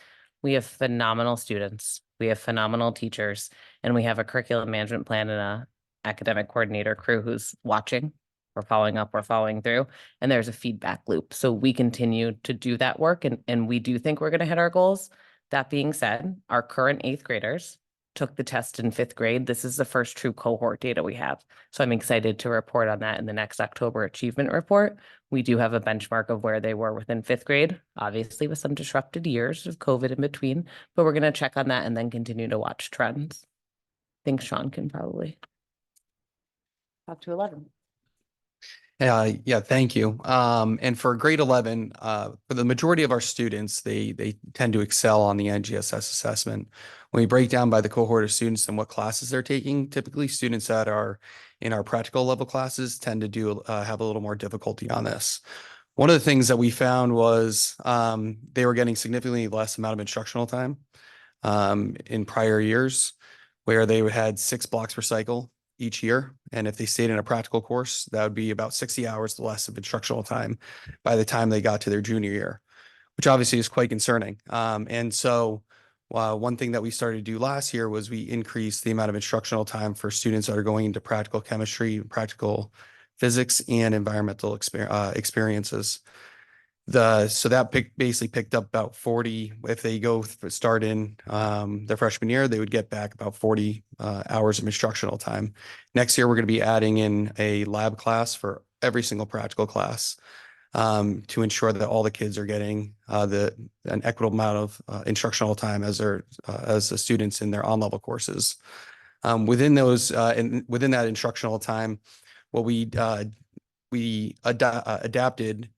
We have phenomenal students, we have phenomenal teachers, and we have a curriculum management plan and a academic coordinator crew who's watching. We're following up, we're following through, and there's a feedback loop. So we continue to do that work, and we do think we're going to hit our goals. That being said, our current 8th graders took the test in 5th grade. This is the first true cohort data we have. So I'm excited to report on that in the next October achievement report. We do have a benchmark of where they were within 5th grade, obviously with some disrupted years of COVID in between, but we're going to check on that and then continue to watch trends. I think Sean can probably talk to 11. Yeah, thank you. And for grade 11, for the majority of our students, they tend to excel on the NGSS assessment. When we break down by the cohort of students and what classes they're taking, typically students that are in our practical level classes tend to have a little more difficulty on this. One of the things that we found was they were getting significantly less amount of instructional time in prior years, where they had 6 blocks per cycle each year. And if they stayed in a practical course, that would be about 60 hours less of instructional time by the time they got to their junior year, which obviously is quite concerning. And so one thing that we started to do last year was we increased the amount of instructional time for students that are going into practical chemistry, practical physics, and environmental experiences. So that basically picked up about 40. If they start in their freshman year, they would get back about 40 hours of instructional time. Next year, we're going to be adding in a lab class for every single practical class to ensure that all the kids are getting an equitable amount of instructional time as the students in their on-level courses. Within those and within that instructional time, what we adapted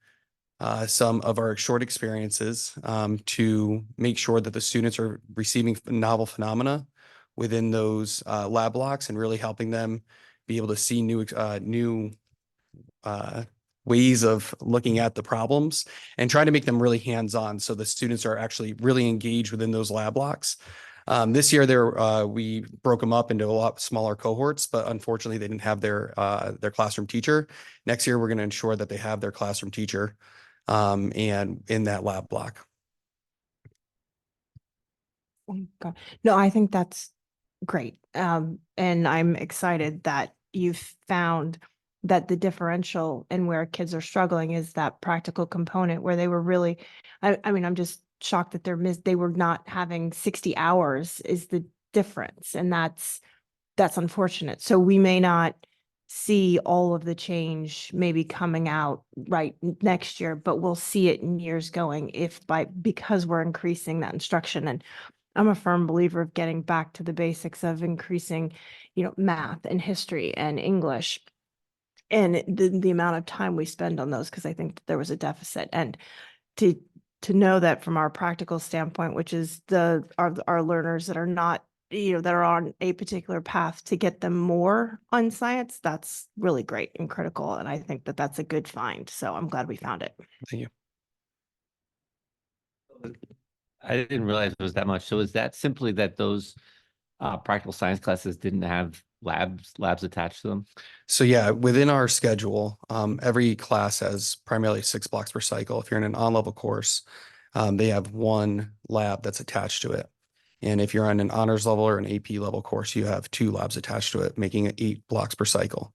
some of our short experiences to make sure that the students are receiving novel phenomena within those lab blocks and really helping them be able to see new ways of looking at the problems and trying to make them really hands-on so the students are actually really engaged within those lab blocks. This year we broke them up into a lot smaller cohorts, but unfortunately they didn't have their classroom teacher. Next year, we're going to ensure that they have their classroom teacher and in that lab block. Oh my God. No, I think that's great. And I'm excited that you've found that the differential and where kids are struggling is that practical component where they were really, I mean, I'm just shocked that they were not having 60 hours is the difference. And that's unfortunate. So we may not see all of the change maybe coming out right next year, but we'll see it in years going because we're increasing that instruction. And I'm a firm believer of getting back to the basics of increasing, math and history and English and the amount of time we spend on those, because I think there was a deficit. And to know that from our practical standpoint, which is our learners that are not that are on a particular path, to get them more on science, that's really great and critical. And I think that that's a good find. So I'm glad we found it. Thank you. I didn't realize it was that much. So is that simply that those practical science classes didn't have labs attached to them? So yeah, within our schedule, every class has primarily 6 blocks per cycle. If you're in an on-level course, they have 1 lab that's attached to it. And if you're on an honors level or an AP level course, you have 2 labs attached to it, making it 8 blocks per cycle.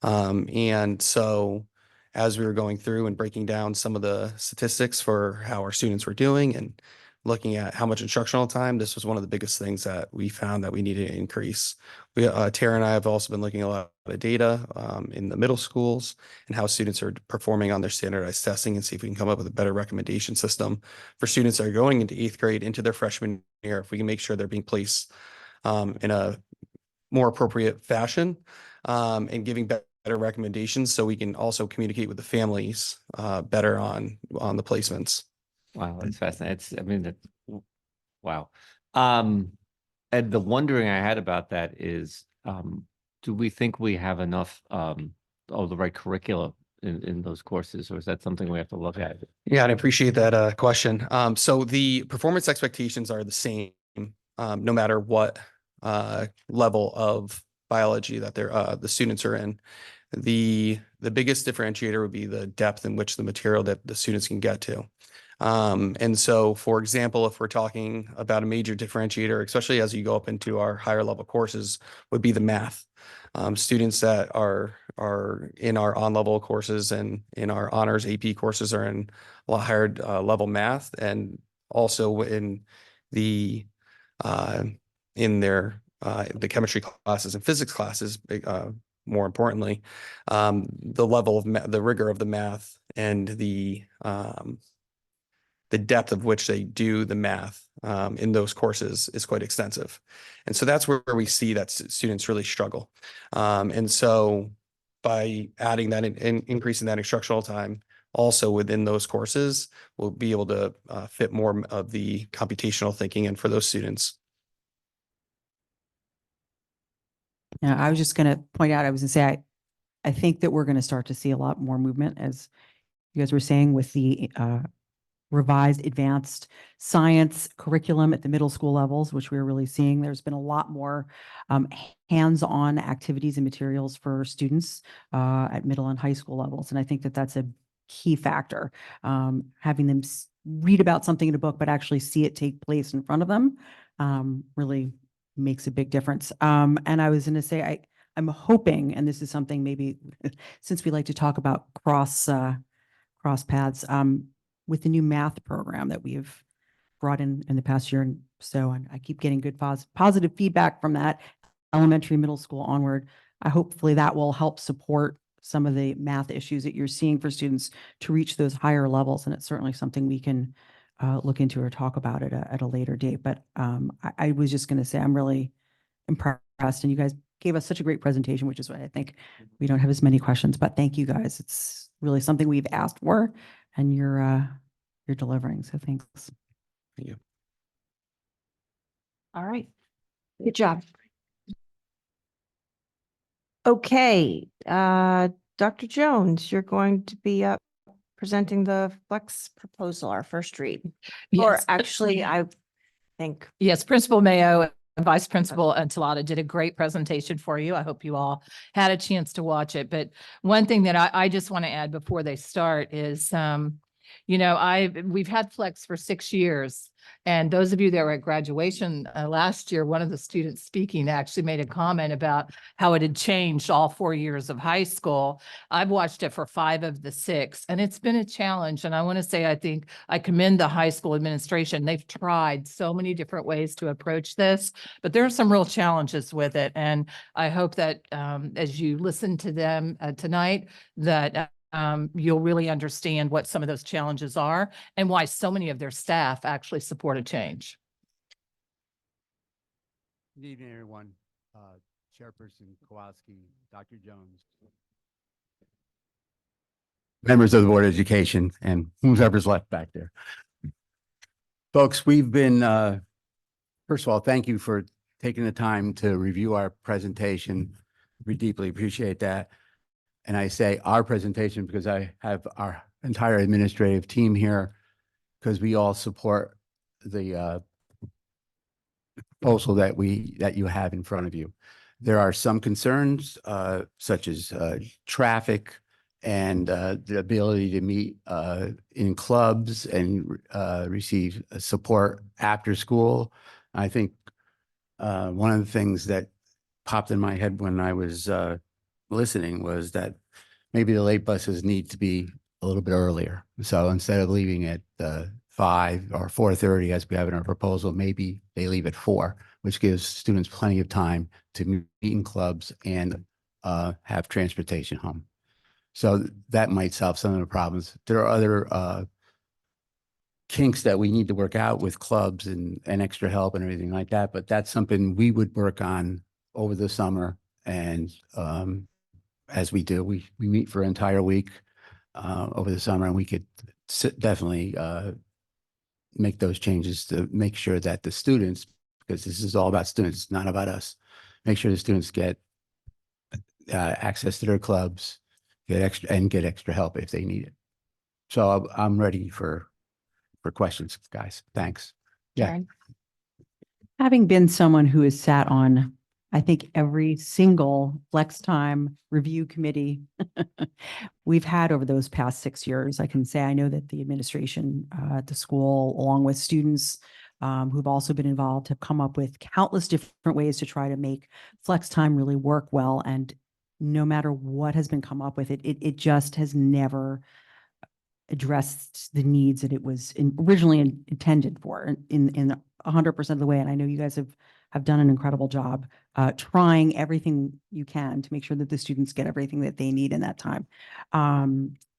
And so as we were going through and breaking down some of the statistics for how our students were doing and looking at how much instructional time, this was one of the biggest things that we found that we needed to increase. Tara and I have also been looking at a lot of data in the middle schools and how students are performing on their standardized testing, and see if we can come up with a better recommendation system for students that are going into 8th grade, into their freshman year, if we can make sure they're being placed in a more appropriate fashion, and giving better recommendations, so we can also communicate with the families better on the placements. Wow, that's fascinating. I mean, wow. And the wondering I had about that is, do we think we have enough the right curricula in those courses, or is that something we have to look at? Yeah, and I appreciate that question. So the performance expectations are the same, no matter what level of biology that the students are in. The biggest differentiator would be the depth in which the material that the students can get to. And so, for example, if we're talking about a major differentiator, especially as you go up into our higher level courses, would be the math. Students that are in our on-level courses and in our honors AP courses are in a lot higher level math, and also in the chemistry classes and physics classes. More importantly, the level of the rigor of the math and the depth of which they do the math in those courses is quite extensive. And so that's where we see that students really struggle. And so by adding that and increasing that instructional time also within those courses, we'll be able to fit more of the computational thinking in for those students. Yeah, I was just going to point out, I was going to say, I think that we're going to start to see a lot more movement, as you guys were saying, with the revised advanced science curriculum at the middle school levels, which we're really seeing. There's been a lot more hands-on activities and materials for students at middle and high school levels. And I think that that's a key factor. Having them read about something in a book, but actually see it take place in front of them really makes a big difference. And I was going to say, I'm hoping, and this is something maybe since we like to talk about cross paths, with the new math program that we've brought in the past year and so, and I keep getting good positive feedback from that elementary, middle school onward. Hopefully that will help support some of the math issues that you're seeing for students to reach those higher levels. And it's certainly something we can look into or talk about at a later date. But I was just going to say, I'm really impressed, and you guys gave us such a great presentation, which is why I think we don't have as many questions, but thank you guys. It's really something we've asked for, and you're delivering. So thanks. Thank you. All right. Good job. Okay, Dr. Jones, you're going to be up presenting the flex proposal, our first read. Or Yes. actually, I think. Yes, Principal Mayo and Vice Principal Antilata did a great presentation for you. I hope you all had a chance to watch it. But one thing that I just want to add before they start is, we've had Flex for 6 years. And those of you that were at graduation last year, one of the students speaking actually made a comment about how it had changed all 4 years of high school. I've watched it for 5 of the 6, and it's been a challenge. And I want to say, I think I commend the high school administration. They've tried so many different ways to approach this, but there are some real challenges with it. And I hope that as you listen to them tonight, that you'll really understand what some of those challenges are and why so many of their staff actually support a change. Good evening, everyone. Chairperson Kowalski, Dr. Jones, members of the Board of Education, and whoever's left back there. Folks, we've been, first of all, thank you for taking the time to review our presentation. We deeply appreciate that. And I say our presentation because I have our entire administrative team here, because we all support the proposal that you have in front of you. There are some concerns such as traffic and the ability to meet in clubs and receive support after school. I think one of the things that popped in my head when I was listening was that maybe the late buses need to be a little bit earlier. So instead of leaving at 5 or 4:30 as we have in our proposal. Maybe they leave at 4, which gives students plenty of time to meet in clubs and have transportation home. So that might solve some of the problems. There are other kinks that we need to work out with clubs and extra help and everything like that, but that's something we would work on over the summer. And as we do, we meet for an entire week over the summer, and we could definitely make those changes to make sure that the students, because this is all about students, not about us, make sure the students get access to their clubs, get extra help if they need it. So I'm ready for questions, guys. Thanks. Yeah. Karen? Having been someone who has sat on, I think, every single flex time review committee we've had over those past 6 years, I can say I know that the administration at the school, along with students who've also been involved, have come up with countless different ways to try to make flex time really work well. And no matter what has been come up with, it just has never addressed the needs that it was originally intended for in 100% of the way. And I know you guys have done an incredible job trying everything you can to make sure that the students get everything that they need in that time.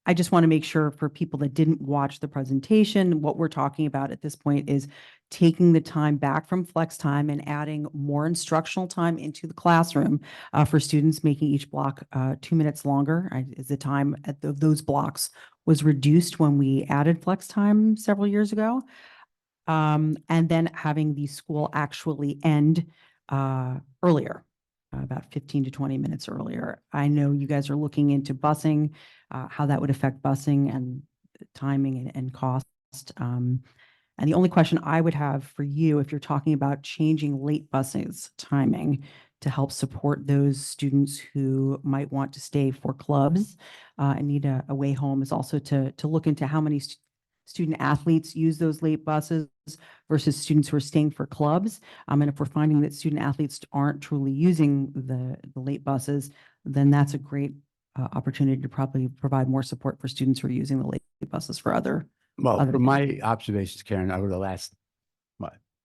I just want to make sure for people that didn't watch the presentation, what we're talking about at this point is taking the time back from flex time and adding more instructional time into the classroom for students, making each block 2 minutes longer. As the time at those blocks was reduced when we added flex time several years ago. And then having the school actually end earlier, about 15 to 20 minutes earlier. I know you guys are looking into busing, how that would affect busing and timing and cost. And the only question I would have for you, if you're talking about changing late buses timing to help support those students who might want to stay for clubs and need a way home, is also to look into how many student athletes use those late buses versus students who are staying for clubs. And if we're finding that student athletes aren't truly using the late buses, then that's a great opportunity to probably provide more support for students who are using the late buses for other. Well, from my observations, Karen, over the last,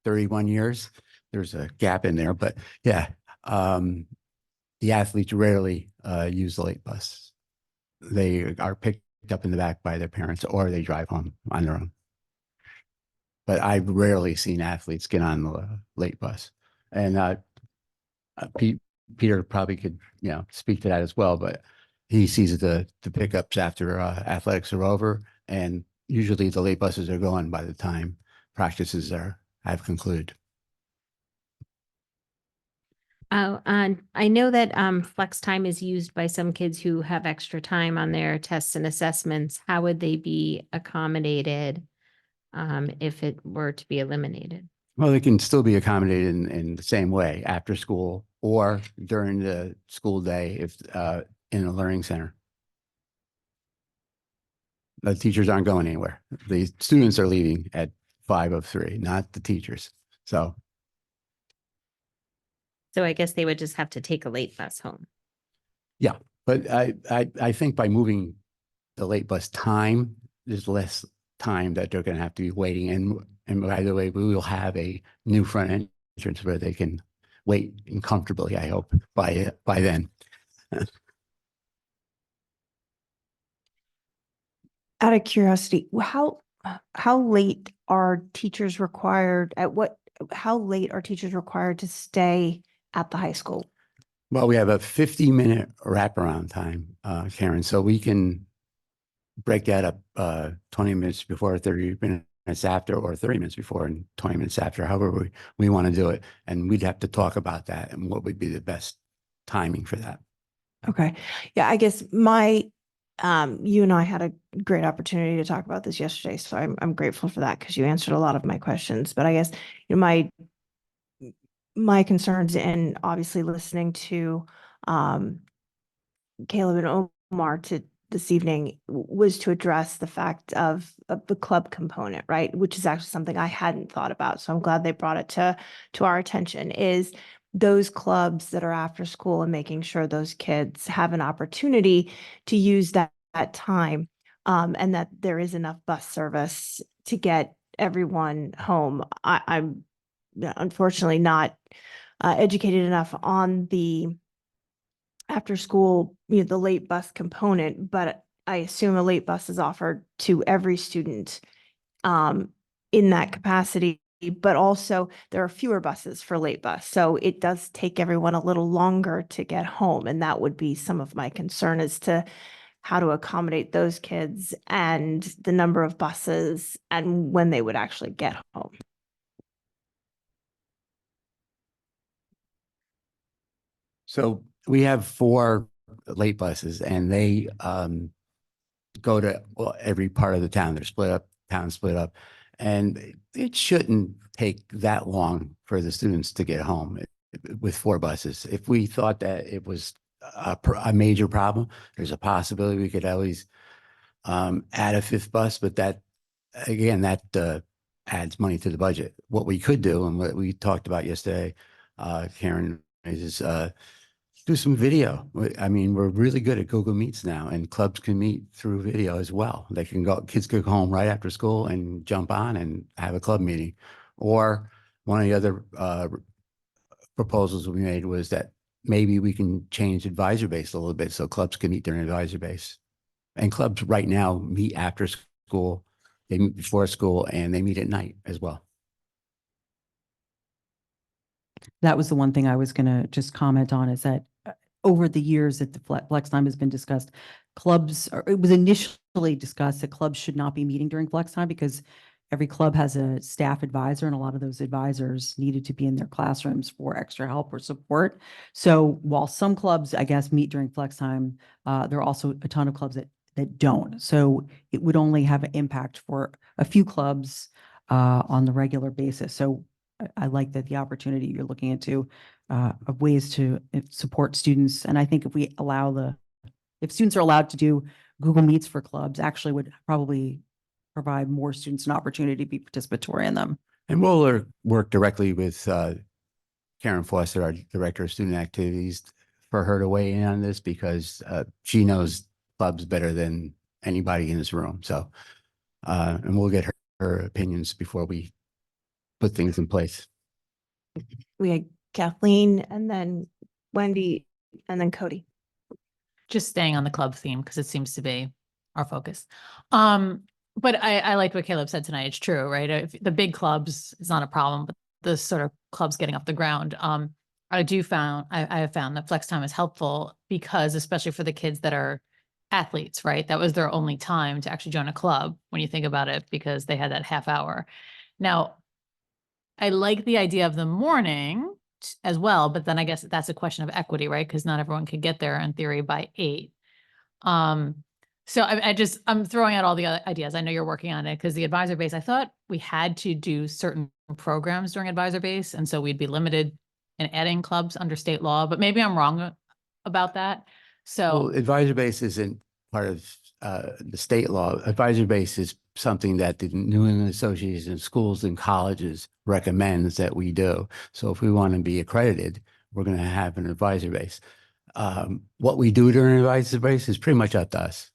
31 years, there's a gap in there, but yeah, the athletes rarely use the late bus. They are picked up in the back by their parents, or they drive home on their own. But I've rarely seen athletes get on the late bus. And Peter probably could, speak to that as well, but he sees the pickups after athletics are over, and usually the late buses are gone by the time practices have concluded. Oh, and I know that flex time is used by some kids who have extra time on their tests and assessments. How would they be accommodated if it were to be eliminated? Well, they can still be accommodated in the same way after school or during the school day if in a learning center. The teachers aren't going anywhere. The students are leaving at 5:03, not the teachers. So I guess they would just have to take a late bus home. yeah, but I think by moving the late bus time, there's less time that they're going to have to be waiting. And by the way, we will have a new front entrance where they can wait comfortably, I hope, by then. Out of curiosity, how late are teachers required how late are teachers required to stay at the high school? Well, we have a 50-minute wraparound time, Karen, so we can break that up 20 minutes before, 30 minutes after, or 30 minutes before and 20 minutes after, however we want to do it. And we'd have to talk about that and what would be the best timing for that. Okay. Yeah, I guess you and I had a great opportunity to talk about this yesterday, so I'm grateful for that because you answered a lot of my questions. But I guess my concerns, and obviously listening to Caleb and Omar this evening, was to address the fact of the club component, right? Which is actually something I hadn't thought about. So I'm glad they brought it to our attention, is those clubs that are after school and making sure those kids have an opportunity to use that time, and that there is enough bus service to get everyone home. I'm unfortunately not educated enough on the after school, the late bus component, but I assume a late bus is offered to every student in that capacity. But also there are fewer buses for late bus. So it does take everyone a little longer to get home. And that would be some of my concern as to how to accommodate those kids and the number of buses and when they would actually get home. So we have 4 late buses and they go to every part of the town. They're split up, town split up. And it shouldn't take that long for the students to get home with 4 buses. If we thought that it was a major problem, there's a possibility we could always add a 5th bus, but that, again, that adds money to the budget. What we could do, and what we talked about yesterday, Karen, is do some video. I mean, we're really good at Google Meets now, and clubs can meet through video as well. They can go, kids could go home right after school and jump on and have a club meeting. Or one of the other proposals we made was that maybe we can change advisor base a little bit so clubs can meet during advisor base. And clubs right now meet after school, they meet before school, and they meet at night as well. That was the one thing I was going to just comment on, is that over the years that the flex time has been discussed, it was initially discussed that clubs should not be meeting during flex time because every club has a staff advisor, and a lot of those advisors needed to be in their classrooms for extra help or support. So while some clubs, I guess, meet during flex time, there are also a ton of clubs that don't. So it would only have an impact for a few clubs on the regular basis. So I like that the opportunity you're looking into of ways to support students. And I think if we allow if students are allowed to do Google Meets for clubs, actually would probably provide more students an opportunity to be participatory in them. And we'll work directly with Karen Foster, our Director of Student Activities, for her to weigh in on this because she knows clubs better than anybody in this room. So, and we'll get her opinions before we put things in place. We had Kathleen and then Wendy and then Cody. Just staying on the club theme because it seems to be our focus. But I liked what Caleb said tonight. It's true, right? If the big clubs is not a problem, but the sort of clubs getting off the ground. I have found that flex time is helpful because, especially for the kids that are athletes, right? That was their only time to actually join a club when you think about it, because they had that half hour. Now, I like the idea of the morning as well, but then I guess that's a question of equity, right? Because not everyone could get there in theory by 8. So I'm throwing out all the other ideas. I know you're working on it because the advisor base, I thought we had to do certain programs during advisor base. And so we'd be limited in adding clubs under state law, but maybe I'm wrong about that. So Well, advisor base isn't part of the state law. Advisor base is something that the New England Association of Schools and Colleges recommends that we do. So if we want to be accredited, we're going to have an advisor base. What we do during advisor base is pretty much up to us.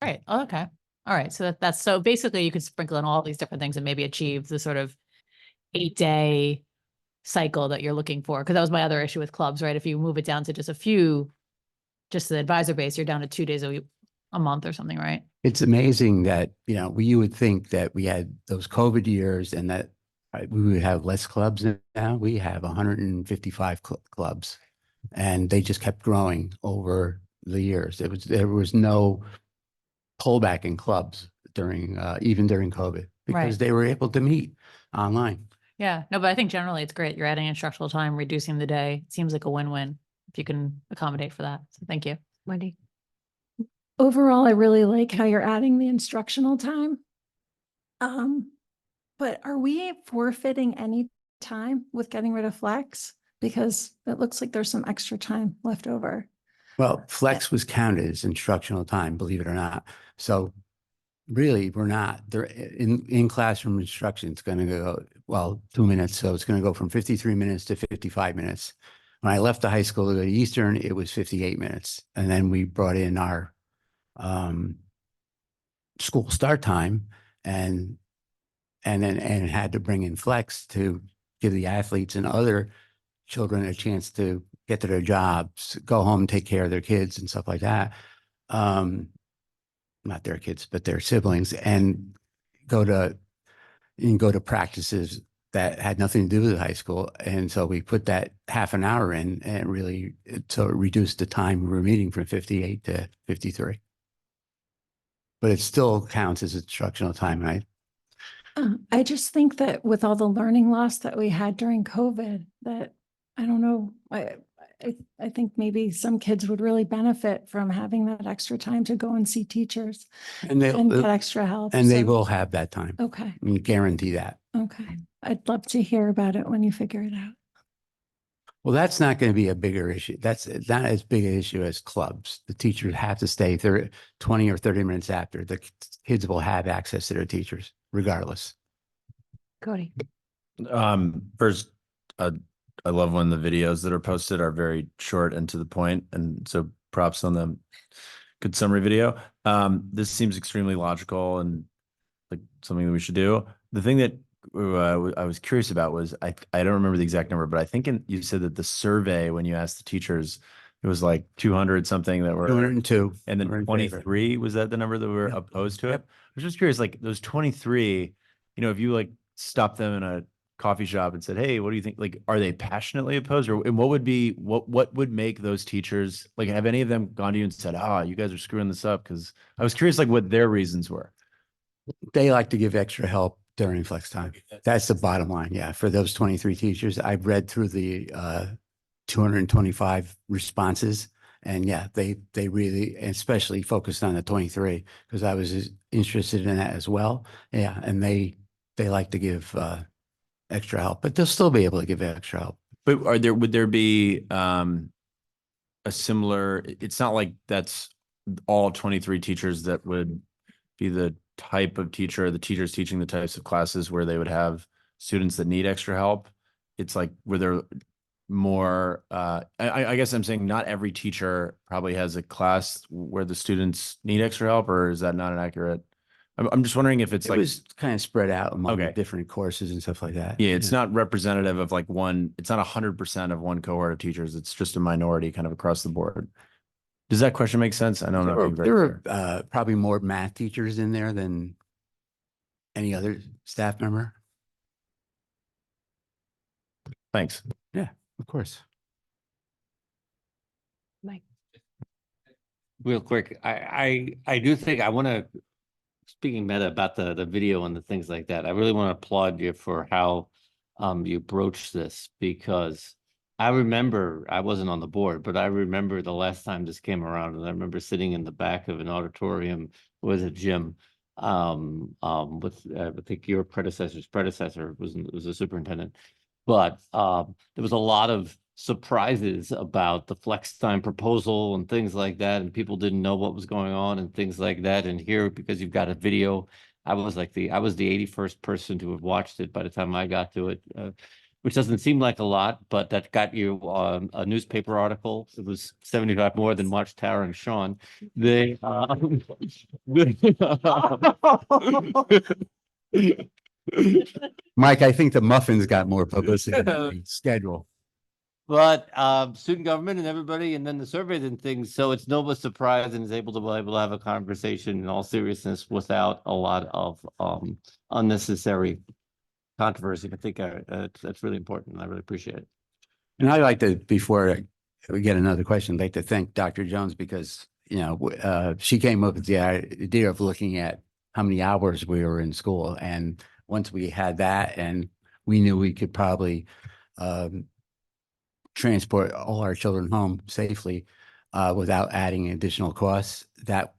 right. Oh, okay. All right. So that's so basically you could sprinkle in all these different things and maybe achieve the sort of 8-day cycle that you're looking for. Because that was my other issue with clubs, right? If you move it down to just just the advisor base, you're down to 2 days a month or something, right? It's amazing that, you would think that we had those COVID years and that we would have less clubs. Now we have 155 clubs, and they just kept growing over the years. There was no pullback in clubs even during COVID because Right. they were able to meet online. Yeah. No, but I think generally it's great. You're adding instructional time, reducing the day. It seems like a win-win if you can accommodate for that. So thank you. Wendy. Overall, I really like how you're adding the instructional time. But are we forfeiting any time with getting rid of flex? Because it looks like there's some extra time left over. Well, flex was counted as instructional time, believe it or not. So really, we're not. There in classroom instruction, it's going to go, 2 minutes. So it's going to go from 53 minutes to 55 minutes. When I left the high school to go to Eastern, it was 58 minutes. And then we brought in our school start time, and and had to bring in flex to give the athletes and other children a chance to get to their jobs, go home, take care of their kids and stuff like that. Not their kids, but their siblings, and go to practices that had nothing to do with high school. And so we put that half an hour in, and really, so it reduced the time we were meeting from 58 to 53. But it still counts as instructional time, right? I just think that with all the learning loss that we had during COVID, that I don't know, I think maybe some kids would really benefit from having that extra time to go and see teachers And and get extra help. And they So- will have that time. Okay. I mean, guarantee that. Okay. I'd love to hear about it when you figure it out. Well, that's not going to be a bigger issue. That's not as big an issue as clubs. The teachers have to stay 20 or 30 minutes after. The kids will have access to their teachers regardless. Cody. First, I love when the videos that are posted are very short and to the point, and so props on the good summary video. This seems extremely logical and like something that we should do. The thing that I was curious about was I don't remember the exact number, but I think you said that the survey, when you asked the teachers, it was like 200 something that were 202, and then 23, was that the number that were opposed to it? I was just curious, like those 23, you know, if you like stopped them in a coffee shop and said, hey, what do you think? Like, are they passionately opposed, or and what would make those teachers, like, have any of them gone to you and said, you guys are screwing this up? Because I was curious, like, what their reasons were. They like to give extra help during flex time. That's the bottom line. Yeah. For those 23 teachers, I've read through the 225 responses, and yeah, they really, especially focused on the 23, because I was interested in that as well. Yeah. And they like to give extra help, but they'll still be able to give extra help. But would there be a similar, it's not like that's all 23 teachers that would be the type of teacher, the teachers teaching the types of classes where they would have students that need extra help. It's like, where there more, I guess I'm saying not every teacher probably has a class where the students need extra help, or is that not an accurate? I'm just wondering if it's It was kind of spread out among the different courses and stuff like that. Yeah, it's not representative of like one, it's not 100% of one cohort of teachers. It's just a minority kind of across the board. Does that question make sense? I know I'm not being very There clear. were probably more math teachers in there than any other staff member. Thanks. Yeah, of course. Mike. Real quick, I do think I want to, speaking meta about the video and the things like that, I really want to applaud you for how you broached this, because I remember, I wasn't on the board, but I remember the last time this came around, and I remember sitting in the back of an auditorium with a gym with I think your predecessor's predecessor was a superintendent, but there was a lot of surprises about the flex time proposal and things like that, and people didn't know what was going on and things like that. And here, because you've got a video, I was the 81st person to have watched it by the time I got to it, which doesn't seem like a lot, but that got you a newspaper article. It was 75 more than Watchtower and Sean. They Mike, I think the muffins got more publicity than the schedule. But student government and everybody, and then the surveys and things. So it's no surprise, and is able to have a conversation in all seriousness without a lot of unnecessary controversy. I think that's really important. I really appreciate it. And I'd like to, before we get another question, I'd like to thank Dr. Jones, because, you know, she came up with the idea of looking at how many hours we were in school. And once we had that, and we knew we could probably transport all our children home safely without adding additional costs, that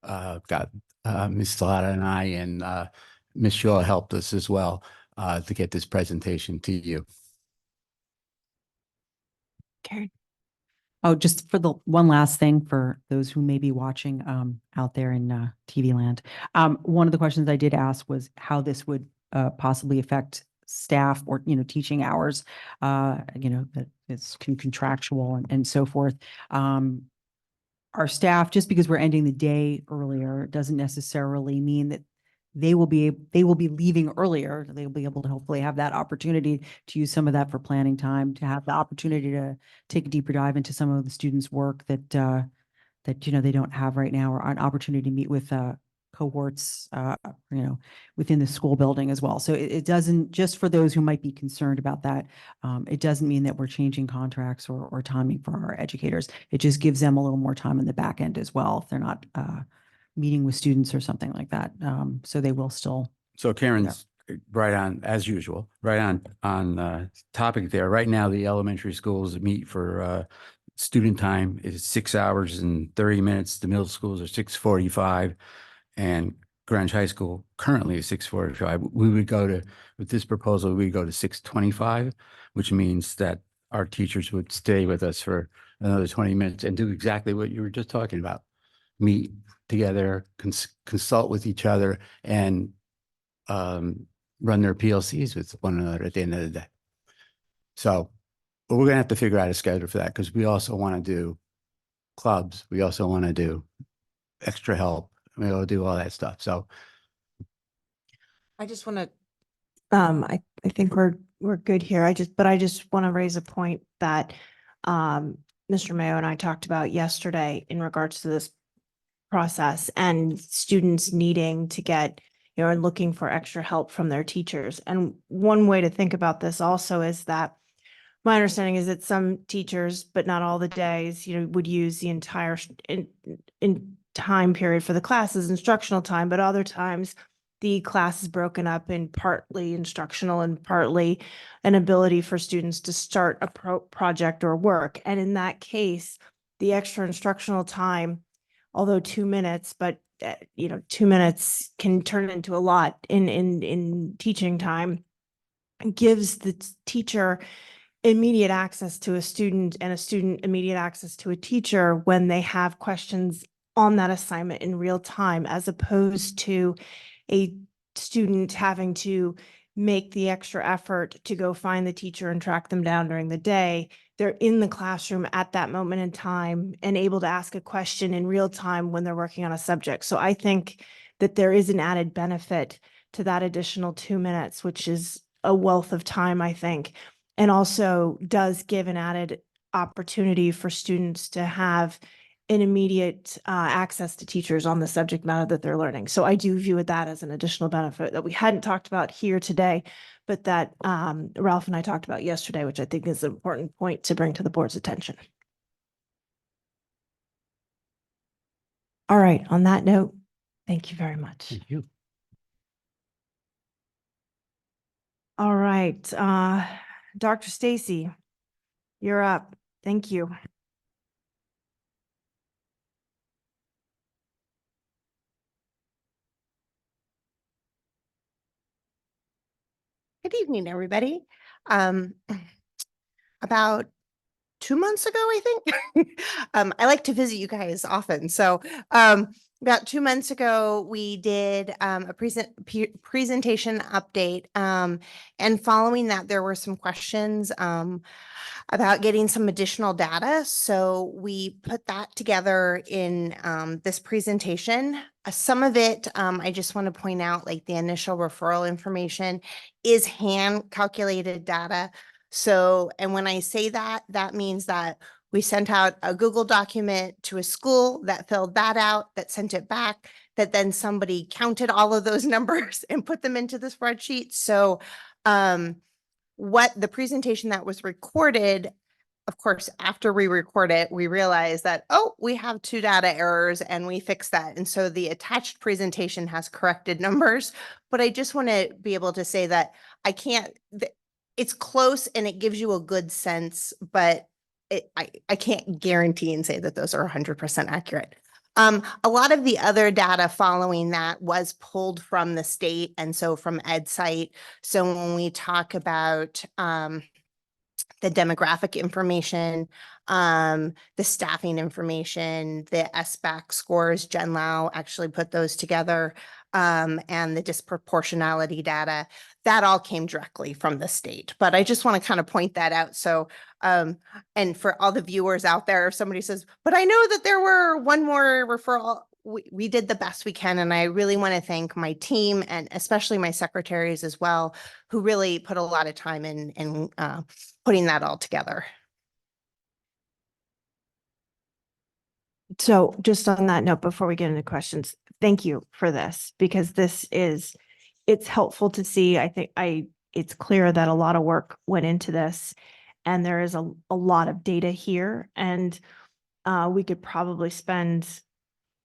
got Ms. Salata and I and Ms. Shaw helped us as well to get this presentation to you. Karen. Oh, just for the one last thing for those who may be watching out there in TV land. One of the questions I did ask was how this would possibly affect staff or, you know, teaching hours, you know, that it's contractual and so forth. Our staff, just because we're ending the day earlier, doesn't necessarily mean that they will be leaving earlier. They'll be able to hopefully have that opportunity to use some of that for planning time, to have the opportunity to take a deeper dive into some of the students' work that, they don't have right now, or an opportunity to meet with, cohorts, within the school building as well. So it doesn't, just for those who might be concerned about that, it doesn't mean that we're changing contracts or timing for our educators. It just gives them a little more time in the back end as well, if they're not, meeting with students or something like that. So they will still. So Karen's right on, as usual, right on topic there. Right now, the elementary schools meet for student time is 6 hours and 30 minutes. The middle schools are 6:45, and Greenwich High School currently is 6:45. We would go to, with this proposal, we go to 6:25, which means that our teachers would stay with us for another 20 minutes and do exactly what you were just talking about. Meet together, consult with each other, and run their PLCs with one another at the end of the day. So, but we're gonna have to figure out a schedule for that, because we also want to do clubs. We also want to do extra help. We'll do all that stuff. So I just want to, I think we're good here. I just want to raise a point that, Mr. Mayo and I talked about yesterday in regards to this process and students needing to get, and looking for extra help from their teachers. And one way to think about this also is that my understanding is that some teachers, but not all the days, would use the entire in time period for the classes, instructional time, but other times the class is broken up in partly instructional and partly an ability for students to start a project or work. And in that case, the extra instructional time, although 2 minutes, but 2 minutes can turn into a lot in teaching time, gives the teacher immediate access to a student and a student immediate access to a teacher when they have questions on that assignment in real time, as opposed to a student having to make the extra effort to go find the teacher and track them down during the day. They're in the classroom at that moment in time and able to ask a question in real time when they're working on a subject. So I think that there is an added benefit to that additional 2 minutes, which is a wealth of time, I think, and also does give an added opportunity for students to have an immediate access to teachers on the subject matter that they're learning. So I do view that as an additional benefit that we hadn't talked about here today, but that Ralph and I talked about yesterday, which I think is an important point to bring to the board's attention. All right, on that note, thank you very much. thank you. All right, Dr. Stacy, you're up. Thank you. Good evening, everybody. About 2 months ago, I think. I like to visit you guys often. So about 2 months ago, we did a presentation update. And following that, there were some questions about getting some additional data. So we put that together in this presentation. Some of it, I just want to point out, like the initial referral information is hand calculated data. So, and when I say that, that means that we sent out a Google document to a school that filled that out, that sent it back, that then somebody counted all of those numbers and put them into the spreadsheet. So what the presentation that was recorded, of course, after we record it, we realize that, oh, we have 2 data errors and we fixed that. And so the attached presentation has corrected numbers, but I just want to be able to say that it's close and it gives you a good sense, but I can't guarantee and say that those are 100% accurate. A lot of the other data following that was pulled from the state and so from EdSite. So when we talk about the demographic information, the staffing information, the SBAC scores, Jen Lau actually put those together, and the disproportionality data, that all came directly from the state. But I just want to kind of point that out. So, and for all the viewers out there, if somebody says, but I know that there were one more referral, we did the best we can. And I really want to thank my team and especially my secretaries as well, who really put a lot of time in putting that all together. So just on that note, before we get into questions, thank you for this, because it's helpful to see. I think it's clear that a lot of work went into this, and there is a lot of data here, and we could probably spend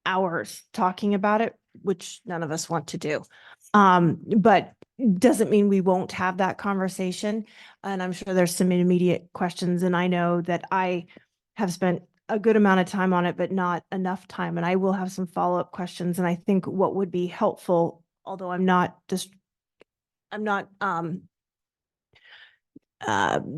hours talking about it, which none of us want to do. But doesn't mean we won't have that conversation. And I'm sure there's some immediate questions, and I know that I have spent a good amount of time on it, but not enough time. And I will have some follow-up questions. And I think what would be helpful, although I'm not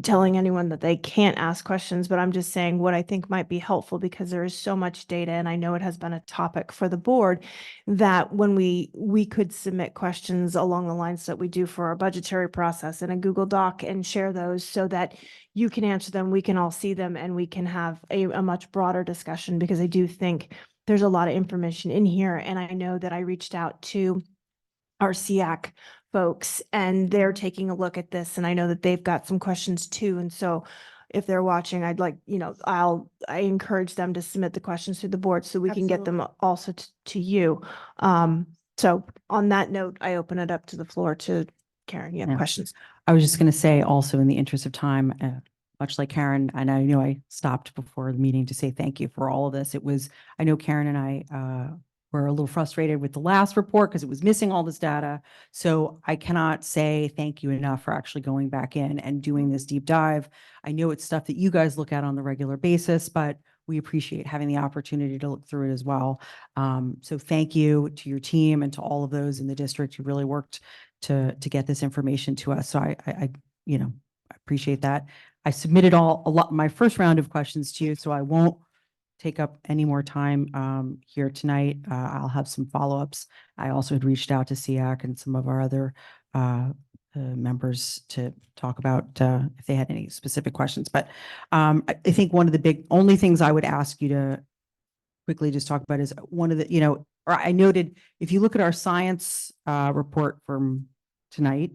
telling anyone that they can't ask questions, but I'm just saying what I think might be helpful, because there is so much data, and I know it has been a topic for the board, that when we could submit questions along the lines that we do for our budgetary process in a Google Doc and share those so that you can answer them, we can all see them, and we can have a much broader discussion, because I do think there's a lot of information in here. And I know that I reached out to our SEAC folks, and they're taking a look at this, and I know that they've got some questions too. And so if they're watching, I'd like, I encourage them to submit the questions to the board so we can get them also to you. So on that note, I open it up to the floor to Karen. You have Yeah. questions? I was just going to say also, in the interest of time, much like Karen, and I know I stopped before the meeting to say thank you for all of this. I know Karen and I were a little frustrated with the last report because it was missing all this data. So I cannot say thank you enough for actually going back in and doing this deep dive. I know it's stuff that you guys look at on the regular basis, but we appreciate having the opportunity to look through it as well. So thank you to your team and to all of those in the district who really worked to get this information to us. So I appreciate that. I submitted my first round of questions to you, so I won't take up any more time here tonight. I'll have some follow-ups. I also had reached out to SEAC and some of our other members to talk about if they had any specific questions. But I think one of the only things I would ask you to quickly just talk about is one of the, or I noted, if you look at our science report from tonight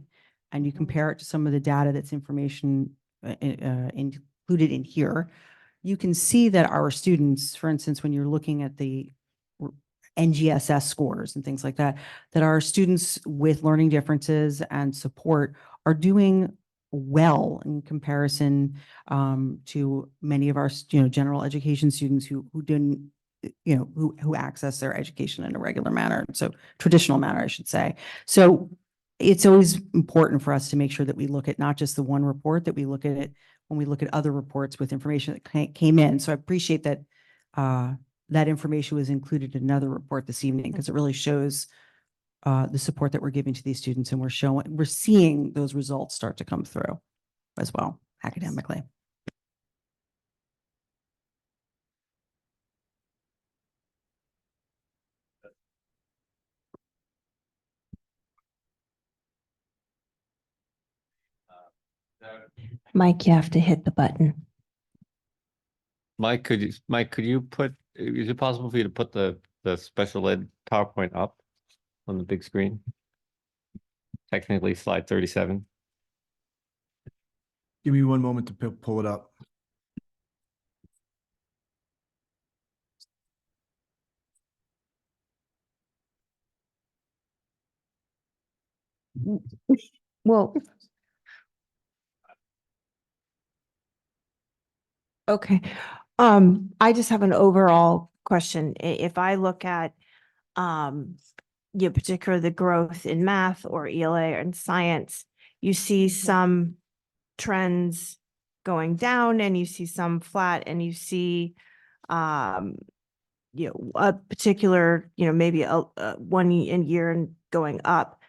and you compare it to some of the data that's information included in here, you can see that our students, for instance, when you're looking at the NGSS scores and things like that, that our students with learning differences and support are doing well in comparison to many of our, general education students who didn't, who access their education in a regular manner. So traditional manner, I should say. So it's always important for us to make sure that we look at not just the one report, that we look at it when we look at other reports with information that came in. So I appreciate that that information was included in another report this evening, because it really shows the support that we're giving to these students, and we're seeing those results start to come through as well academically. Mike, you have to hit the button. Mike, could you is it possible for you to put the special ed PowerPoint up on the big screen? Technically slide 37. Give me one moment to pull it up. Well, okay. I just have an overall question. If I look at, particularly the growth in math or ELA and science, you see some trends going down and you see some flat, and you see, a particular, maybe a one year and going up.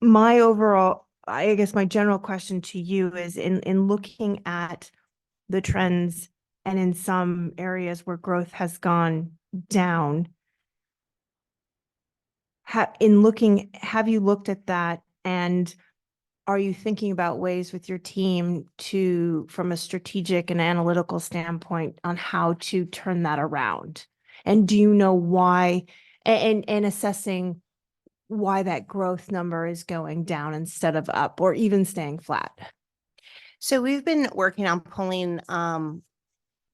My overall, I guess my general question to you is in looking at the trends and in some areas where growth has gone down, have you looked at that, and are you thinking about ways with your team from a strategic and analytical standpoint on how to turn that around? And do you know why, and assessing why that growth number is going down instead of up or even staying flat? So we've been working on pulling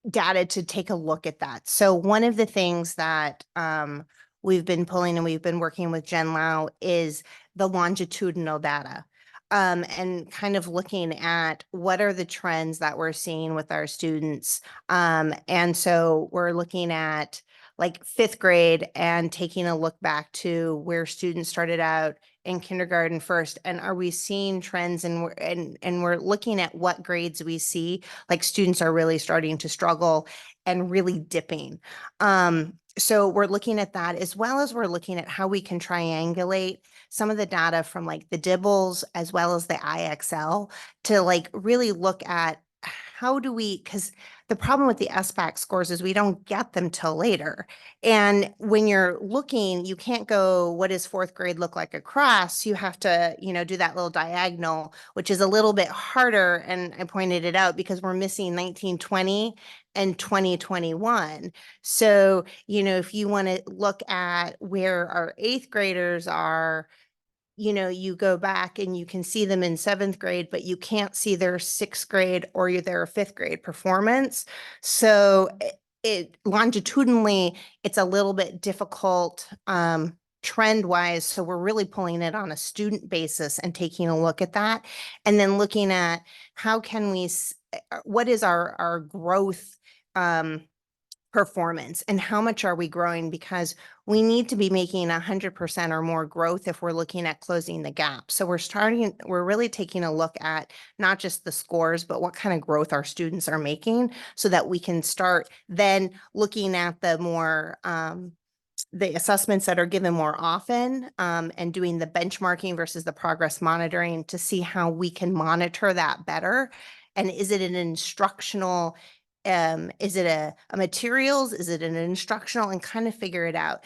data to take a look at that. So one of the things that we've been pulling and we've been working with Jen Lau is the longitudinal data. And kind of looking at what are the trends that we're seeing with our students. And so we're looking at like 5th grade and taking a look back to where students started out in kindergarten first, and are we seeing trends, and we're looking at what grades we see like students are really starting to struggle and really dipping. So we're looking at that, as well as we're looking at how we can triangulate some of the data from like the DIBELS as well as the IXL to like really look at how do we, because the problem with the SBAC scores is we don't get them till later. And when you're looking, you can't go, what does 4th grade look like across? You have to, do that little diagonal, which is a little bit harder. And I pointed it out because we're missing 1920 and 2021. So, if you want to look at where our 8th graders are, you go back and you can see them in 7th grade, but you can't see their 6th grade or their 5th grade performance. So it longitudinally, it's a little bit difficult trend wise. So we're really pulling it on a student basis and taking a look at that. And then looking at how can we, what is our growth performance and how much are we growing, because we need to be making 100% or more growth if we're looking at closing the gap. So we're really taking a look at not just the scores, but what kind of growth our students are making so that we can start then looking at the more, the assessments that are given more often and doing the benchmarking versus the progress monitoring to see how we can monitor that better. And is it an instructional, is it a materials? Is it an instructional? And kind of figure it out.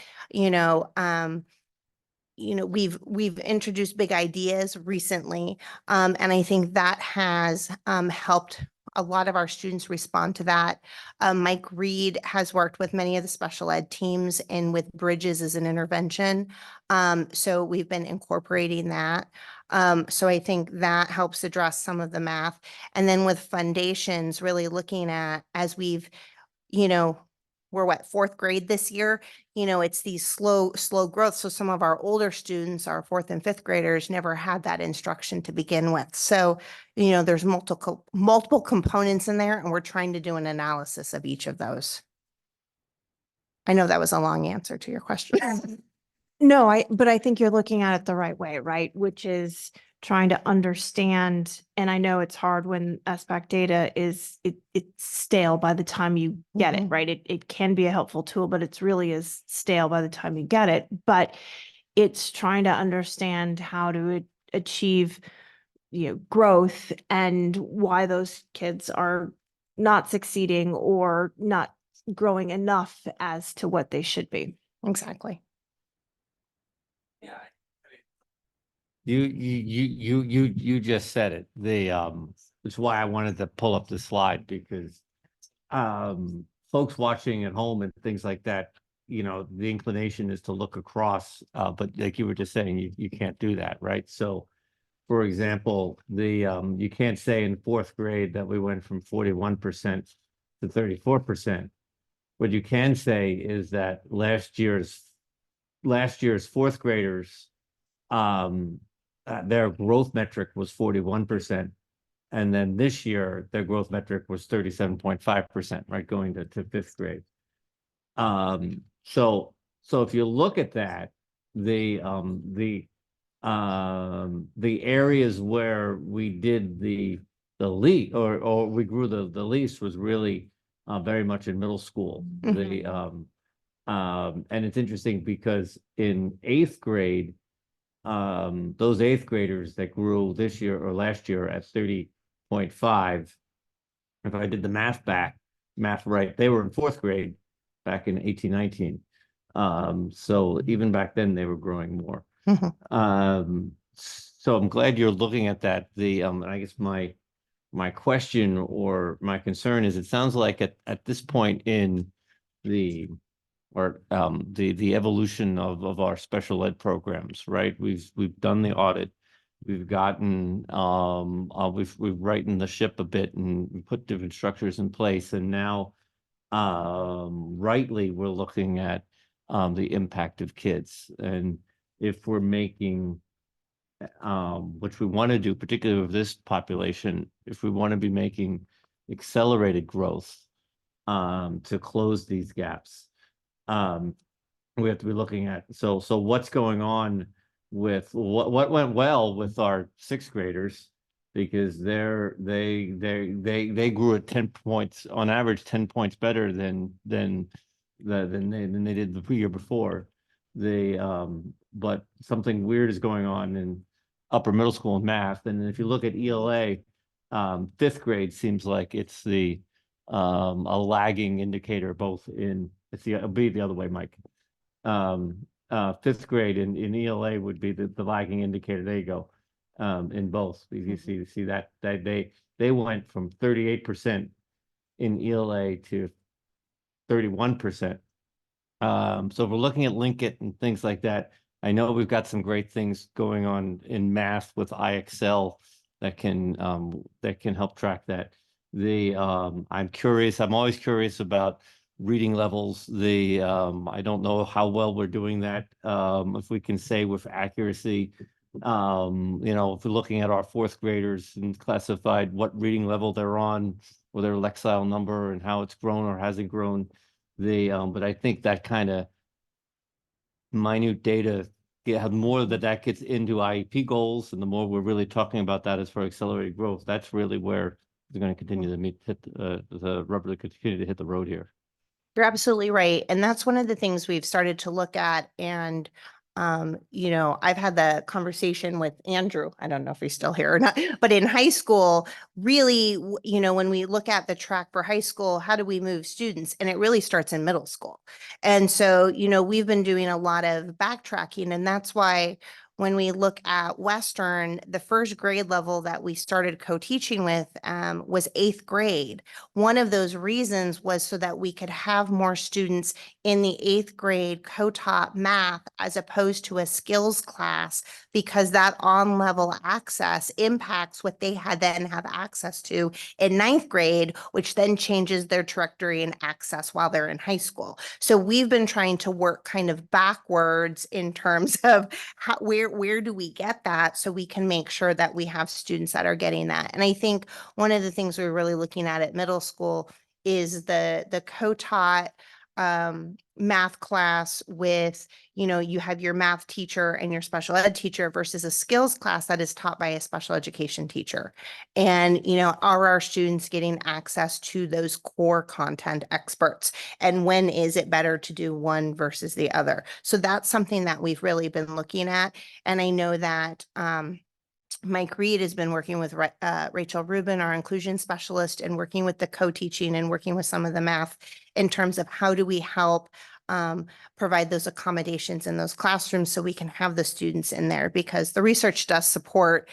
We've introduced big ideas recently, and I think that has helped a lot of our students respond to that. Mike Reed has worked with many of the special ed teams and with Bridges as an intervention. So we've been incorporating that. So I think that helps address some of the math. And then with foundations, really looking at, as we've, we're 4th grade this year, it's these slow growth. So some of our older students, our 4th and 5th graders, never had that instruction to begin with. So, there's multiple components in there, and we're trying to do an analysis of each of those. I know that was a long answer to your question. No, but I think you're looking at it the right way, right? Which is trying to understand, and I know it's hard when SBAC data it's stale by the time you get it, right? It can be a helpful tool, but it's really is stale by the time you get it. But it's trying to understand how to achieve, growth and why those kids are not succeeding or not growing enough as to what they should be. Exactly. You just said it. That's why I wanted to pull up the slide, because folks watching at home and things like that, the inclination is to look across, but like you were just saying, you can't do that, right? So for example, you can't say in 4th grade that we went from 41% to 34%. What you can say is that last year's 4th graders, their growth metric was 41%. And then this year, their growth metric was 37.5%, right? Going to 5th grade. So if you look at that, the areas where we did the least, or we grew the least, was really very much in middle school. And it's interesting because in 8th grade, those 8th graders that grew this year or last year at 30.5, if I did the math right, they were in 4th grade back in 18-19. So even back then they were growing more. So I'm glad you're looking at that. I guess my question or my concern is, it sounds like at this point in the or the evolution of our special ed programs, right? We've done the audit. We've gotten we've rightened the ship a bit and we put different structures in place, and now rightly we're looking at the impact of kids, and if we're making which we want to do, particularly with this population, if we want to be making accelerated growth to close these gaps, we have to be looking at, so what's going on with what went well with our sixth graders, because they grew at 10 points on average, 10 points better than they did the year before. But something weird is going on in upper middle school in math. And if you look at ELA, fifth grade seems like it's a lagging indicator, both in, it'll be the other way, Mike. Fifth grade in ELA would be the lagging indicator. There you go. In both, you see that they went from 38% in ELA to 31%. So if we're looking at Linkit and things like that, I know we've got some great things going on in math with IXL that can help track that. I'm always curious about reading levels. I don't know how well we're doing that. If we can say with accuracy, if we're looking at our fourth graders and classified what reading level they're on, or their Lexile number and how it's grown or hasn't grown. But I think that kind of minute data, the more that gets into IEP goals, and the more we're really talking about that as for accelerated growth, that's really where they're going to continue to hit the rubber to continue to hit the road here. You're absolutely right. And that's one of the things we've started to look at. And, I've had the conversation with Andrew. I don't know if he's still here or not, but in high school, really, when we look at the track for high school, how do we move students? And it really starts in middle school. And so, we've been doing a lot of backtracking, and that's why when we look at Western, the first grade level that we started co-teaching with was 8th grade. One of those reasons was so that we could have more students in the 8th grade co-taught math as opposed to a skills class, because that on-level access impacts what they then have access to in 9th grade, which then changes their trajectory and access while they're in high school. So we've been trying to work kind of backwards in terms of where do we get that, so we can make sure that we have students that are getting that. And I think one of the things we're really looking at middle school is the co-taught math class with, you have your math teacher and your special ed teacher versus a skills class that is taught by a special education teacher. And, are our students getting access to those core content experts? And when is it better to do one versus the other? So that's something that we've really been looking at. And I know that, Mike Reed has been working with Rachel Rubin, our inclusion specialist, and working with the co-teaching and working with some of the math in terms of how do we help provide those accommodations in those classrooms so we can have the students in there, because the research does support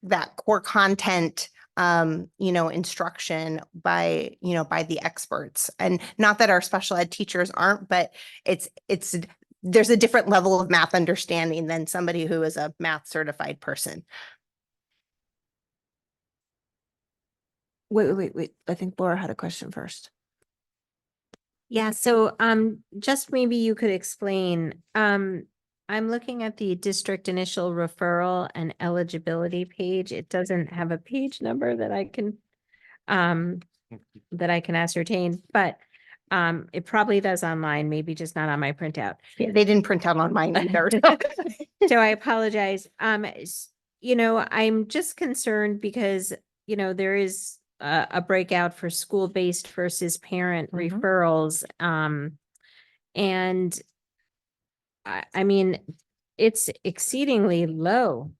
that core content instruction by the experts. And not that our special ed teachers aren't, but there's a different level of math understanding than somebody who is a math certified person. Wait. I think Laura had a question first. Yeah, so just maybe you could explain, I'm looking at the district initial referral and eligibility page. It doesn't have a page number that I can ascertain, but it probably does online, maybe just not on my printout. Yeah, they didn't print out on mine either. So I apologize. I'm just concerned because, there is a breakout for school-based versus parent referrals. And I mean, it's exceedingly low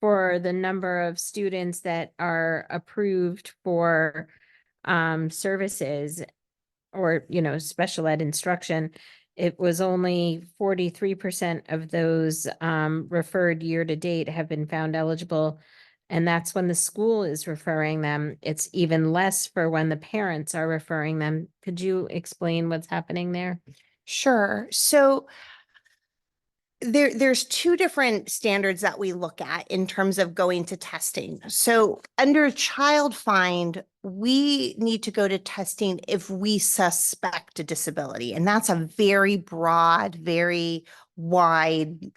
for the number of students that are approved for services or, special ed instruction. It was only 43% of those referred year to date have been found eligible And that's when the school is referring them. It's even less for when the parents are referring them. Could you explain what's happening there? Sure. So there's two different standards that we look at in terms of going to testing. So under child find, we need to go to testing if we suspect a disability. And that's a very broad, very wide,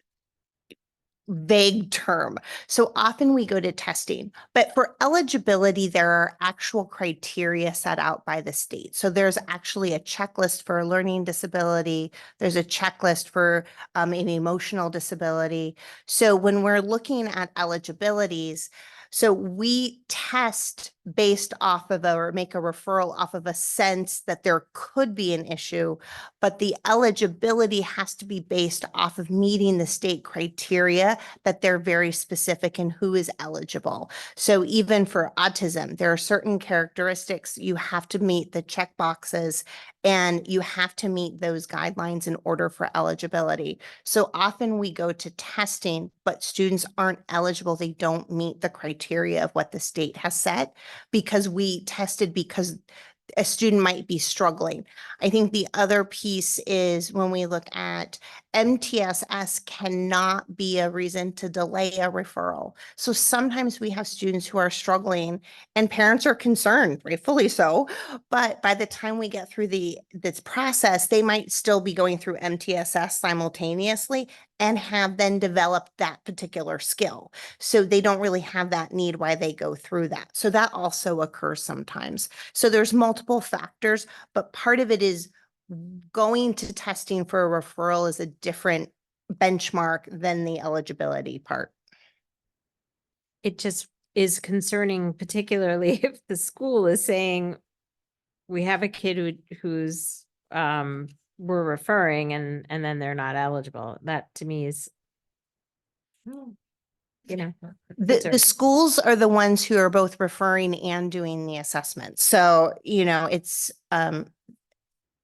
vague term. So often we go to testing, but for eligibility, there are actual criteria set out by the state. So there's actually a checklist for a learning disability. There's a checklist for an emotional disability. So when we're looking at eligibilities, so we test based off of or make a referral off of a sense that there could be an issue, but the eligibility has to be based off of meeting the state criteria that they're very specific in who is eligible. So even for autism, there are certain characteristics you have to meet the check boxes and you have to meet those guidelines in order for eligibility. So often we go to testing, but students aren't eligible. They don't meet the criteria of what the state has set because we tested because a student might be struggling. I think the other piece is when we look at MTSS cannot be a reason to delay a referral. So sometimes we have students who are struggling and parents are concerned, rightfully so, but by the time we get through this process, they might still be going through MTSS simultaneously and have then developed that particular skill. So they don't really have that need while they go through that. So that also occurs sometimes. So there's multiple factors, but part of it is going to testing for a referral is a different benchmark than the eligibility part. It just is concerning, particularly if the school is saying, we have a kid who's we're referring and then they're not eligible. That to me is, you know. The schools are the ones who are both referring and doing the assessment. So, you know, it's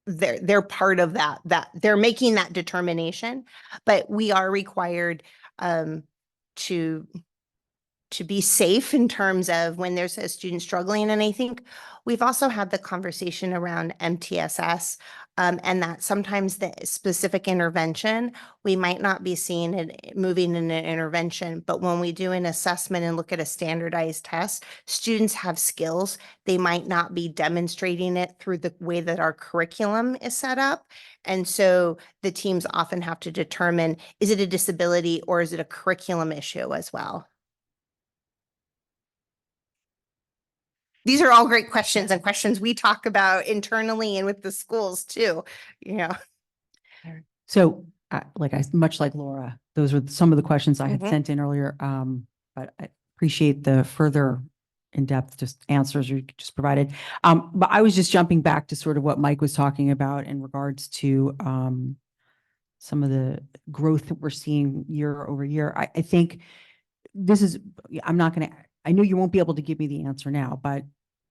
they're part of that they're making that determination, but we are required to be safe in terms of when there's a student struggling. And I think we've also had the conversation around MTSS and that sometimes the specific intervention, we might not be seeing it moving in an intervention, but when we do an assessment and look at a standardized test, students have skills. They might not be demonstrating it through the way that our curriculum is set up. And so the teams often have to determine, is it a disability or is it a curriculum issue as well? These are all great questions and questions we talk about internally and with the schools too, you know. So much like Laura, those were some of the questions I had Mhm. sent in earlier. But I appreciate the further in-depth just answers you just provided. But I was just jumping back to sort of what Mike was talking about in regards to some of the growth that we're seeing year over year. I think this is, I know you won't be able to give me the answer now, but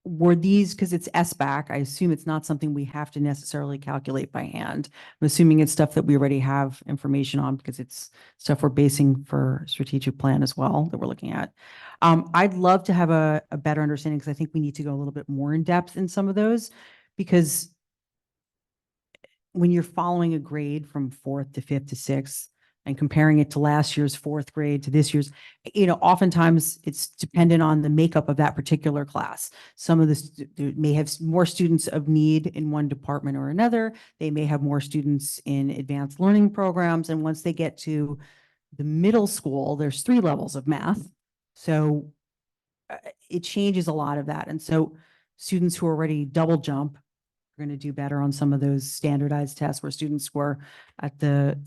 were these, because it's SBAC, I assume it's not something we have to necessarily calculate by hand. I'm assuming it's stuff that we already have information on because it's stuff we're basing for strategic plan as well that we're looking at. I'd love to have a better understanding because I think we need to go a little bit more in depth in some of those, because when you're following a grade from 4th to 5th to 6th, and comparing it to last year's 4th grade to this year's, you know, oftentimes it's dependent on the makeup of that particular class. Some of they may have more students of need in one department or another. They may have more students in advanced learning programs. And once they get to the middle school, there's 3 levels of math. So it changes a lot of that. And so students who already double jump are going to do better on some of those standardized tests where students were at the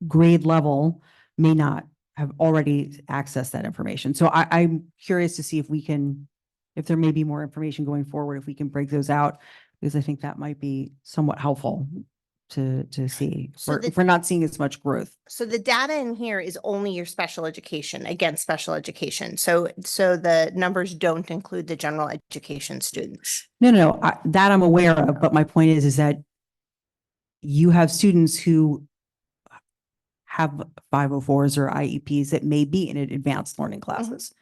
grade level may not have already accessed that information. So I'm curious to see if there may be more information going forward, if we can break those out, because I think that might be somewhat helpful to see if we're not seeing as much growth. So the data in here is only your special education, against special education. So the numbers don't include the general education students. No, that I'm aware of, but my point is that you have students who have 504s or IEPs that may be in advanced learning classes.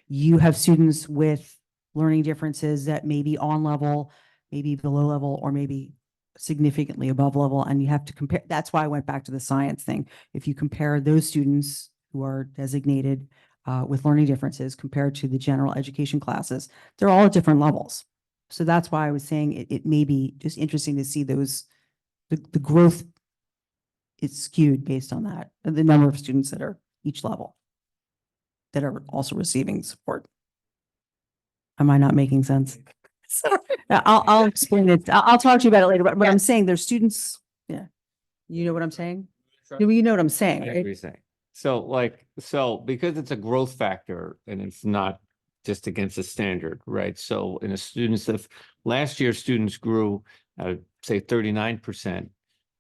You have students with learning differences that may be on level, maybe below level, or maybe significantly above level, and you have to compare. That's why I went back to the science thing. If you compare those students who are designated with learning differences compared to the general education classes, they're all at different levels. So that's why I was saying it may be just interesting to see those, the growth is skewed based on that, the number of students that are each level that are also receiving support. Am I not making sense? Sorry. I'll explain it. I'll talk to you about it later, but I'm saying there's students, yeah. You know what I'm saying? You know what I'm saying, I right? agree saying. So because it's a growth factor and it's not just against the standard, right? So in a students, if last year students grew, say 39%,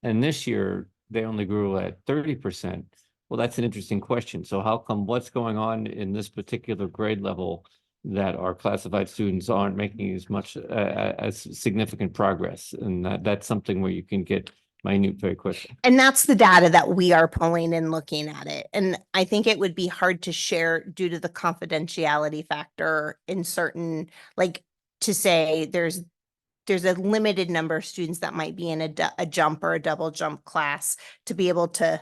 and this year they only grew at 30%. Well, that's an interesting question. So how come, what's going on in this particular grade level that our classified students aren't making as much as significant progress? And that's something where you can get minute very quickly. And that's the data that we are pulling and looking at it. And I think it would be hard to share due to the confidentiality factor in certain, like, to say there's a limited number of students that might be in a jump or a double jump class to be able to,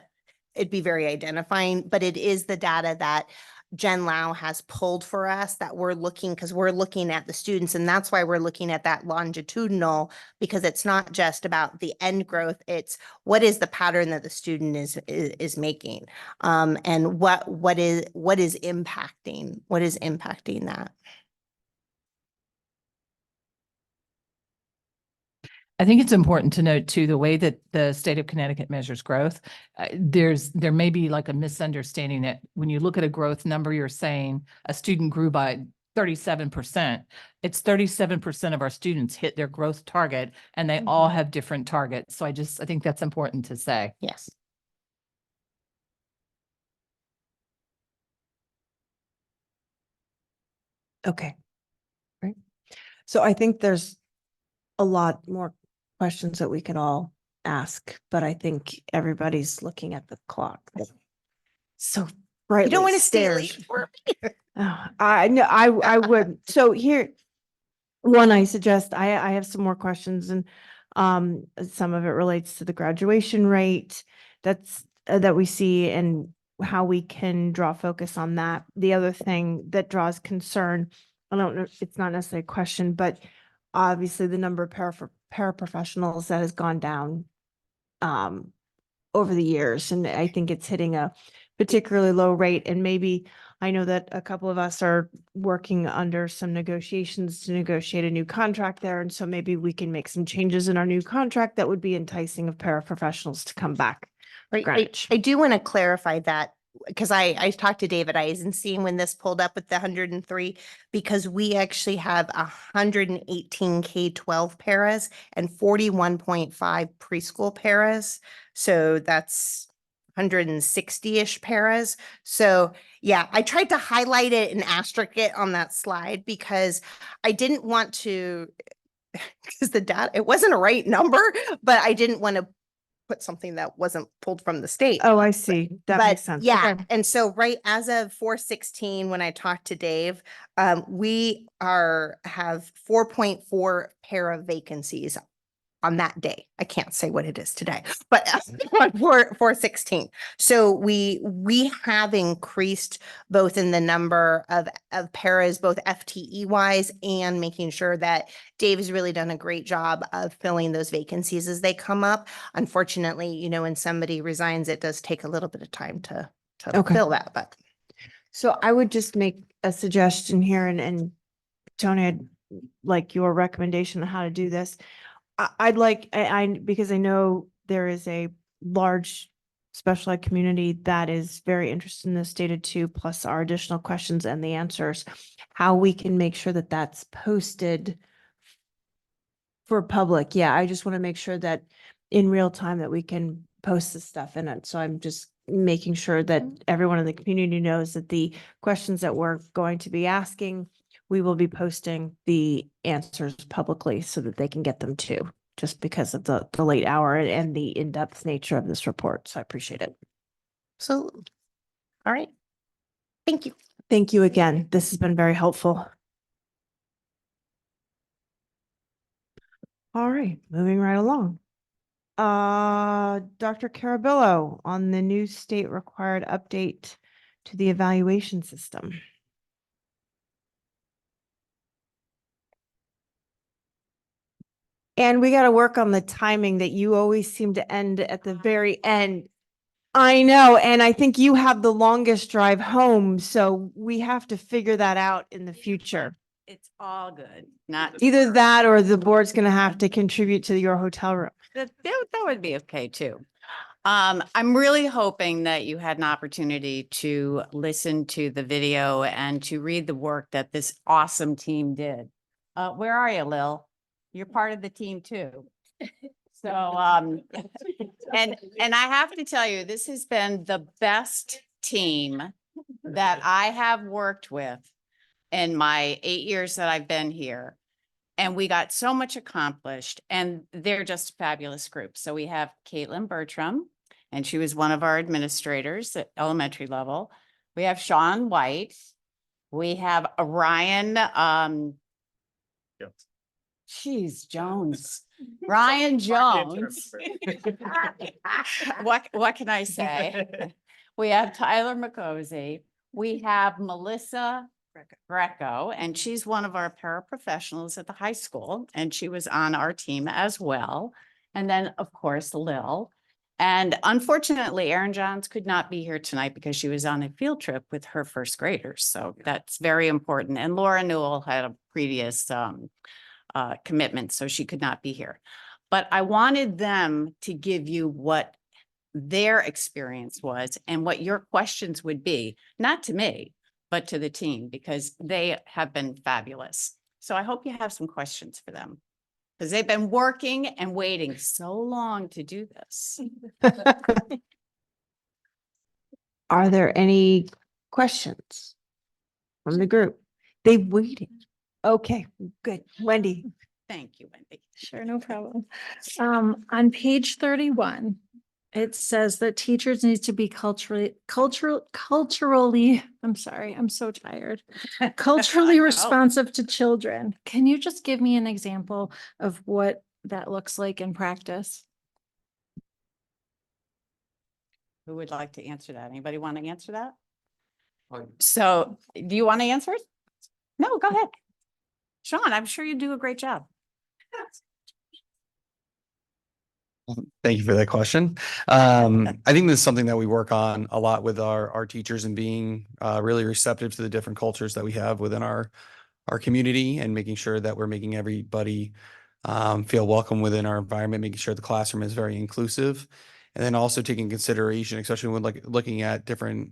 it'd be very identifying, but it is the data that Jen Lau has pulled for us that we're looking, because we're looking at the students, and that's why we're looking at that longitudinal, because it's not just about the end growth, it's what is the pattern that the student is making, and what is impacting that. I think it's important to note too, the way that the state of Connecticut measures growth, there may be like a misunderstanding that when you look at a growth number, you're saying a student grew by 37%. It's 37% of our students hit their growth target, and they all have different targets. So I think that's important to say. Yes. Okay. Right. So I think there's a lot more questions that we could all ask, but I think everybody's looking at the clock. So brightly You don't want to stay stares. late for me. I know, I would. So here, one, I suggest, I have some more questions, and some of it relates to the graduation rate that we see and how we can draw focus on that. The other thing that draws concern, I don't know, it's not necessarily a question, but obviously the number of paraprofessionals that has gone down over the years. And I think it's hitting a particularly low rate. And maybe, I know that a couple of us are working under some negotiations to negotiate a new contract there. And so maybe we can make some changes in our new contract that would be enticing of paraprofessionals to come back. Right. Greenwich. I do want to clarify that, because I talked to David Eisenstein when this pulled up with the 103, because we actually have 118 K-12 paras and 41.5 preschool paras. So that's 160-ish paras. So yeah, I tried to highlight it and asterisk it on that slide because I didn't want to, because the data, it wasn't a right number, but I didn't want to put something that wasn't pulled from the state. Oh, I see. That But makes sense. yeah, Okay. and so right as of 4/16, when I talked to Dave, we have 4.4 para vacancies on that day. I can't say what it is today, but on 4/16. So we have increased both in the number of paras, both FTE wise, and making sure that Dave has really done a great job of filling those vacancies as they come up. Unfortunately, you know, when somebody resigns, it does take a little bit of time to Okay. fill that, but. So I would just make a suggestion here, and Tony, I'd like your recommendation on how to do this. I'd like, because I know there is a large special ed community that is very interested in this data too, plus our additional questions and the answers, how we can make sure that that's posted for public. Yeah, I just want to make sure that in real time that we can post this stuff in it. So I'm just making sure that everyone in the community knows that the questions that we're going to be asking, we will be posting the answers publicly so that they can get them too, just because of the late hour and the in-depth nature of this report. So I appreciate it. Absolutely. All right. Thank you. Thank you again. This has been very helpful. All right, moving right along. Dr. Carabillo on the new state required update to the evaluation system. And we got to work on the timing that you always seem to end at the very end. I know, and I think you have the longest drive home, so we have to figure that out in the future. It's all good, not. Either that or the board's going to have to contribute to your hotel room. That would be okay too. I'm really hoping that you had an opportunity to listen to the video and to read the work that this awesome team did. Where are you, Lil? You're part of the team too. So, and I have to tell you, this has been the best team that I have worked with in my 8 years that I've been here. And we got so much accomplished, and they're just a fabulous group. So we have Caitlin Bertram, and she was one of our administrators at elementary level. We have Sean White. We have Ryan, Jones. Ryan Jones. What can I say? We have Tyler McCosey. We have Melissa Greco, and she's one of our paraprofessionals at the high school, and she was on our team as well. And then, of course, Lil. And unfortunately, Erin Johns could not be here tonight because she was on a field trip with her first graders. So that's very important. And Laura Newell had a previous commitment, so she could not be here. But I wanted them to give you what their experience was and what your questions would be, not to me, but to the team, because they have been fabulous. So I hope you have some questions for them, because they've been working and waiting so long to do this. Are there any questions from the group? They've waited. Okay, good. Wendy. Thank you, Wendy. Sure, no problem. On page 31, it says that teachers need to be culturally, I'm sorry, I'm so tired. Culturally responsive to children. Can you just give me an example of what that looks like in practice? Who would like to answer that? Anybody want to answer that? So do you want to answer it? No, go ahead. Sean, I'm sure you do a great job. Thank you for that question. I think this is something that we work on a lot with our teachers, and being really receptive to the different cultures that we have within our community, and making sure that we're making everybody feel welcome within our environment, making sure the classroom is very inclusive, and then also taking consideration, especially when looking at different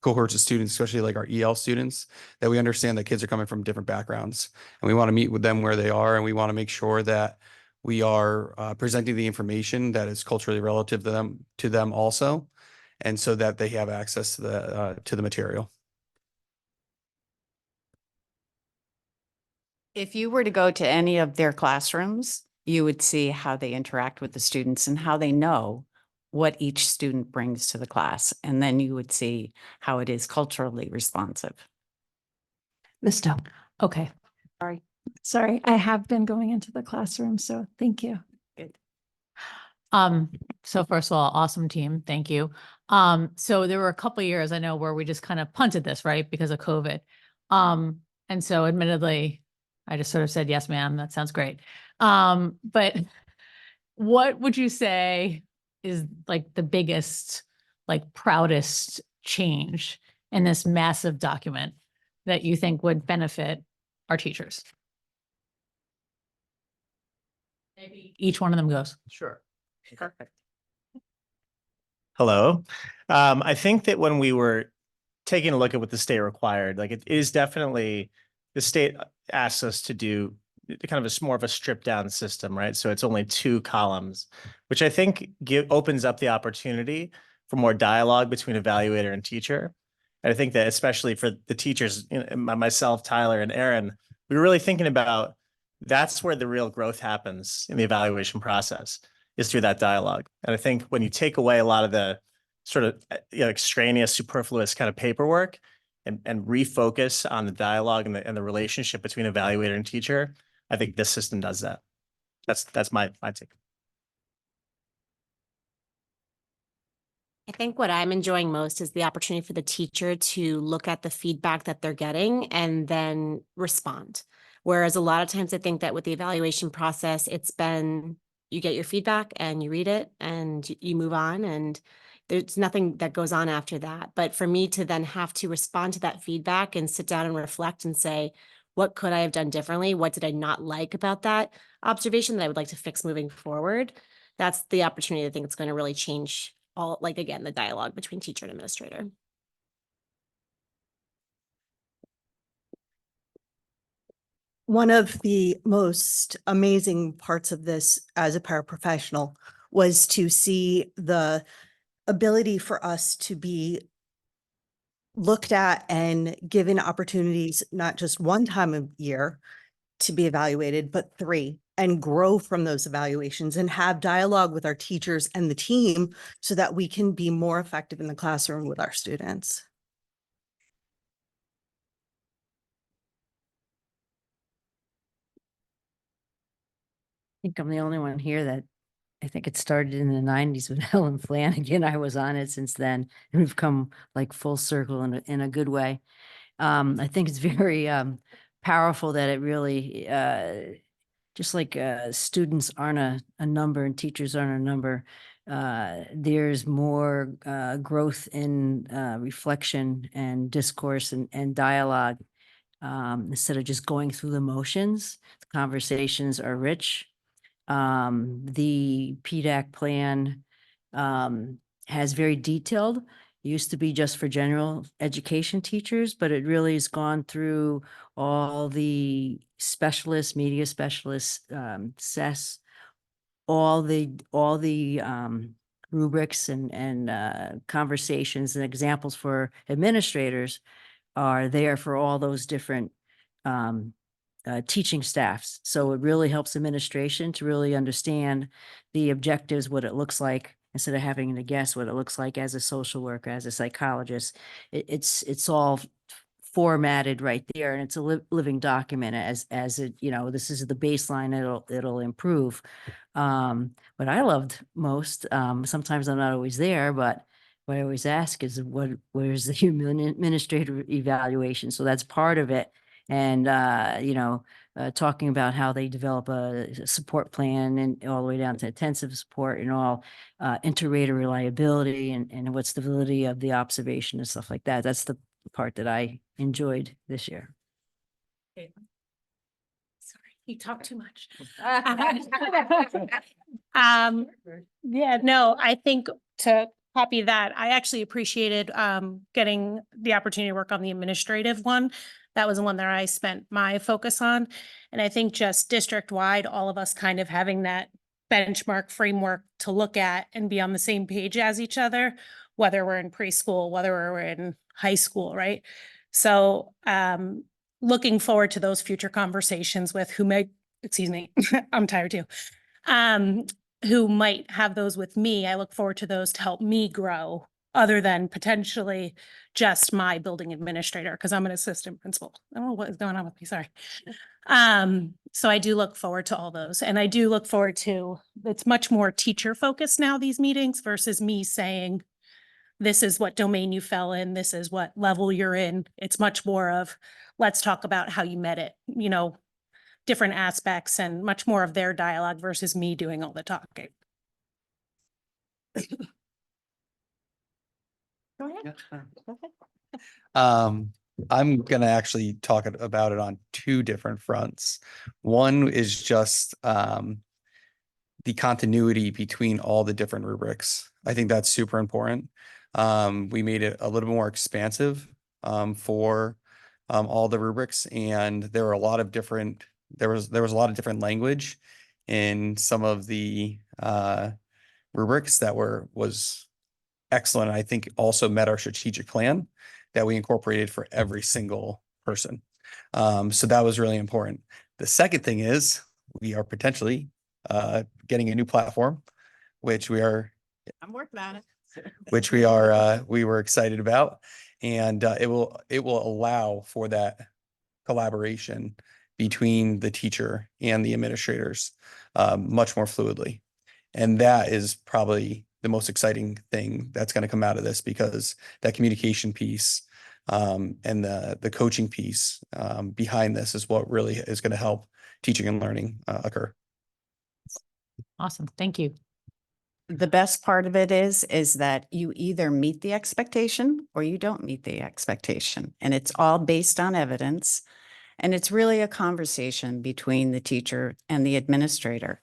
cohorts of students, especially like our EL students, that we understand that kids are coming from different backgrounds, and we want to meet with them where they are, and we want to make sure that we are presenting the information that is culturally relative to them also, and so that they have access to the material. If you were to go to any of their classrooms, you would see how they interact with the students and how they know what each student brings to the class. And then you would see how it is culturally responsive. Ms. Stowe. Okay. Sorry, I have been going into the classroom, so thank you. Good. So first of all, awesome team. Thank you. So there were a couple of years I know where we just kind of punted this, right, because of COVID. And so admittedly, I just sort of said, yes, ma'am, that sounds great. But what would you say is like the biggest, like proudest change in this massive document that you think would benefit our teachers? Maybe each one of them goes. Sure. Perfect. Hello. I think that when we were taking a look at what the state required, like it is definitely, the state asks us to do kind of more of a stripped down system, right? So it's only 2 columns, which I think opens up the opportunity for more dialogue between evaluator and teacher. And I think that especially for the teachers, myself, Tyler, and Erin, we were really thinking about that's where the real growth happens in the evaluation process, is through that dialogue. And I think when you take away a lot of the sort of extraneous, superfluous kind of paperwork and refocus on the dialogue and the relationship between evaluator and teacher, I think this system does that. That's my take. I think what I'm enjoying most is the opportunity for the teacher to look at the feedback that they're getting and then respond. Whereas a lot of times I think that with the evaluation process, it's been, you get your feedback and you read it and you move on, and there's nothing that goes on after that. But for me to then have to respond to that feedback and sit down and reflect and say, what could I have done differently? What did I not like about that observation that I would like to fix moving forward? That's the opportunity I think it's going to really change all, like, again, the dialogue between teacher and administrator. One of the most amazing parts of this as a paraprofessional was to see the ability for us to be looked at and given opportunities, not just one time a year to be evaluated, but 3, and grow from those evaluations and have dialogue with our teachers and the team so that we can be more effective in the classroom with our students. I think I'm the only one here that I think it started in the 90s with Helen Flanagan. I was on it since then, and we've come like full circle in a good way. I think it's very powerful that it really, just like students aren't a number and teachers aren't a number, there's more growth in reflection and discourse and dialogue. Instead of just going through the motions, the conversations are rich. The PDAC plan has very detailed. It used to be just for general education teachers, but it really has gone through all the specialists, media specialists, SES, all the rubrics and conversations and examples for administrators are there for all those different teaching staffs. So it really helps administration to really understand the objectives, what it looks like, instead of having to guess what it looks like as a social worker, as a psychologist. It's all formatted right there, and it's a living document as it, this is the baseline, it'll improve. What I loved most, sometimes I'm not always there, but what I always ask is where's the human administrator evaluation? So that's part of it. And, talking about how they develop a support plan and all the way down to intensive support and all inter-rater reliability and what's the validity of the observation and stuff like that. That's the part that I enjoyed this year. Sorry, you talk too much. Yeah, no, I think to copy that, I actually appreciated getting the opportunity to work on the administrative one. That was the one that I spent my focus on. And I think just district-wide, all of us kind of having that benchmark framework to look at and be on the same page as each other, whether we're in preschool, whether we're in high school, right? So looking forward to those future conversations with who may, excuse me, I'm tired too, who might have those with me. I look forward to those to help me grow, other than potentially just my building administrator, because I'm an assistant principal. I don't know what is going on with me, sorry. So I do look forward to all those. And I do look forward to, it's much more teacher focused now, these meetings, versus me saying, this is what domain you fell in, this is what level you're in. It's much more of, let's talk about how you met it, different aspects, and much more of their dialogue versus me doing all the talking. Go ahead. I'm gonna actually talk about it on 2 different fronts. One is just the continuity between all the different rubrics. I think that's super important. We made it a little more expansive for all the rubrics, and there were a lot of different. There was a lot of different language in some of the rubrics that was excellent. I think also met our strategic plan that we incorporated for every single person. So that was really important. The second thing is we are potentially getting a new platform, which we are. I'm working on it. which we were excited about. And it will allow for that collaboration between the teacher and the administrators much more fluidly. And that is probably the most exciting thing that's going to come out of this, because that communication piece and the coaching piece behind this is what really is going to help teaching and learning occur. Awesome. Thank you. The best part of it is that you either meet the expectation or you don't meet the expectation. And it's all based on evidence. And it's really a conversation between the teacher and the administrator.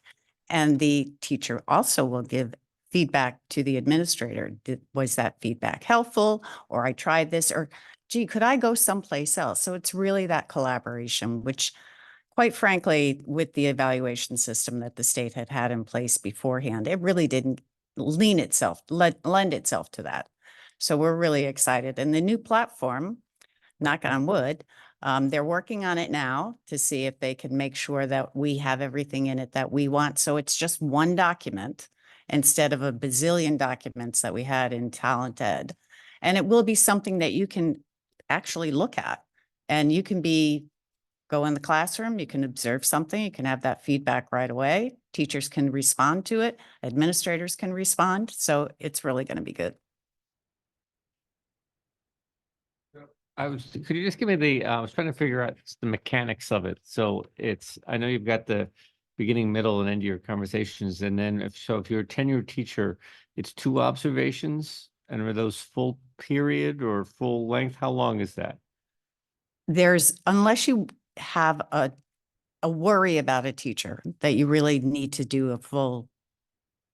And the teacher also will give feedback to the administrator. Was that feedback helpful? Or I tried this, or gee, could I go someplace else? So it's really that collaboration, which quite frankly, with the evaluation system that the state had in place beforehand, it really didn't lend itself to that. So we're really excited. And the new platform, knock on wood, they're working on it now to see if they can make sure that we have everything in it that we want. So it's just one document instead of a bazillion documents that we had in Talent Ed. And it will be something that you can actually look at, and you can go in the classroom, you can observe something, you can have that feedback right away. Teachers can respond to it, administrators can respond. So it's really going to be good. Could you just give me I was trying to figure out the mechanics of it. So I know you've got the beginning, middle, and end of your conversations. And then if you're a tenured teacher, it's 2 observations, and are those full period or full length? How long is that? Unless you have a worry about a teacher that you really need to do a full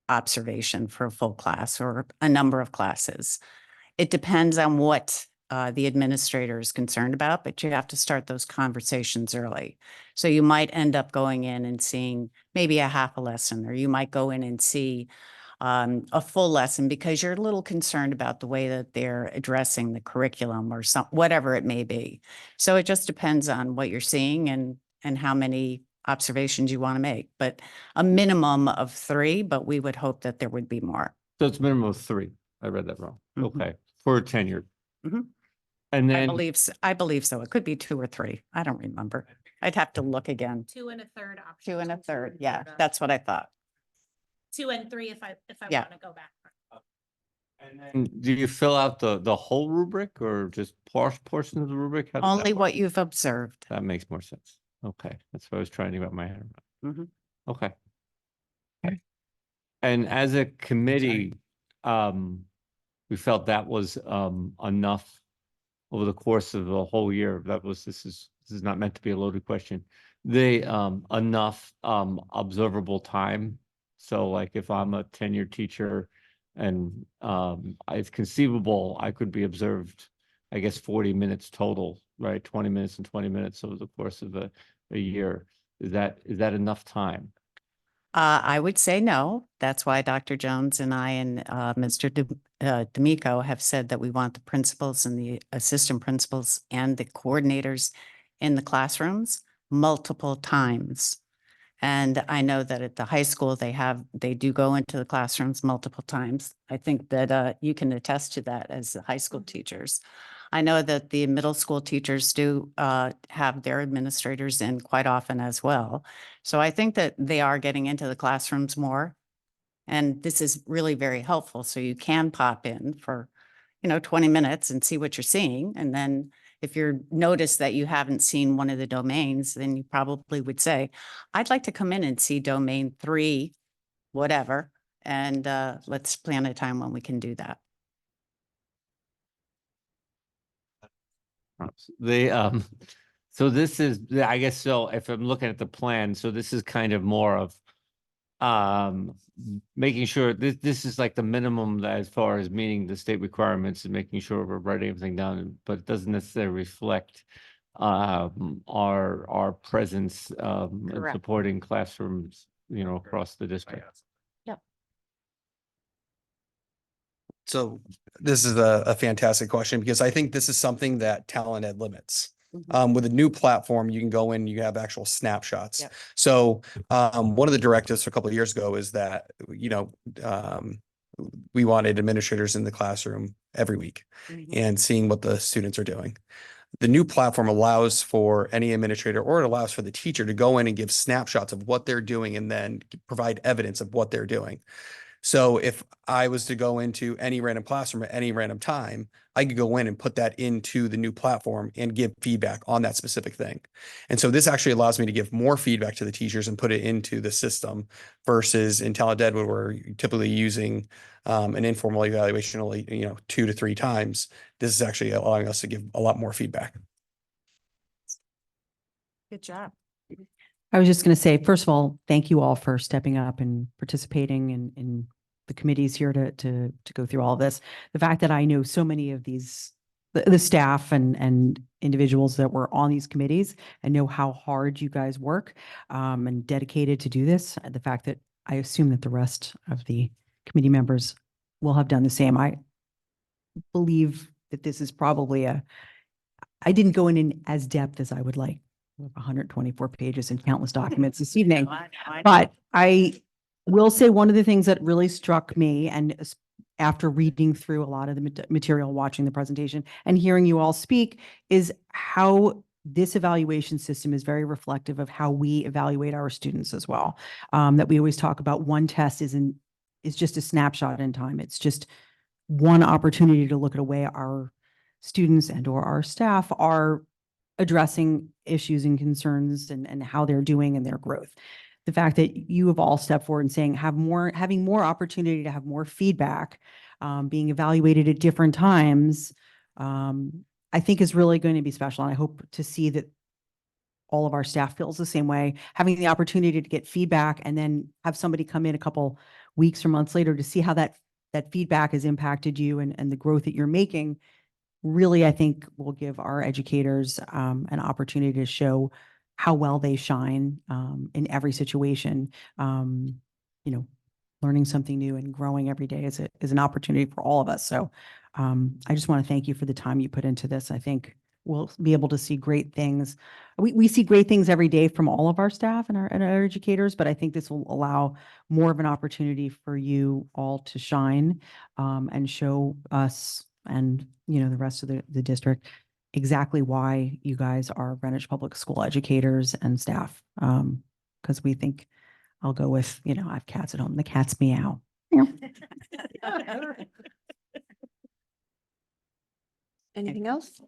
observation for a full class or a number of classes. It depends on what the administrator is concerned about, but you have to start those conversations early. So you might end up going in and seeing maybe a half a lesson, or you might go in and see a full lesson because you're a little concerned about the way that they're addressing the curriculum or whatever it may be. So it just depends on what you're seeing and how many observations you want to make, but a minimum of 3, but we would hope that there would be more. So it's minimum of 3. I read that wrong. Okay. For a tenured. Mhm. And then I believe so. It could be 2 or 3. I don't remember. I'd have to look again. 2 and a third option. 2 and a third. Yeah, that's what I thought. 2 and 3 if I Yeah. want to go back. And do you fill out the whole rubric or just portions of the rubric? How does that Only work? what you've observed. That makes more sense. Okay. That's what I was trying to get my head around. Mhm. Okay. Okay. And as a committee, we felt that was enough over the course of the whole year. This is not meant to be a loaded question. Enough observable time. So like if I'm a tenured teacher and it's conceivable I could be observed, I guess 40 minutes total, right? 20 minutes and 20 minutes over the course of a year. Is that enough time? I would say no. That's why Dr. Jones and I and Mr. D'Amico have said that we want the principals and the assistant principals and the coordinators in the classrooms multiple times. And I know that at the high school, they do go into the classrooms multiple times. I think that you can attest to that as the high school teachers. I know that the middle school teachers do have their administrators in quite often as well. So I think that they are getting into the classrooms more. And this is really very helpful. So you can pop in for, 20 minutes and see what you're seeing. And then if you're noticed that you haven't seen one of the domains, then you probably would say, I'd like to come in and see domain 3, whatever. And let's plan a time when we can do that. So this is, I guess, so if I'm looking at the plan, so this is kind of more of making sure this is like the minimum as far as meeting the state requirements and making sure we're writing everything down, but it doesn't necessarily reflect our presence in Correct. supporting classrooms, across the district. Yep. So this is a fantastic question, because I think this is something that Talent Ed limits. With a new platform, you can go in, you have actual snapshots. Yep. So one of the directives a couple of years ago is that, We wanted administrators in the classroom every week and seeing what the students are doing. The new platform allows for any administrator, or it allows for the teacher to go in and give snapshots of what they're doing and then provide evidence of what they're doing. So if I was to go into any random classroom at any random time, I could go in and put that into the new platform and give feedback on that specific thing. And so this actually allows me to give more feedback to the teachers and put it into the system versus in Talent Deadwood, where you're typically using an informal evaluation only, 2 to 3 times. This is actually allowing us to give a lot more feedback. Good job. I was just going to say, first of all, thank you all for stepping up and participating in the committees here to go through all of this. The fact that I know so many of these, the staff and individuals that were on these committees, and know how hard you guys work and dedicated to do this. The fact that I assume that the rest of the committee members will have done the same. I believe that this is probably I didn't go in as depth as I would like. 124 pages and countless documents this evening. But I will say one of the things that really struck me, and after reading through a lot of the material, watching the presentation and hearing you all speak, is how this evaluation system is very reflective of how we evaluate our students as well. That we always talk about one test is just a snapshot in time. It's just one opportunity to look at a way our students and or our staff are addressing issues and concerns and how they're doing and their growth. The fact that you have all stepped forward and saying having more opportunity to have more feedback, being evaluated at different times, I think is really going to be special. And I hope to see that all of our staff feels the same way, having the opportunity to get feedback and then have somebody come in a couple weeks or months later to see how that feedback has impacted you and the growth that you're making. Really, I think will give our educators an opportunity to show how well they shine in every situation. Learning something new and growing every day is an opportunity for all of us. So I just want to thank you for the time you put into this. I think we'll be able to see great things. We see great things every day from all of our staff and our educators, but I think this will allow more of an opportunity for you all to shine and show us and the rest of the district exactly why you guys are Greenwich Public School educators and staff. Because we think, I'll go with, I have cats at home, the cats meow. Anything else?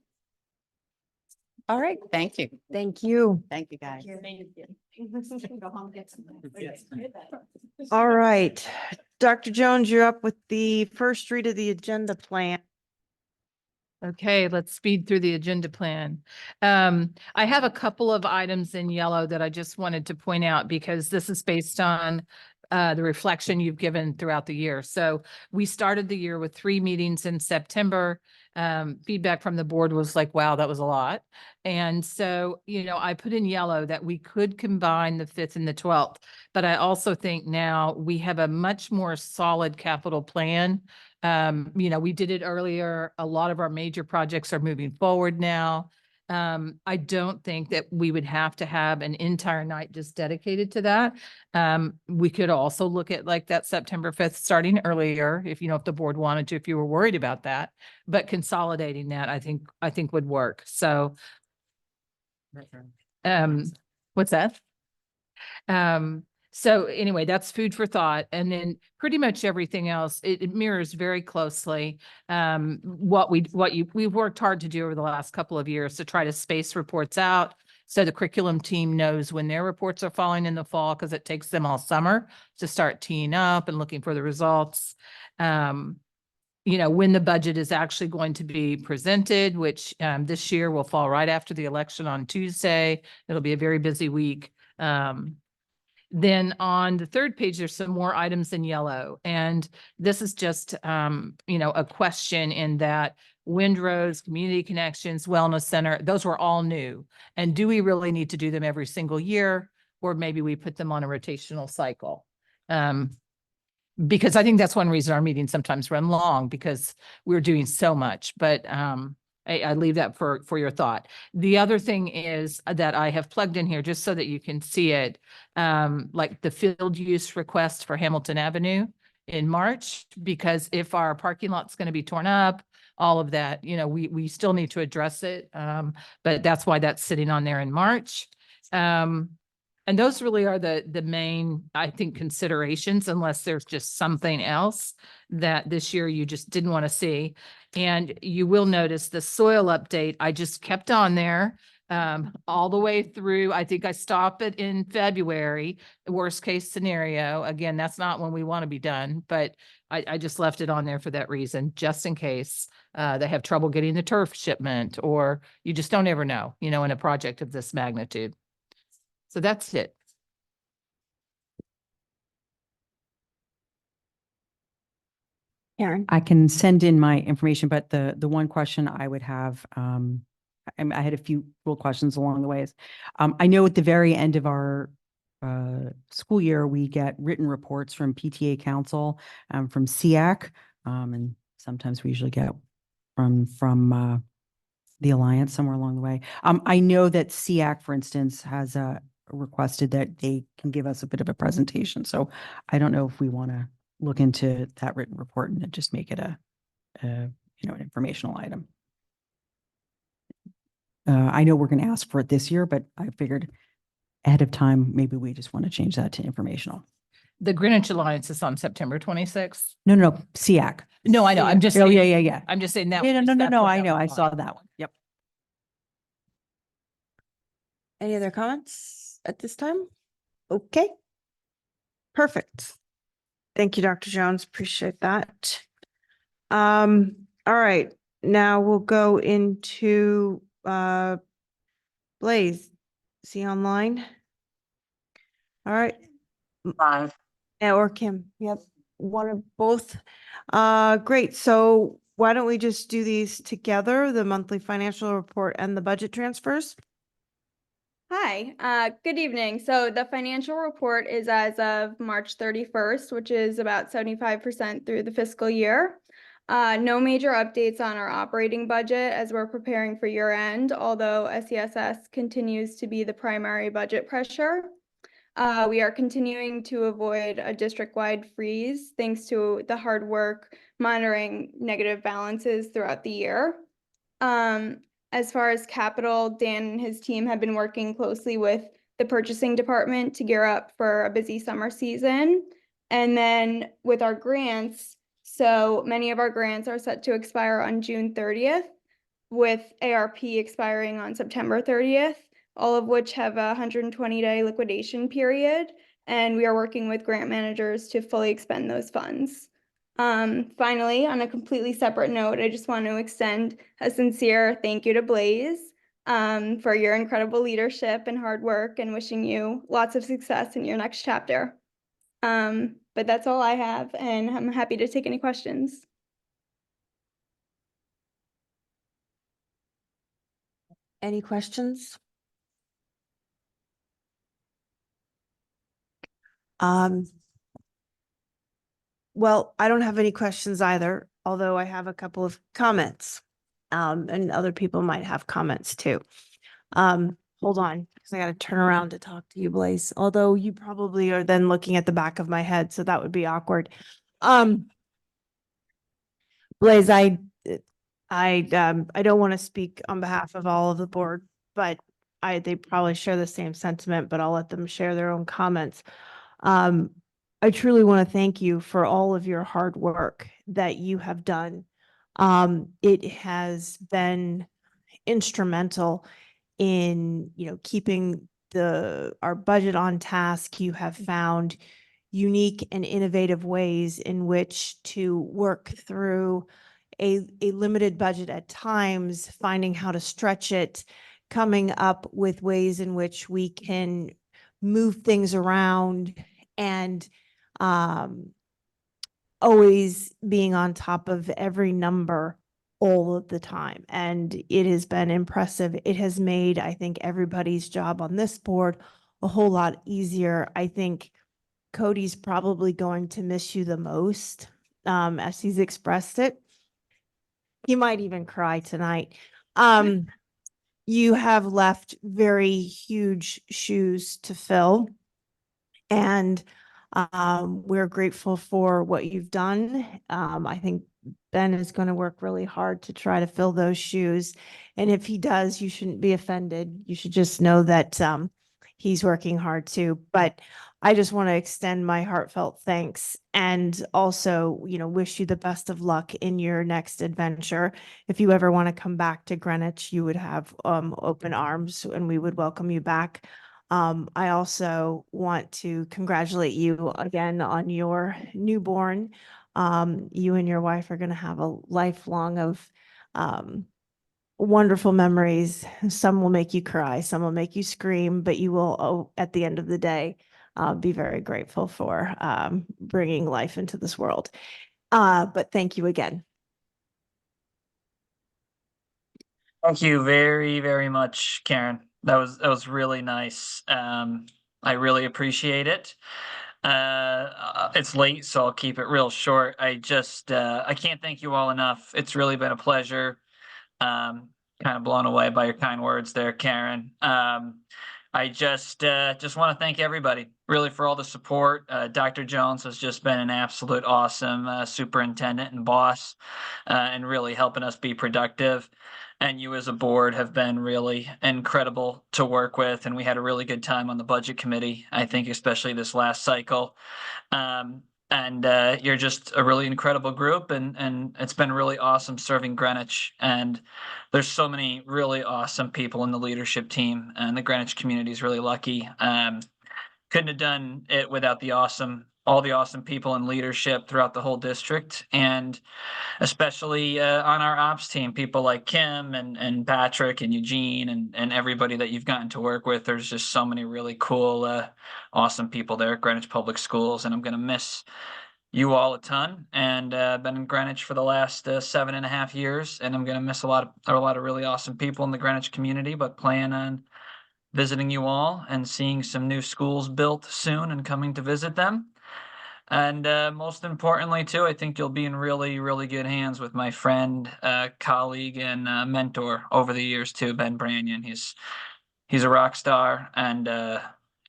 All right, thank you. Thank you. Thank you, guys. All right. Dr. Jones, you're up with the first read of the agenda plan. Okay, let's speed through the agenda plan. I have a couple of items in yellow that I just wanted to point out because this is based on the reflection you've given throughout the year. So we started the year with 3 meetings in September. Feedback from the board was like, wow, that was a lot. And so, I put in yellow that we could combine the 5th and the 12th, but I also think now we have a much more solid capital plan. We did it earlier. A lot of our major projects are moving forward now. I don't think that we would have to have an entire night just dedicated to that. We could also look at like that September 5th starting earlier if the board wanted to, if you were worried about that, but consolidating that I think would work. So what's that? So anyway, that's food for thought. And then pretty much everything else, it mirrors very closely we've worked hard to do over the last couple of years to try to space reports out. So the curriculum team knows when their reports are falling in the fall, because it takes them all summer to start teeing up and looking for the results. When the budget is actually going to be presented, which this year will fall right after the election on Tuesday. It'll be a very busy week. Then on the 3rd page, there's some more items in yellow. And this is just, a question in that Windrose, Community Connections, Wellness Center, those were all new. And do we really need to do them every single year? Or maybe we put them on a rotational cycle? Because I think that's one reason our meetings sometimes run long because we're doing so much. But I leave that for your thought. The other thing is that I have plugged in here just so that you can see it, like the field use request for Hamilton Avenue. in March, because if our parking lot's going to be torn up, all of that, we still need to address it. But that's why that's sitting on there in March. And those really are the main, I think, considerations, unless there's just something else that this year you just didn't want to see. And you will notice the soil update, I just kept on there all the way through. I think I stop it in February, worst case scenario. Again, that's not when we want to be done, but I just left it on there for that reason, just in case they have trouble getting the turf shipment, or you just don't ever know, in a project of this magnitude. So that's it. Karen? I can send in my information, but the one question I would have, I had a few little questions along the ways. I know at the very end of our school year, we get written reports from PTA Council, from SEAC, and sometimes we usually get from the Alliance somewhere along the way. I know that SEAC, for instance, has requested that they can give us a bit of a presentation. So I don't know if we want to look into that written report and then just make it an informational item. I know we're going to ask for it this year, but I figured ahead of time, maybe we just want to change that to informational. The Greenwich Alliance is on September 26th. No, SEAC. No, I know. I'm just Oh, saying, yeah. I'm just saying that. Yeah, no, that's what I that know. I was on. saw that one. Yep. Any other comments at this time? Okay. Perfect. Thank you, Dr. Jones. Appreciate that. All right, now we'll go into Blaze. Is he online? All right. Live. Or Kim. Yep. One of both. Great. So why don't we just do these together, the monthly financial report and the budget transfers? Hi, good evening. So the financial report is as of March 31st, which is about 75% through the fiscal year. No major updates on our operating budget as we're preparing for year end, although SESS continues to be the primary budget pressure. We are continuing to avoid a district-wide freeze thanks to the hard work monitoring negative balances throughout the year. As far as capital, Dan and his team have been working closely with the purchasing department to gear up for a busy summer season. And then with our grants, so many of our grants are set to expire on June 30th, with ARP expiring on September 30th, all of which have a 120-day liquidation period. And we are working with grant managers to fully expend those funds. Finally, on a completely separate note, I just want to extend a sincere thank you to Blaze for your incredible leadership and hard work, and wishing you lots of success in your next chapter. But that's all I have, and I'm happy to take any questions. Any questions? Well, I don't have any questions either, although I have a couple of comments. And other people might have comments too. Hold on, because I got to turn around to talk to you, Blaze, although you probably are then looking at the back of my head, so that would be awkward. Blaze, I don't want to speak on behalf of all of the board, but they probably share the same sentiment, but I'll let them share their own comments. I truly want to thank you for all of your hard work that you have done. It has been instrumental in, keeping our budget on task. You have found unique and innovative ways in which to work through a limited budget at times, finding how to stretch it, coming up with ways in which we can move things around, and always being on top of every number all of the time. And it has been impressive. It has made, I think, everybody's job on this board a whole lot easier. I think Cody's probably going to miss you the most, as he's expressed it. He might even cry tonight. You have left very huge shoes to fill. And We're grateful for what you've done. I think Ben is going to work really hard to try to fill those shoes. And if he does, you shouldn't be offended. You should just know that he's working hard too. But I just want to extend my heartfelt thanks and also, wish you the best of luck in your next adventure. If you ever want to come back to Greenwich, you would have open arms and we would welcome you back. I also want to congratulate you again on your newborn. You and your wife are going to have a lifelong of wonderful memories. Some will make you cry, some will make you scream, but you will, at the end of the day, be very grateful for bringing life into this world. But thank you again. Thank you very, very much, Karen. That was really nice. I really appreciate it. It's late, so I'll keep it real short. I can't thank you all enough. It's really been a pleasure. Kind of blown away by your kind words there, Karen. I just want to thank everybody really for all the support. Dr. Jones has just been an absolute awesome superintendent and boss, and really helping us be productive. And you as a board have been really incredible to work with. And we had a really good time on the budget committee, I think, especially this last cycle. And you're just a really incredible group, and it's been really awesome serving Greenwich. And there's so many really awesome people in the leadership team, and the Greenwich community is really lucky. Couldn't have done it without all the awesome people in leadership throughout the whole district, and especially on our ops team, people like Kim and Patrick and Eugene and everybody that you've gotten to work with. There's just so many really cool, awesome people there at Greenwich Public Schools, and I'm going to miss you all a ton. And been in Greenwich for the last 7.5 years, and I'm going to miss a lot of really awesome people in the Greenwich community, but plan on visiting you all and seeing some new schools built soon and coming to visit them. And most importantly, too, I think you'll be in really, really good hands with my friend, colleague, and mentor over the years, too, Ben Branyan. He's a rock star, and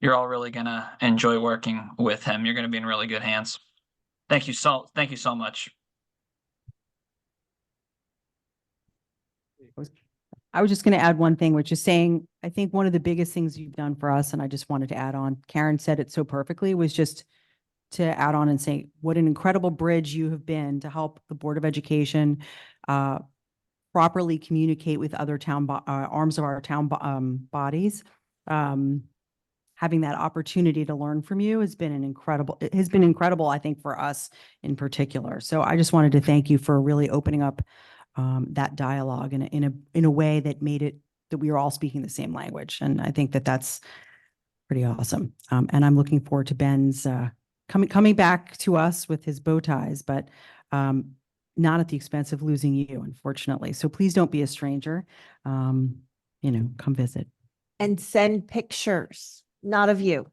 you're all really going to enjoy working with him. You're going to be in really good hands. Thank you so much. I was just going to add one thing, which is saying, I think one of the biggest things you've done for us, and I just wanted to add on, Karen said it so perfectly, was just to add on and say what an incredible bridge you have been to help the Board of Education properly communicate with other arms of our town bodies. Having that opportunity to learn from you has been incredible, I think, for us in particular. So I just wanted to thank you for really opening up that dialogue in a way that made it that we were all speaking the same language. And I think that that's pretty awesome. And I'm looking forward to Ben's coming back to us with his bow ties, but not at the expense of losing you, unfortunately. So please don't be a stranger. Come visit. And send pictures, not of you.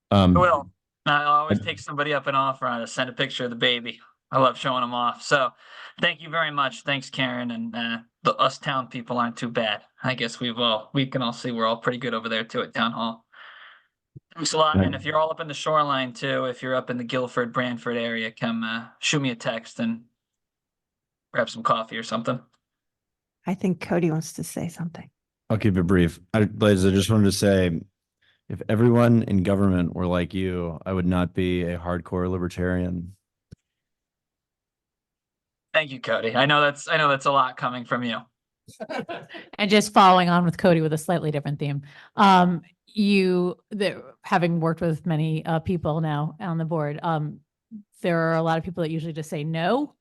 Well, I'll always take somebody up and offer to send a picture of the baby. I love showing them off. So thank you very much. Thanks, Karen. And us town people aren't too bad. I guess we can all see we're all pretty good over there too at Town Hall. Thanks a lot. And if you're all up in the shoreline too, if you're up in the Guilford, Brantford area, come shoot me a text and grab some coffee or something. I think Cody wants to say something. I'll keep it brief. Blaze, I just wanted to say, if everyone in government were like you, I would not be a hardcore libertarian. Thank you, Cody. I know that's a lot coming from you. And just following on with Cody with a slightly different theme. Having worked with many people now on the board, there are a lot of people that usually just say no,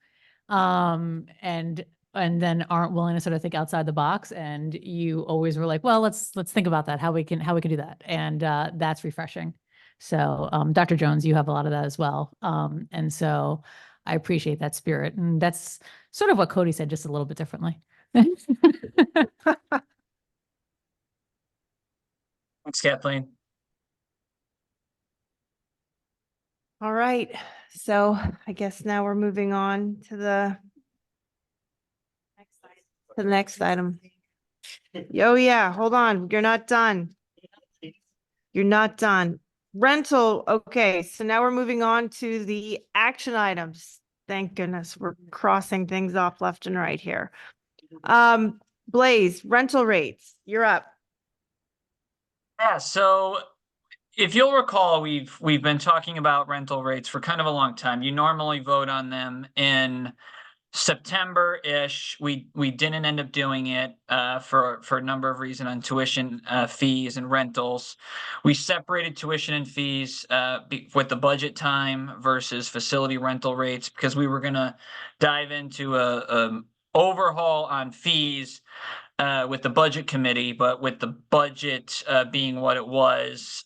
and then aren't willing to sort of think outside the box. And you always were like, well, let's think about that, how we can do that. And that's refreshing. So Dr. Jones, you have a lot of that as well. And so I appreciate that spirit. And that's sort of what Cody said, just a little bit differently. Thanks, Kathleen. All right. So I guess now we're moving on to the next item. Oh, yeah. Hold on. You're not done. You're not done. rental. Okay, so now we're moving on to the action items. Thank goodness we're crossing things off left and right here. Blaze, rental rates, you're up. Yeah, so if you'll recall, we've been talking about rental rates for kind of a long time. You normally vote on them in September-ish. We didn't end up doing it for a number of reasons on tuition fees and rentals. We separated tuition and fees with the budget time versus facility rental rates because we were gonna dive into a overhaul on fees with the budget committee, but with the budget being what it was,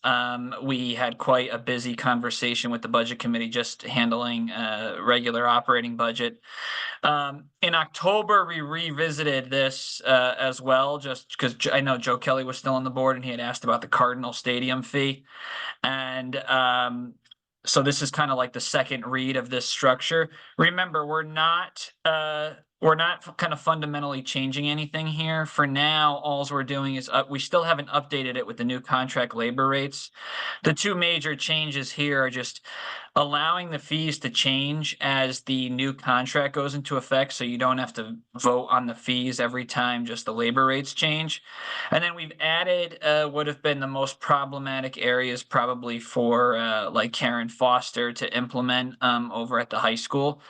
we had quite a busy conversation with the budget committee just handling regular operating budget. In October, we revisited this as well, just because I know Joe Kelly was still on the board and he had asked about the Cardinal Stadium fee. And so this is kind of like the second read of this structure. Remember, we're not kind of fundamentally changing anything here. For now, all we're doing is we still haven't updated it with the new contract labor rates. The two major changes here are just allowing the fees to change as the new contract goes into effect, so you don't have to vote on the fees every time just the labor rates change. And then we've added what have been the most problematic areas probably for like Karen Foster to implement over at the high school.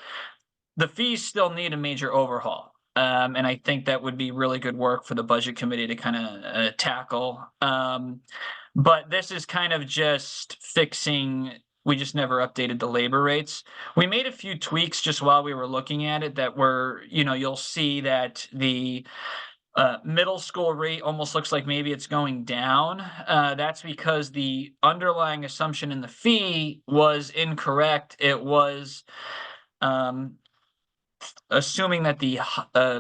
The fees still need a major overhaul. And I think that would be really good work for the budget committee to kind of tackle. But this is kind of just fixing, we just never updated the labor rates. We made a few tweaks just while we were looking at it that were, you'll see that the middle school rate almost looks like maybe it's going down. That's because the underlying assumption in the fee was incorrect. It was assuming that the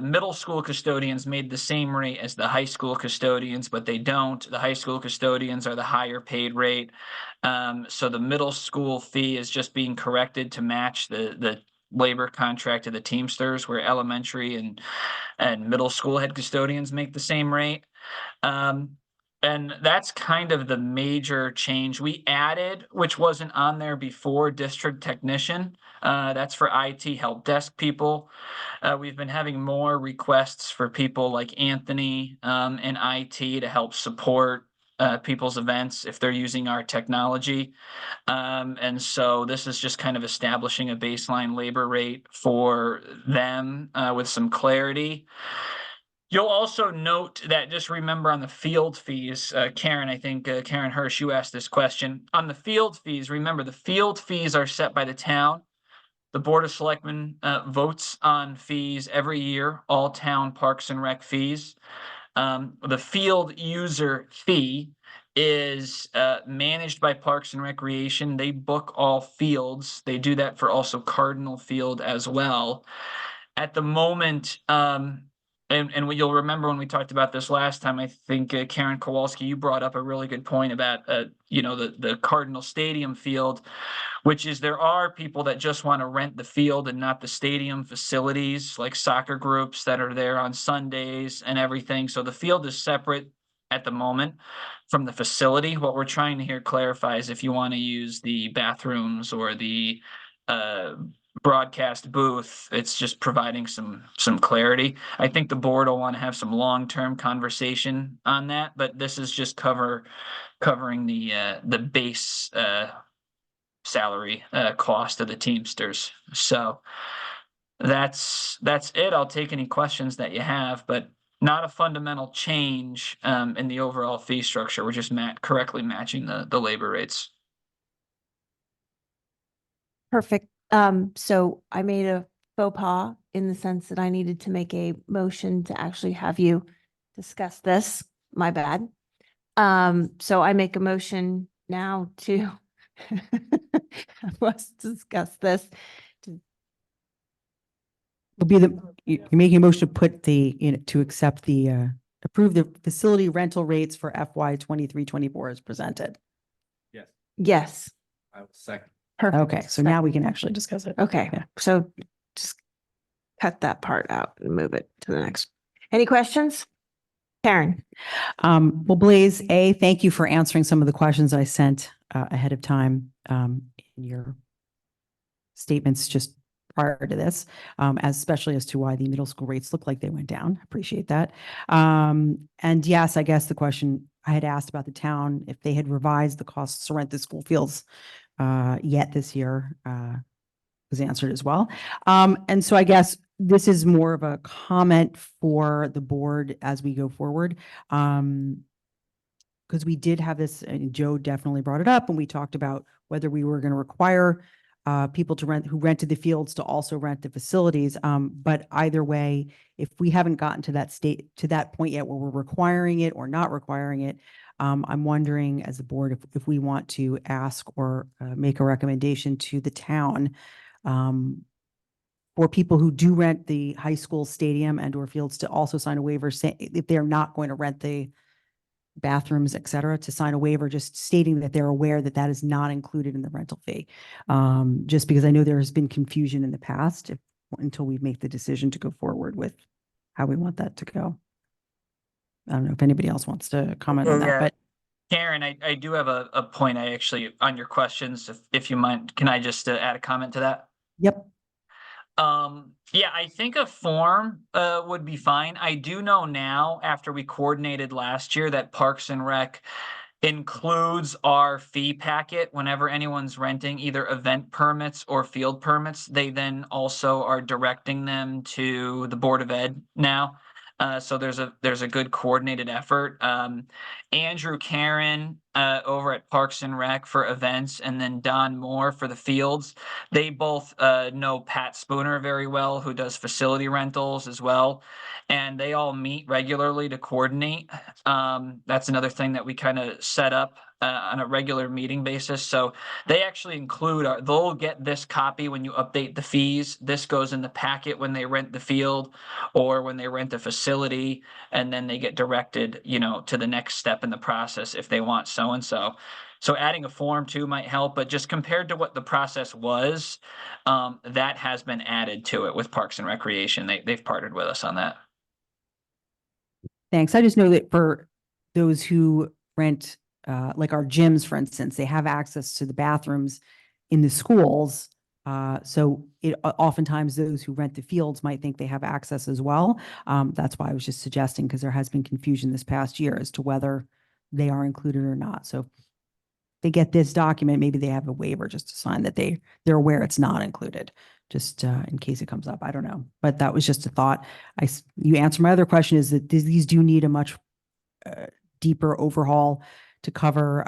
middle school custodians made the same rate as the high school custodians, but they don't. The high school custodians are the higher paid rate. So the middle school fee is just being corrected to match the labor contract of the Teamsters, where elementary and middle school head custodians make the same rate. And that's kind of the major change. We added, which wasn't on there before, district technician. That's for IT help desk people. We've been having more requests for people like Anthony in IT to help support people's events if they're using our technology. And so this is just kind of establishing a baseline labor rate for them with some clarity. You'll also note that, just remember on the field fees, Karen, I think Karen Hirsch, you asked this question. On the field fees, remember the field fees are set by the town. The Board of Selectmen votes on fees every year, all town parks and rec fees. The field user fee is managed by Parks and Recreation. They book all fields. They do that for also Cardinal Field as well. At the moment, and what you'll remember when we talked about this last time, I think Karen Kowalski, you brought up a really good point about the Cardinal Stadium field, which is there are people that just want to rent the field and not the stadium facilities, like soccer groups that are there on Sundays and everything. So the field is separate at the moment from the facility. What we're trying to here clarify is if you want to use the bathrooms or the broadcast booth, it's just providing some clarity. I think the board will want to have some long-term conversation on that, but this is just covering the base salary cost of the Teamsters. So that's it. I'll take any questions that you have, but not a fundamental change in the overall fee structure. We're just correctly matching the labor rates. Perfect. So I made a faux pas in the sense that I needed to make a motion to actually have you discuss this. My bad. So I make a motion now to let's discuss this. Will be you're making a motion to put to accept approve the facility rental rates for FY 23-24 as presented. Yes. Yes. I will second. Perfect. Okay, so now we can actually discuss it. Okay, so just cut that part out and move it to the next. Any questions? Karen? Well, Blaze, thank you for answering some of the questions I sent ahead of time in your statements just prior to this, as especially as to why the middle school rates look like they went down. Appreciate that. And yes, I guess the question I had asked about the town, if they had revised the costs to rent the school fields yet this year, was answered as well. And so I guess this is more of a comment for the board as we go forward. Because we did have this, and Joe definitely brought it up, and we talked about whether we were going to require people to rent, who rented the fields, to also rent the facilities. But either way, if we haven't gotten to that point yet where we're requiring it or not requiring it, I'm wondering as a board if we want to ask or make a recommendation to the town for people who do rent the high school stadium and or fields to also sign a waiver saying if they're not going to rent the bathrooms, et cetera, to sign a waiver, just stating that they're aware that that is not included in the rental fee. Just because I know there has been confusion in the past until we make the decision to go forward with how we want that to go. I don't know if anybody else wants to comment on that, Yeah. but Karen, I do have a point I actually, on your questions, if you mind, can I just add a comment to that? yep. Yeah, I think a form would be fine. I do know now, after we coordinated last year, that Parks and Rec includes our fee packet whenever anyone's renting either event permits or field permits. They then also are directing them to the Board of Ed now. So there's a good coordinated effort. Andrew Karen over at Parks and Rec for events, and then Don Moore for the fields. They both know Pat Spooner very well, who does facility rentals as well. And they all meet regularly to coordinate. That's another thing that we kind of set up on a regular meeting basis. So they actually include they'll get this copy when you update the fees. This goes in the packet when they rent the field or when they rent a facility, and then they get directed, to the next step in the process if they want so-and-so. So adding a form too might help, but just compared to what the process was, that has been added to it with Parks and Recreation. They've partnered with us on that. Thanks. I just know that for those who rent, like our gyms, for instance, they have access to the bathrooms in the schools. So oftentimes those who rent the fields might think they have access as well. That's why I was just suggesting, because there has been confusion this past year as to whether they are included or not. So if they get this document, maybe they have a waiver just to sign that they're aware it's not included, just in case it comes up. I don't know, but that was just a thought. You answered my other question, is that these do need a much deeper overhaul to cover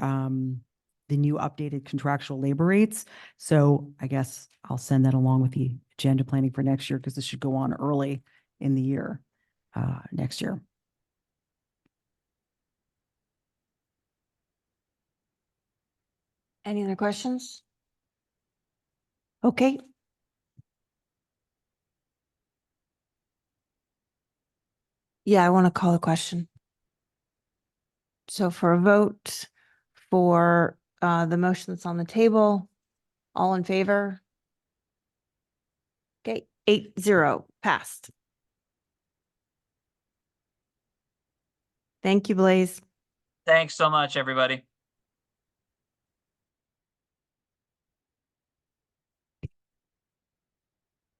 the new updated contractual labor rates. So I guess I'll send that along with the agenda planning for next year, because this should go on early in the year, next year. Any other questions? Okay. Yeah, I want to call a question. So for a vote for the motion that's on the table, all in favor? Okay, 8-0 passed. Thank you, Blaze. Thanks so much, everybody.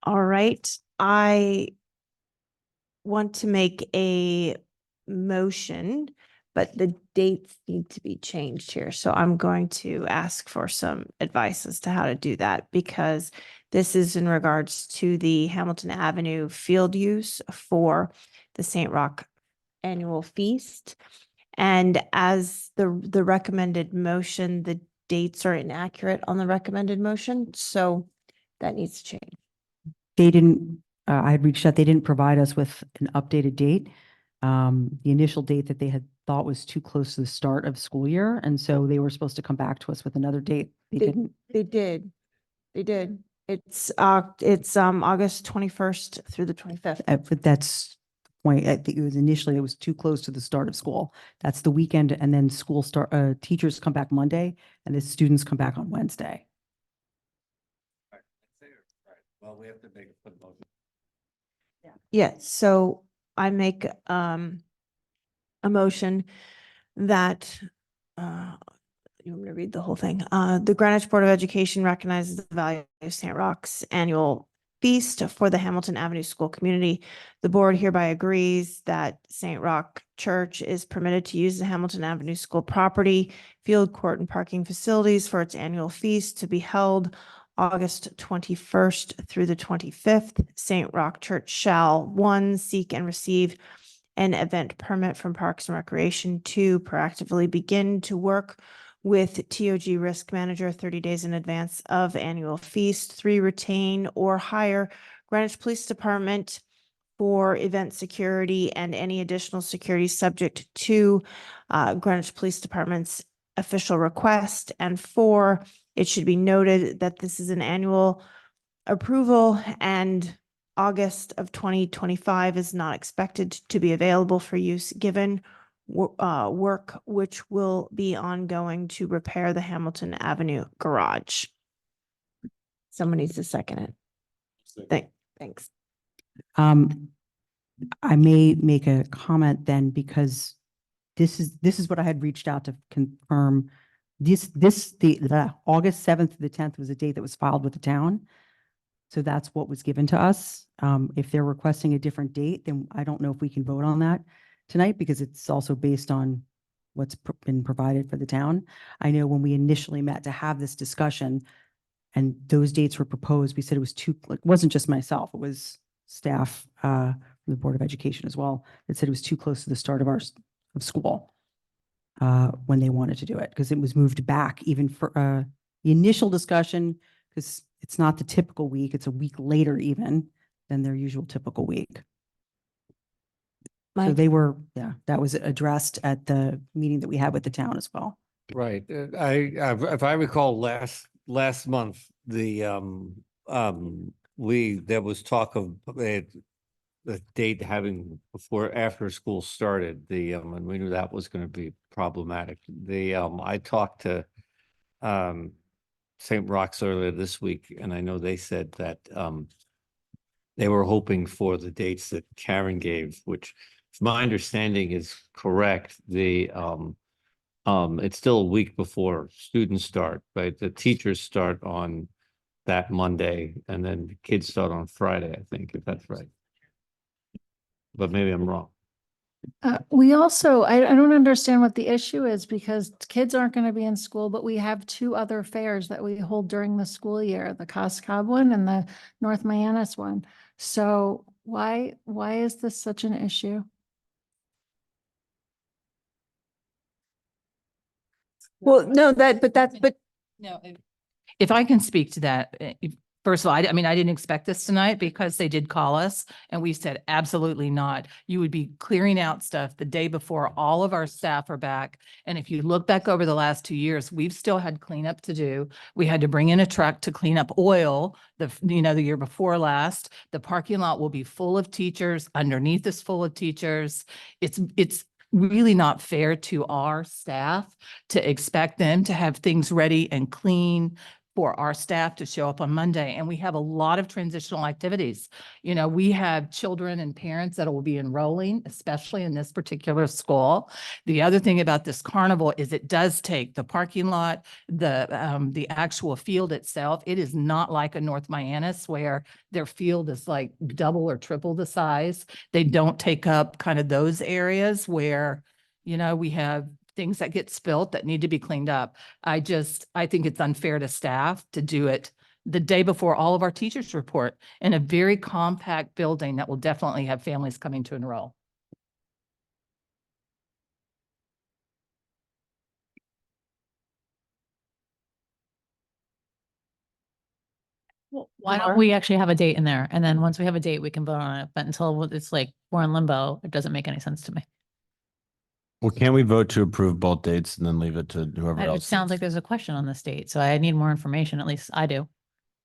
All right, I want to make a motion, but the dates need to be changed here. So I'm going to ask for some advice as to how to do that, because this is in regards to the Hamilton Avenue field use for the St. Roch Annual Feast. And as the recommended motion, the dates are inaccurate on the recommended motion, so that needs to change. They didn't, I had reached out, they didn't provide us with an updated date. The initial date that they had thought was too close to the start of school year. And so they were supposed to come back to us with another date. They didn't. They did. It's August 21st through the 25th. But that's the point. I think it was too close to the start of school. That's the weekend. And then teachers come back Monday and the students come back on Wednesday. Well, we have to make a motion. Yeah, so I make a motion that You want me to read the whole thing? The Greenwich Board of Education recognizes the value of St. Roch's annual feast for the Hamilton Avenue School community. The board hereby agrees that St. Roch Church is permitted to use the Hamilton Avenue School property, field, court, and parking facilities for its annual feast to be held August 21st through the 25th. St. Roch Church shall, 1, seek and receive an event permit from Parks and Recreation, 2, proactively begin to work with TOG Risk Manager 30 days in advance of annual feast, 3, retain or hire Greenwich Police Department for event security and any additional security subject to Greenwich Police Department's official request, and 4, it should be noted that this is an annual approval and August of 2025 is not expected to be available for use given work which will be ongoing to repair the Hamilton Avenue garage. Someone needs to second it. Thanks. I may make a comment then because this is what I had reached out to confirm. The August 7th to the 10th was a date that was filed with the town. So that's what was given to us. If they're requesting a different date, then I don't know if we can vote on that tonight because it's also based on what's been provided for the town. I know when we initially met to have this discussion and those dates were proposed, we said it was it wasn't just myself, it was staff from the Board of Education as well. It said it was too close to the start of of school when they wanted to do it because it was moved back even for the initial discussion because it's not the typical week. It's a week later even than their usual typical week. So they were, that was addressed at the meeting that we had with the town as well. Right. If I recall last month, there was talk of the date having after school started, and we knew that was going to be problematic. I talked to St. Roch's earlier this week, and I know they said that they were hoping for the dates that Karen gave, which if my understanding is correct, it's still a week before students start, right? The teachers start on that Monday and then the kids start on Friday, I think, if that's right. But maybe I'm wrong. We also, I don't understand what the issue is because kids aren't going to be in school, but we have 2 other fairs that we hold during the school year, the Cos Cob one and the North Miamis one. So why is this such an issue? Well, no, but No, if I can speak to that, first of all, I mean, I didn't expect this tonight because they did call us and we said, absolutely not. You would be clearing out stuff the day before all of our staff are back. And if you look back over the last 2 years, we've still had cleanup to do. We had to bring in a truck to clean up oil the year before last. The parking lot will be full of teachers. Underneath is full of teachers. It's really not fair to our staff to expect them to have things ready and clean for our staff to show up on Monday. And we have a lot of transitional activities. We have children and parents that will be enrolling, especially in this particular school. The other thing about this carnival is it does take the parking lot, the actual field itself. It is not like a North Miamis where their field is like double or triple the size. They don't take up kind of those areas where, we have things that get spilt that need to be cleaned up. I think it's unfair to staff to do it the day before all of our teachers report in a very compact building that will definitely have families coming to enroll. Well, why don't we actually have a date in there? And then once we have a date, we can vote on it. But until it's like we're in limbo, it doesn't make any sense to me. Well, can we vote to approve both dates and then leave it to whoever It else? sounds like there's a question on this date, so I need more information. At least I do.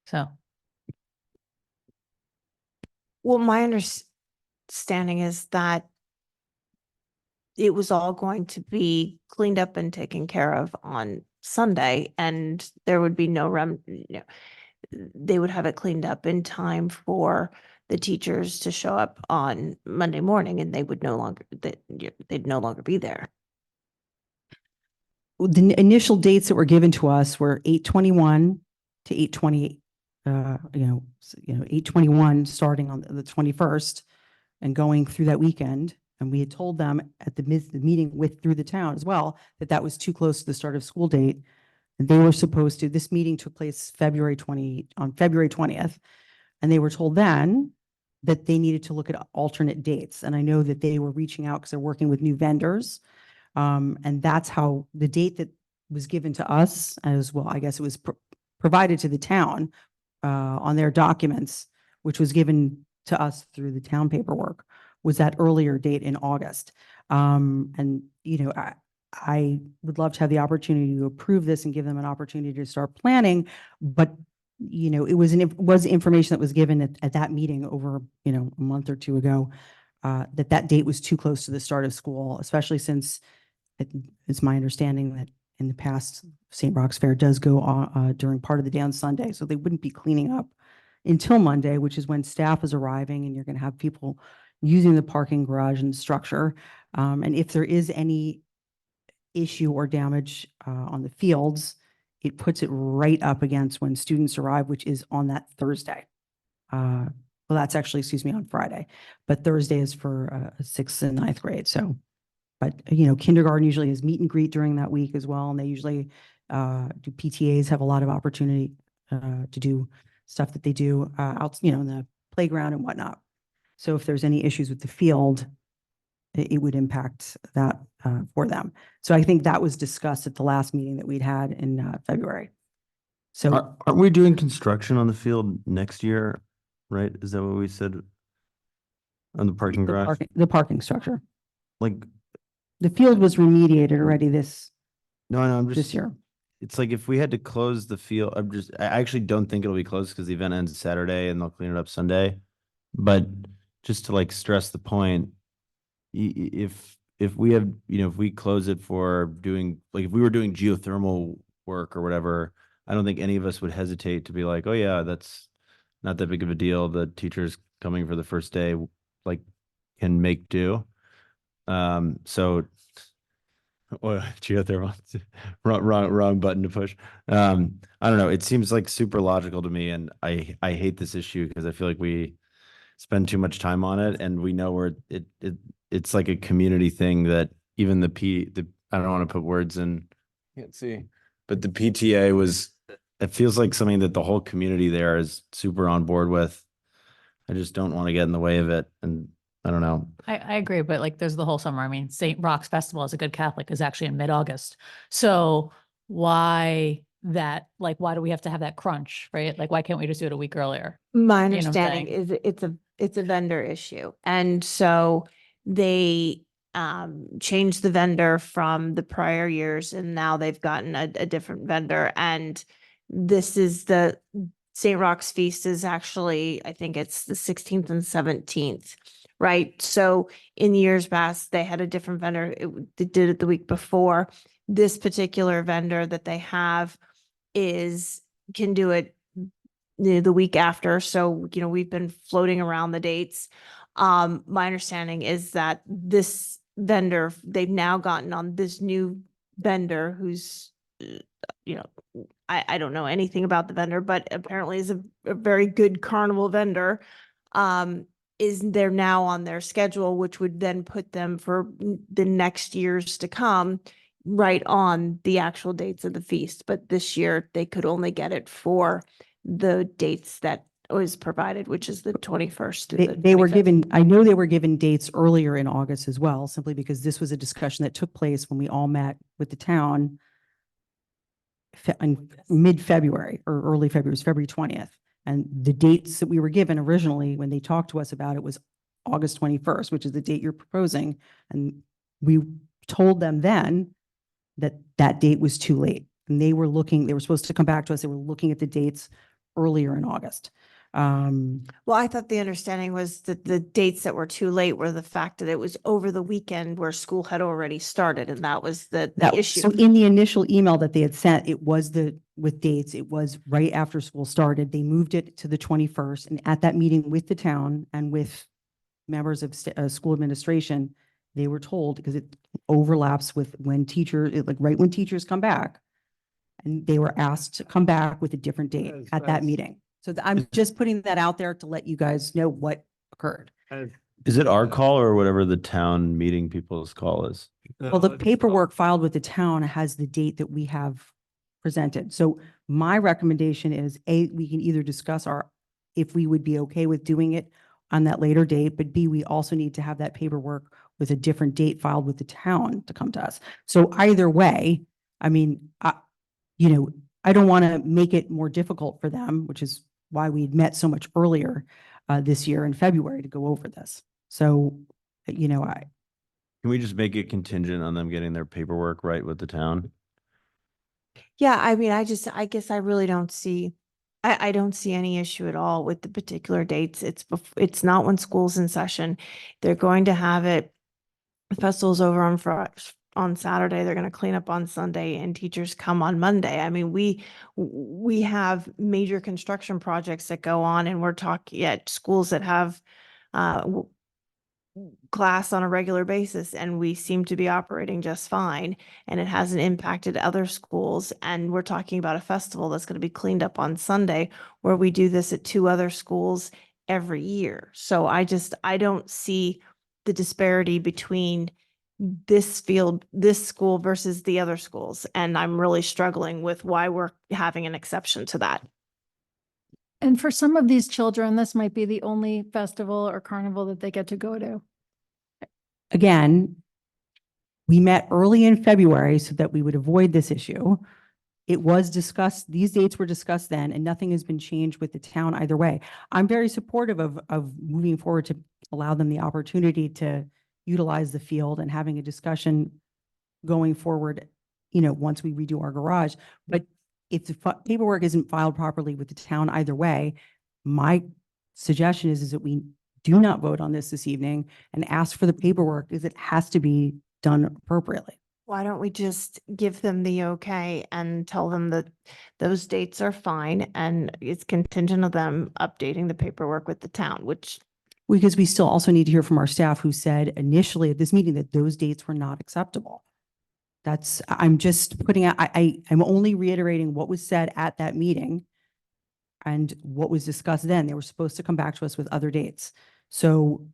So. well, my understanding is that it was all going to be cleaned up and taken care of on Sunday, and there would be they would have it cleaned up in time for the teachers to show up on Monday morning, and they'd no longer be there. the initial dates that were given to us were 8/21 to 8/28. 8/21 starting on the 21st and going through that weekend. And we had told them at the meeting through the town as well, that that was too close to the start of school date. And they were supposed to, this meeting took place on February 20th. And they were told then that they needed to look at alternate dates. And I know that they were reaching out because they're working with new vendors. And that's how the date that was given to us as well, I guess it was provided to the town on their documents, which was given to us through the town paperwork, was that earlier date in August. And, I would love to have the opportunity to approve this and give them an opportunity to start planning, but it was information that was given at that meeting over, a month or two ago, that date was too close to the start of school, especially since it's my understanding that in the past, St. Roch's Fair does go on during part of the day on Sunday, so they wouldn't be cleaning up until Monday, which is when staff is arriving and you're going to have people using the parking garage and structure. And if there is any issue or damage on the fields, it puts it right up against when students arrive, which is on that Thursday. Well, that's actually, on Friday, but Thursday is for 6th and 9th grade. So, but kindergarten usually has meet and greet during that week as well. And they usually do PTAs have a lot of opportunity to do stuff that they do out, in the playground and whatnot. So if there's any issues with the field, it would impact that for them. So I think that was discussed at the last meeting that we'd had in February. So Aren't we doing construction on the field next year? Right? Is that what we said on the parking garage? The parking structure. Like, the field was remediated already this I'm just this year. It's like if we had to close the field, I actually don't think it'll be closed because the event ends Saturday and they'll clean it up Sunday. But just to stress the point, if we have, if we close it for doing, if we were doing geothermal work or whatever, I don't think any of us would hesitate to be like, oh yeah, that's not that big of a deal. The teachers coming for the first day, can make do. So geothermal, wrong button to push. I don't know. It seems super logical to me, and I hate this issue because I feel like we spend too much time on it, and we know it's like a community thing that even I don't want to put words in, can't see, but the PTA it feels like something that the whole community there is super on board with. I just don't want to get in the way of it, and I don't know. I agree, but there's the whole summer. I mean, St. Roch's Festival as a good Catholic is actually in mid-August. So why why do we have to have that crunch, right? Why can't we just do it a week earlier? My You know what I'm understanding is it's a vendor issue. And so they changed the vendor from the prior years, and now they've gotten a different vendor. And this is the St. Roch's Feast is actually, I think it's the 16th and 17th. Right. So in years past, they had a different vendor. They did it the week before. This particular vendor that they have can do it the week after. So, we've been floating around the dates. My understanding is that this vendor, they've now gotten on this new vendor who's, I don't know anything about the vendor, but apparently is a very good carnival vendor. They're now on their schedule, which would then put them for the next years to come right on the actual dates of the feast. But this year they could only get it for the dates that was provided, which is the 21st. through the They were 25th. given, I know they were given dates earlier in August as well, simply because this was a discussion that took place when we all met with the town in mid-February or early February, it was February 20th. And the dates that we were given originally, when they talked to us about it, was August 21st, which is the date you're proposing. And we told them then that that date was too late. And they were supposed to come back to us. They were looking at the dates earlier in August. Well, I thought the understanding was that the dates that were too late were the fact that it was over the weekend where school had already started, and that was the issue. So in the initial email that they had sent, it was with dates, it was right after school started. They moved it to the 21st. And at that meeting with the town and with members of school administration, they were told, because it overlaps with when like right when teachers come back. And they were asked to come back with a different date at that meeting. So I'm just putting that out there to let you guys know what occurred. Is it our call or whatever the town meeting people's call is? Well, the paperwork filed with the town has the date that we have presented. So my recommendation is, A, we can either discuss if we would be okay with doing it on that later date, but B, we also need to have that paperwork with a different date filed with the town to come to us. So either way, I mean, I don't want to make it more difficult for them, which is why we met so much earlier this year in February to go over this. So, Can we just make it contingent on them getting their paperwork right with the town? Yeah, I mean, I guess I really don't see, I don't see any issue at all with the particular dates. It's not when school's in session. They're going to have it, the festival's over on Saturday, they're going to clean up on Sunday, and teachers come on Monday. I mean, we have major construction projects that go on, and we're talking at schools that have class on a regular basis, and we seem to be operating just fine, and it hasn't impacted other schools. And we're talking about a festival that's going to be cleaned up on Sunday, where we do this at 2 other schools every year. So I don't see the disparity between this school versus the other schools. And I'm really struggling with why we're having an exception to that. And for some of these children, this might be the only festival or carnival that they get to go to. again, we met early in February so that we would avoid this issue. It was discussed, these dates were discussed then, and nothing has been changed with the town either way. I'm very supportive of moving forward to allow them the opportunity to utilize the field and having a discussion going forward, once we redo our garage. But if the paperwork isn't filed properly with the town either way, my suggestion is that we do not vote on this evening and ask for the paperwork, because it has to be done appropriately. Why don't we just give them the okay and tell them that those dates are fine and it's contingent of them updating the paperwork with the town, which. Because we still also need to hear from our staff who said initially at this meeting that those dates were not acceptable. I'm just putting out, I'm only reiterating what was said at that meeting and what was discussed then. They were supposed to come back to us with other dates. So,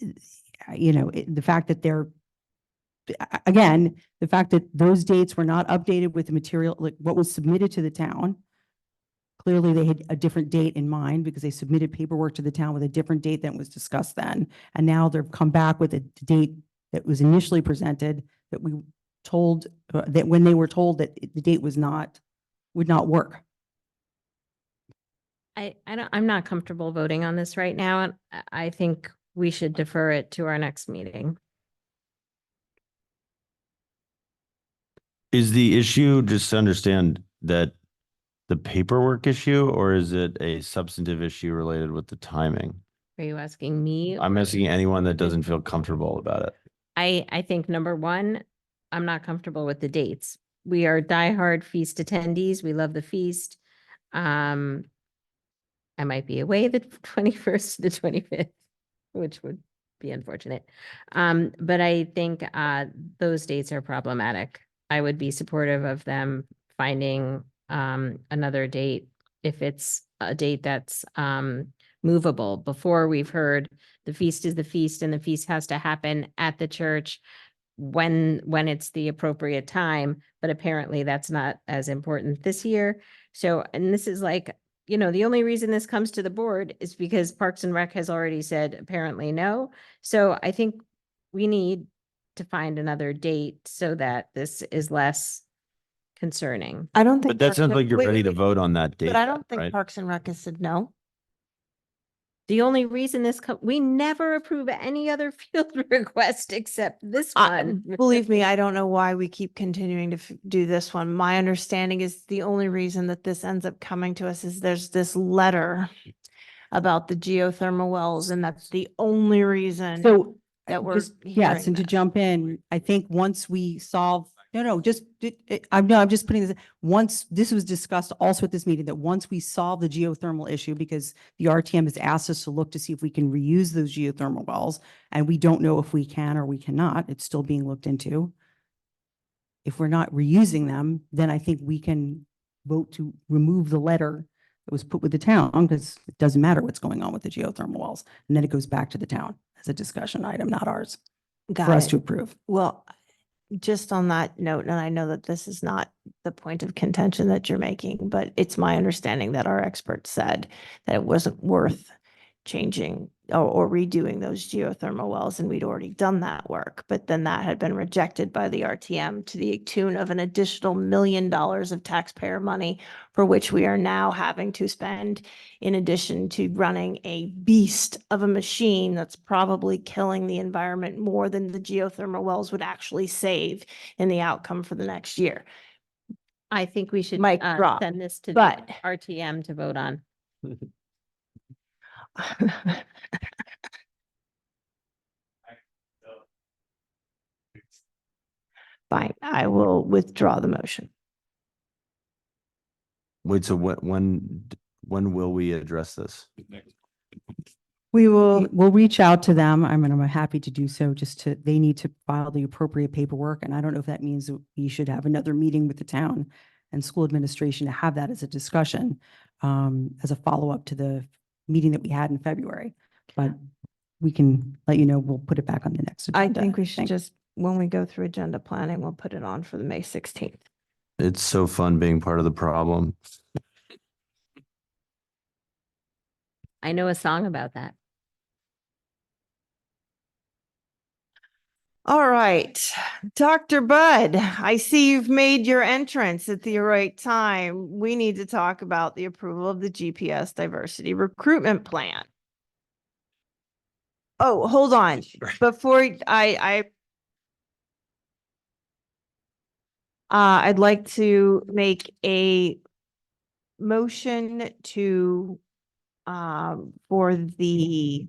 the fact that the fact that those dates were not updated with the material, like what was submitted to the town. Clearly, they had a different date in mind because they submitted paperwork to the town with a different date than was discussed then. And now they've come back with a date that was initially presented that we told, that when they were told that the date would not work. I'm not comfortable voting on this right now, and I think we should defer it to our next meeting. Is the issue, just to understand, that the paperwork issue, or is it a substantive issue related with the timing? Are you asking me? I'm asking anyone that doesn't feel comfortable about it. I think number one, I'm not comfortable with the dates. We are diehard feast attendees. We love the feast. I might be away the 21st to the 25th, which would be unfortunate. But I think those dates are problematic. I would be supportive of them finding another date if it's a date that's movable. Before, we've heard the feast is the feast and the feast has to happen at the church when it's the appropriate time, but apparently that's not as important this year. So, and this is like, the only reason this comes to the board is because Parks and Rec has already said apparently no. So I think we need to find another date so that this is less concerning. I don't think. But that sounds like you're wait, ready wait, to wait. vote on that date. But I don't think right? Parks and Rec has said no. The only reason we never approve any other field request except this one. Believe me, I don't know why we keep continuing to do this one. My understanding is the only reason that this ends up coming to us is there's this letter about the geothermal wells, and that's the only reason So that we're yes, hearing and to this. jump in, I think once we solve No, just, I'm just putting this, once, this was discussed also at this meeting, that once we solve the geothermal issue, because the RTM has asked us to look to see if we can reuse those geothermal wells, and we don't know if we can or we cannot, it's still being looked into. If we're not reusing them, then I think we can vote to remove the letter that was put with the town, because it doesn't matter what's going on with the geothermal wells. And then it goes back to the town as a discussion item, not ours, Got for us it. to approve. Well, just on that note, and I know that this is not the point of contention that you're making, but it's my understanding that our expert said that it wasn't worth changing or redoing those geothermal wells, and we'd already done that work. But then that had been rejected by the RTM to the tune of an additional $1 million of taxpayer money, for which we are now having to spend, in addition to running a beast of a machine that's probably killing the environment more than the geothermal wells would actually save in the outcome for the next year. I think we should Mic drop, send this to the but- RTM to vote on. Fine, I will withdraw the motion. Wait, so when will we address this? We will, We'll reach out to them. I'm happy to do so, they need to file the appropriate paperwork. And I don't know if that means that we should have another meeting with the town and school administration to have that as a discussion, as a follow-up to the meeting that we had in February. But we can let you know, we'll put it back on the next I agenda. think we should just, when we go through agenda planning, we'll put it on for the May 16th. It's so fun being part of the problem. I know a song about that. All right, Dr. Bud, I see you've made your entrance at the right time. We need to talk about the approval of the GPS diversity recruitment plan. Oh, hold on. Before I'd like to make a motion to for the,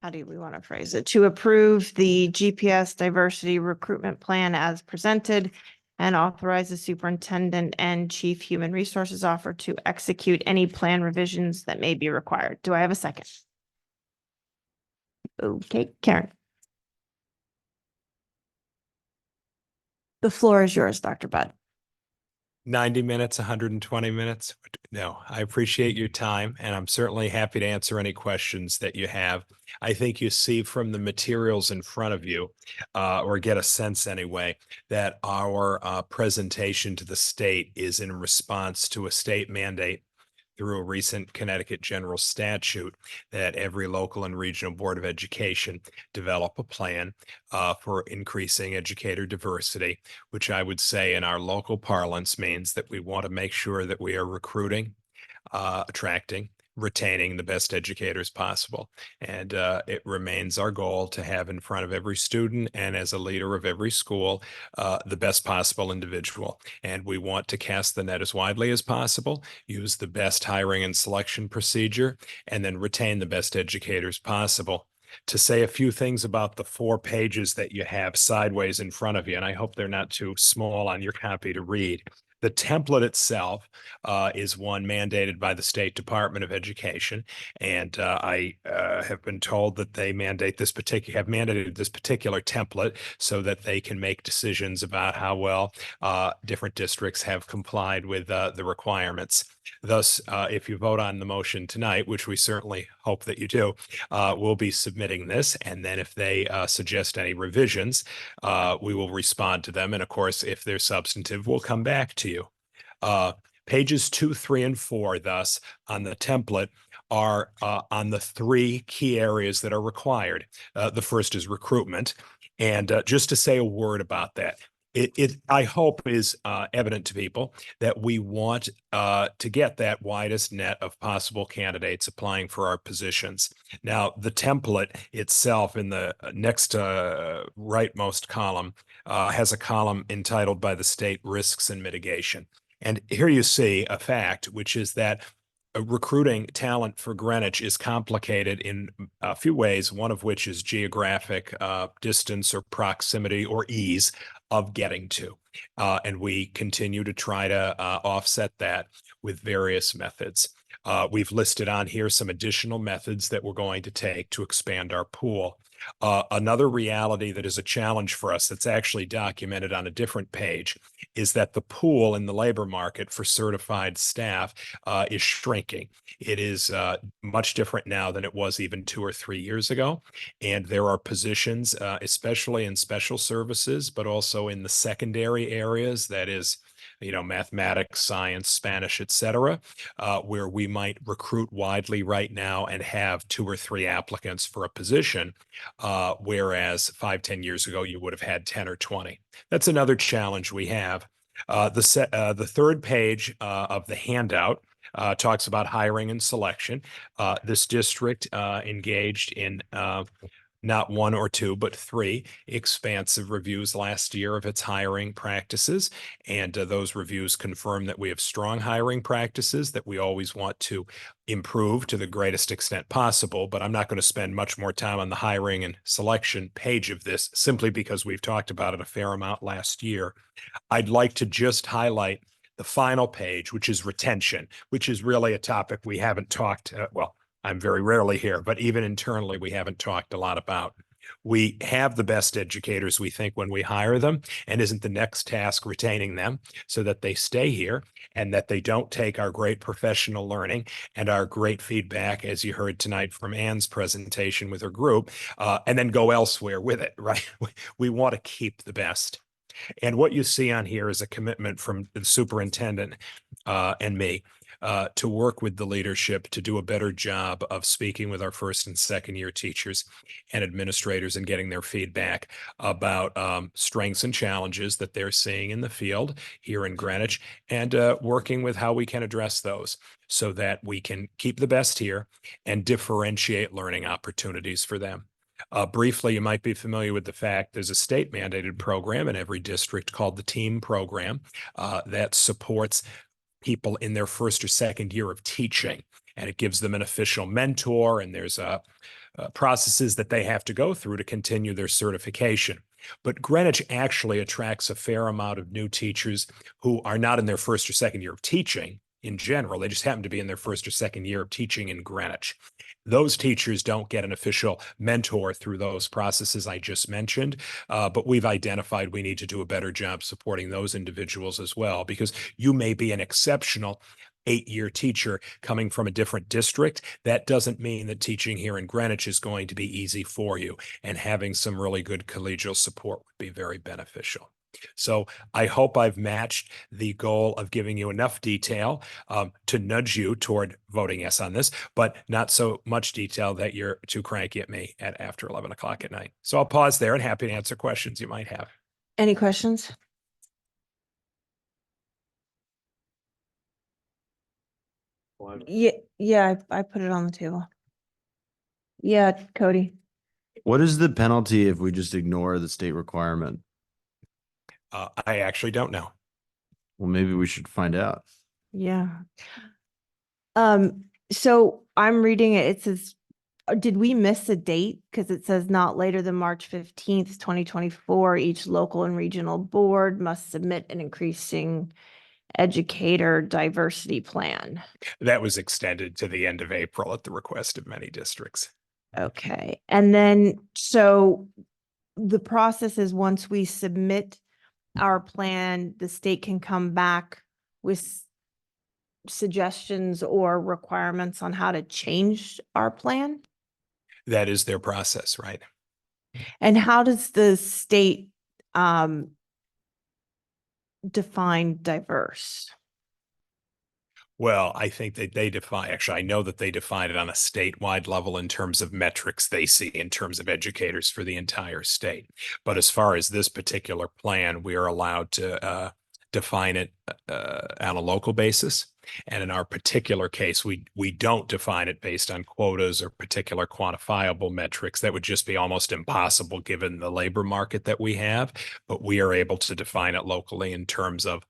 how do we want to phrase it? To approve the GPS diversity recruitment plan as presented and authorize the superintendent and chief human resources officer to execute any plan revisions that may be required. Do I have a second? Okay, Karen. The floor is yours, Dr. Budd. 90 minutes, 120 minutes. No, I appreciate your time, and I'm certainly happy to answer any questions that you have. I think you see from the materials in front of you, or get a sense anyway, that our presentation to the state is in response to a state mandate through a recent Connecticut general statute that every local and regional board of education develop a plan for increasing educator diversity, which I would say in our local parlance means that we want to make sure that we are recruiting, attracting, retaining the best educators possible. And it remains our goal to have in front of every student and as a leader of every school, the best possible individual. And we want to cast the net as widely as possible, use the best hiring and selection procedure, and then retain the best educators possible. To say a few things about the 4 pages that you have sideways in front of you, and I hope they're not too small on your copy to read. The template itself is one mandated by the State Department of Education, and I have been told that they have mandated this particular template so that they can make decisions about how well different districts have complied with the requirements. Thus, if you vote on the motion tonight, which we certainly hope that you do, we'll be submitting this, and then if they suggest any revisions, we will respond to them. And of course, if they're substantive, we'll come back to you. Pages 2, 3, and 4, thus, on the template are on the 3 key areas that are required. The first is recruitment. And just to say a word about that, it I hope is evident to people that we want to get that widest net of possible candidates applying for our positions. Now, the template itself in the next rightmost column has a column entitled by the state Risks and Mitigation. And here you see a fact, which is that recruiting talent for Greenwich is complicated in a few ways, one of which is geographic distance or proximity or ease of getting to. And we continue to try to offset that with various methods. We've listed on here some additional methods that we're going to take to expand our pool. Another reality that is a challenge for us that's actually documented on a different page is that the pool in the labor market for certified staff is shrinking. It is much different now than it was even 2 or 3 years ago. And there are positions, especially in special services, but also in the secondary areas, that is, mathematics, science, Spanish, etc., where we might recruit widely right now and have 2 or 3 applicants for a position, whereas 5-10 years ago, you would have had 10 or 20. That's another challenge we have. The third page of the handout talks about hiring and selection. This district engaged in not 1 or 2, but 3 expansive reviews last year of its hiring practices. And those reviews confirm that we have strong hiring practices that we always want to improve to the greatest extent possible. But I'm not going to spend much more time on the hiring and selection page of this, simply because we've talked about it a fair amount last year. I'd like to just highlight the final page, which is retention, which is really a topic we haven't talked, I'm very rarely here, but even internally, we haven't talked a lot about. We have the best educators, we think, when we hire them, and isn't the next task retaining them so that they stay here and that they don't take our great professional learning and our great feedback, as you heard tonight from Anne's presentation with her group, and then go elsewhere with it, right? We want to keep the best. And what you see on here is a commitment from the superintendent and me to work with the leadership to do a better job of speaking with our first and second year teachers and administrators and getting their feedback about strengths and challenges that they're seeing in the field here in Greenwich, and working with how we can address those so that we can keep the best here and differentiate learning opportunities for them. Briefly, you might be familiar with the fact there's a state mandated program in every district called the TEAM program that supports people in their first or second year of teaching, and it gives them an official mentor, and there's processes that they have to go through to continue their certification. But Greenwich actually attracts a fair amount of new teachers who are not in their first or second year of teaching in general. They just happen to be in their first or second year of teaching in Greenwich. Those teachers don't get an official mentor through those processes I just mentioned, but we've identified we need to do a better job supporting those individuals as well, because you may be an exceptional 8-year teacher coming from a different district. That doesn't mean that teaching here in Greenwich is going to be easy for you, and having some really good collegial support would be very beneficial. So I hope I've matched the goal of giving you enough detail to nudge you toward voting yes on this, but not so much detail that you're too cranky at me at after 11 o'clock at night. So I'll pause there and happy to answer questions you might have. Any questions? Yeah, I put it on the table. Yeah, Cody. What is the penalty if we just ignore the state requirement? I actually don't know. Well, maybe we should find out. Yeah. So I'm reading it. It says, did we miss a date? Because it says not later than March 15th, 2024, each local and regional board must submit an increasing educator diversity plan. That was extended to the end of April at the request of many districts. Okay. And then, so the process is once we submit our plan, the state can come back with suggestions or requirements on how to change our plan? That is their process, right? And how does the state define diverse? Well, I think that they define, actually, I know that they define it on a statewide level in terms of metrics they see in terms of educators for the entire state. But as far as this particular plan, we are allowed to define it on a local basis. And in our particular case, we don't define it based on quotas or particular quantifiable metrics. That would just be almost impossible given the labor market that we have. But we are able to define it locally in terms of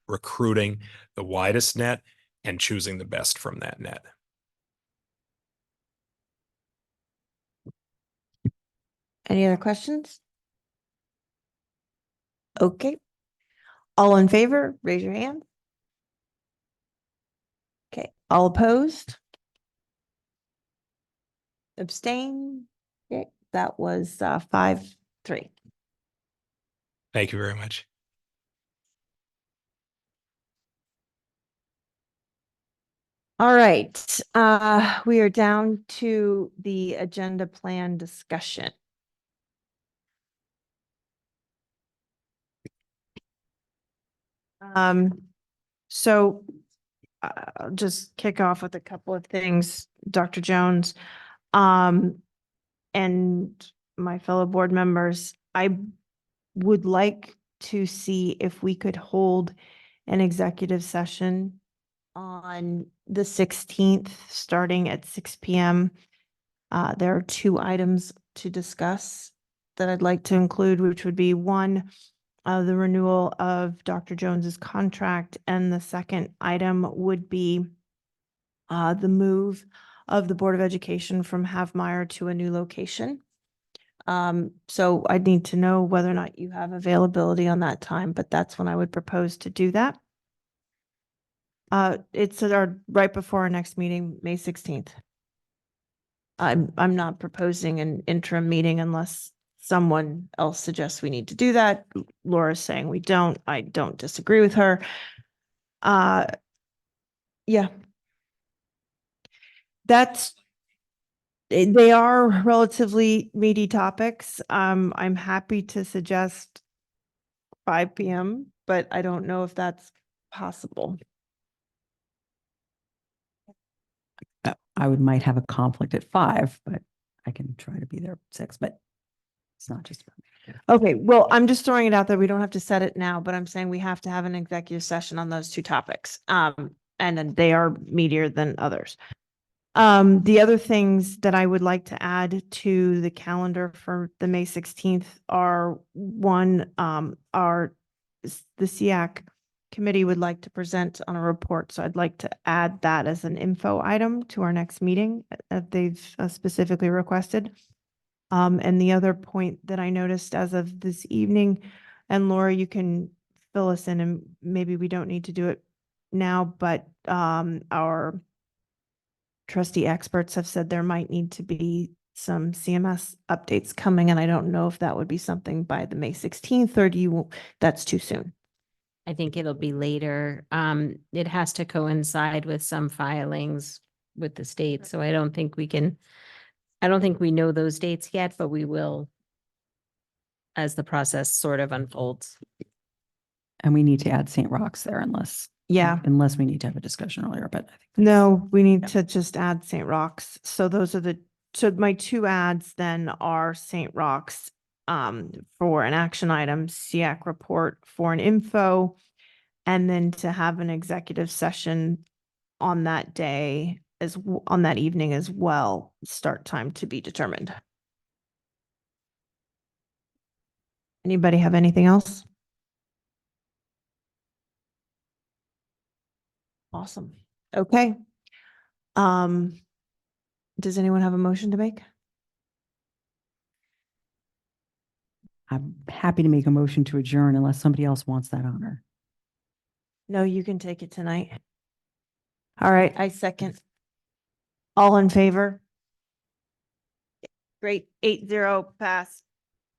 recruiting the widest net and choosing the best from that net. Any other questions? Okay. All in favor, raise your hand. Okay, all opposed? Abstain? Okay, that was 5-3. Thank you very much. All right, we are down to the agenda plan discussion. So I'll just kick off with a couple of things, Dr. Jones. And my fellow board members, I would like to see if we could hold an executive session on the 16th, starting at 6 p.m. There are 2 items to discuss that I'd like to include, which would be one, the renewal of Dr. Jones's contract, and the second item would be the move of the Board of Education from Havmeyer to a new location. So I'd need to know whether or not you have availability on that time, but that's when I would propose to do that. It's at right before our next meeting, May 16th. I'm not proposing an interim meeting unless someone else suggests we need to do that. Laura's saying we don't. I don't disagree with her. Yeah. They are relatively meaty topics. I'm happy to suggest 5 p.m., but I don't know if that's possible. I might have a conflict at 5, but I can try to be there at 6, but it's not just for me. Okay, well, I'm just throwing it out there. We don't have to set it now, but I'm saying we have to have an executive session on those 2 topics. And then they are meatier than others. The other things that I would like to add to the calendar for the May 16th are one, the SEAC committee would like to present on a report. So I'd like to add that as an info item to our next meeting that they've specifically requested. And the other point that I noticed as of this evening, and Laura, you can fill us in, and maybe we don't need to do it now, but our trustee experts have said there might need to be some CMS updates coming, and I don't know if that would be something by the May 16th, or that's too soon. I think it'll be later. It has to coincide with some filings with the state, so I don't think we know those dates yet, but we will as the process sort of unfolds. And we need to add St. Roch's there unless we need to have a discussion earlier, but I think No, we need to just add St. Roch's. So those are so my 2 ads then are St. Roch's for an action item, SEAC report for an info, and then to have an executive session on that day on that evening as well, start time to be determined. Anybody have anything else? Awesome. Okay. Does anyone have a motion to make? I'm happy to make a motion to adjourn unless somebody else wants that honor. No, you can take it tonight. All right, I second. All in favor? Great, 8-0 pass.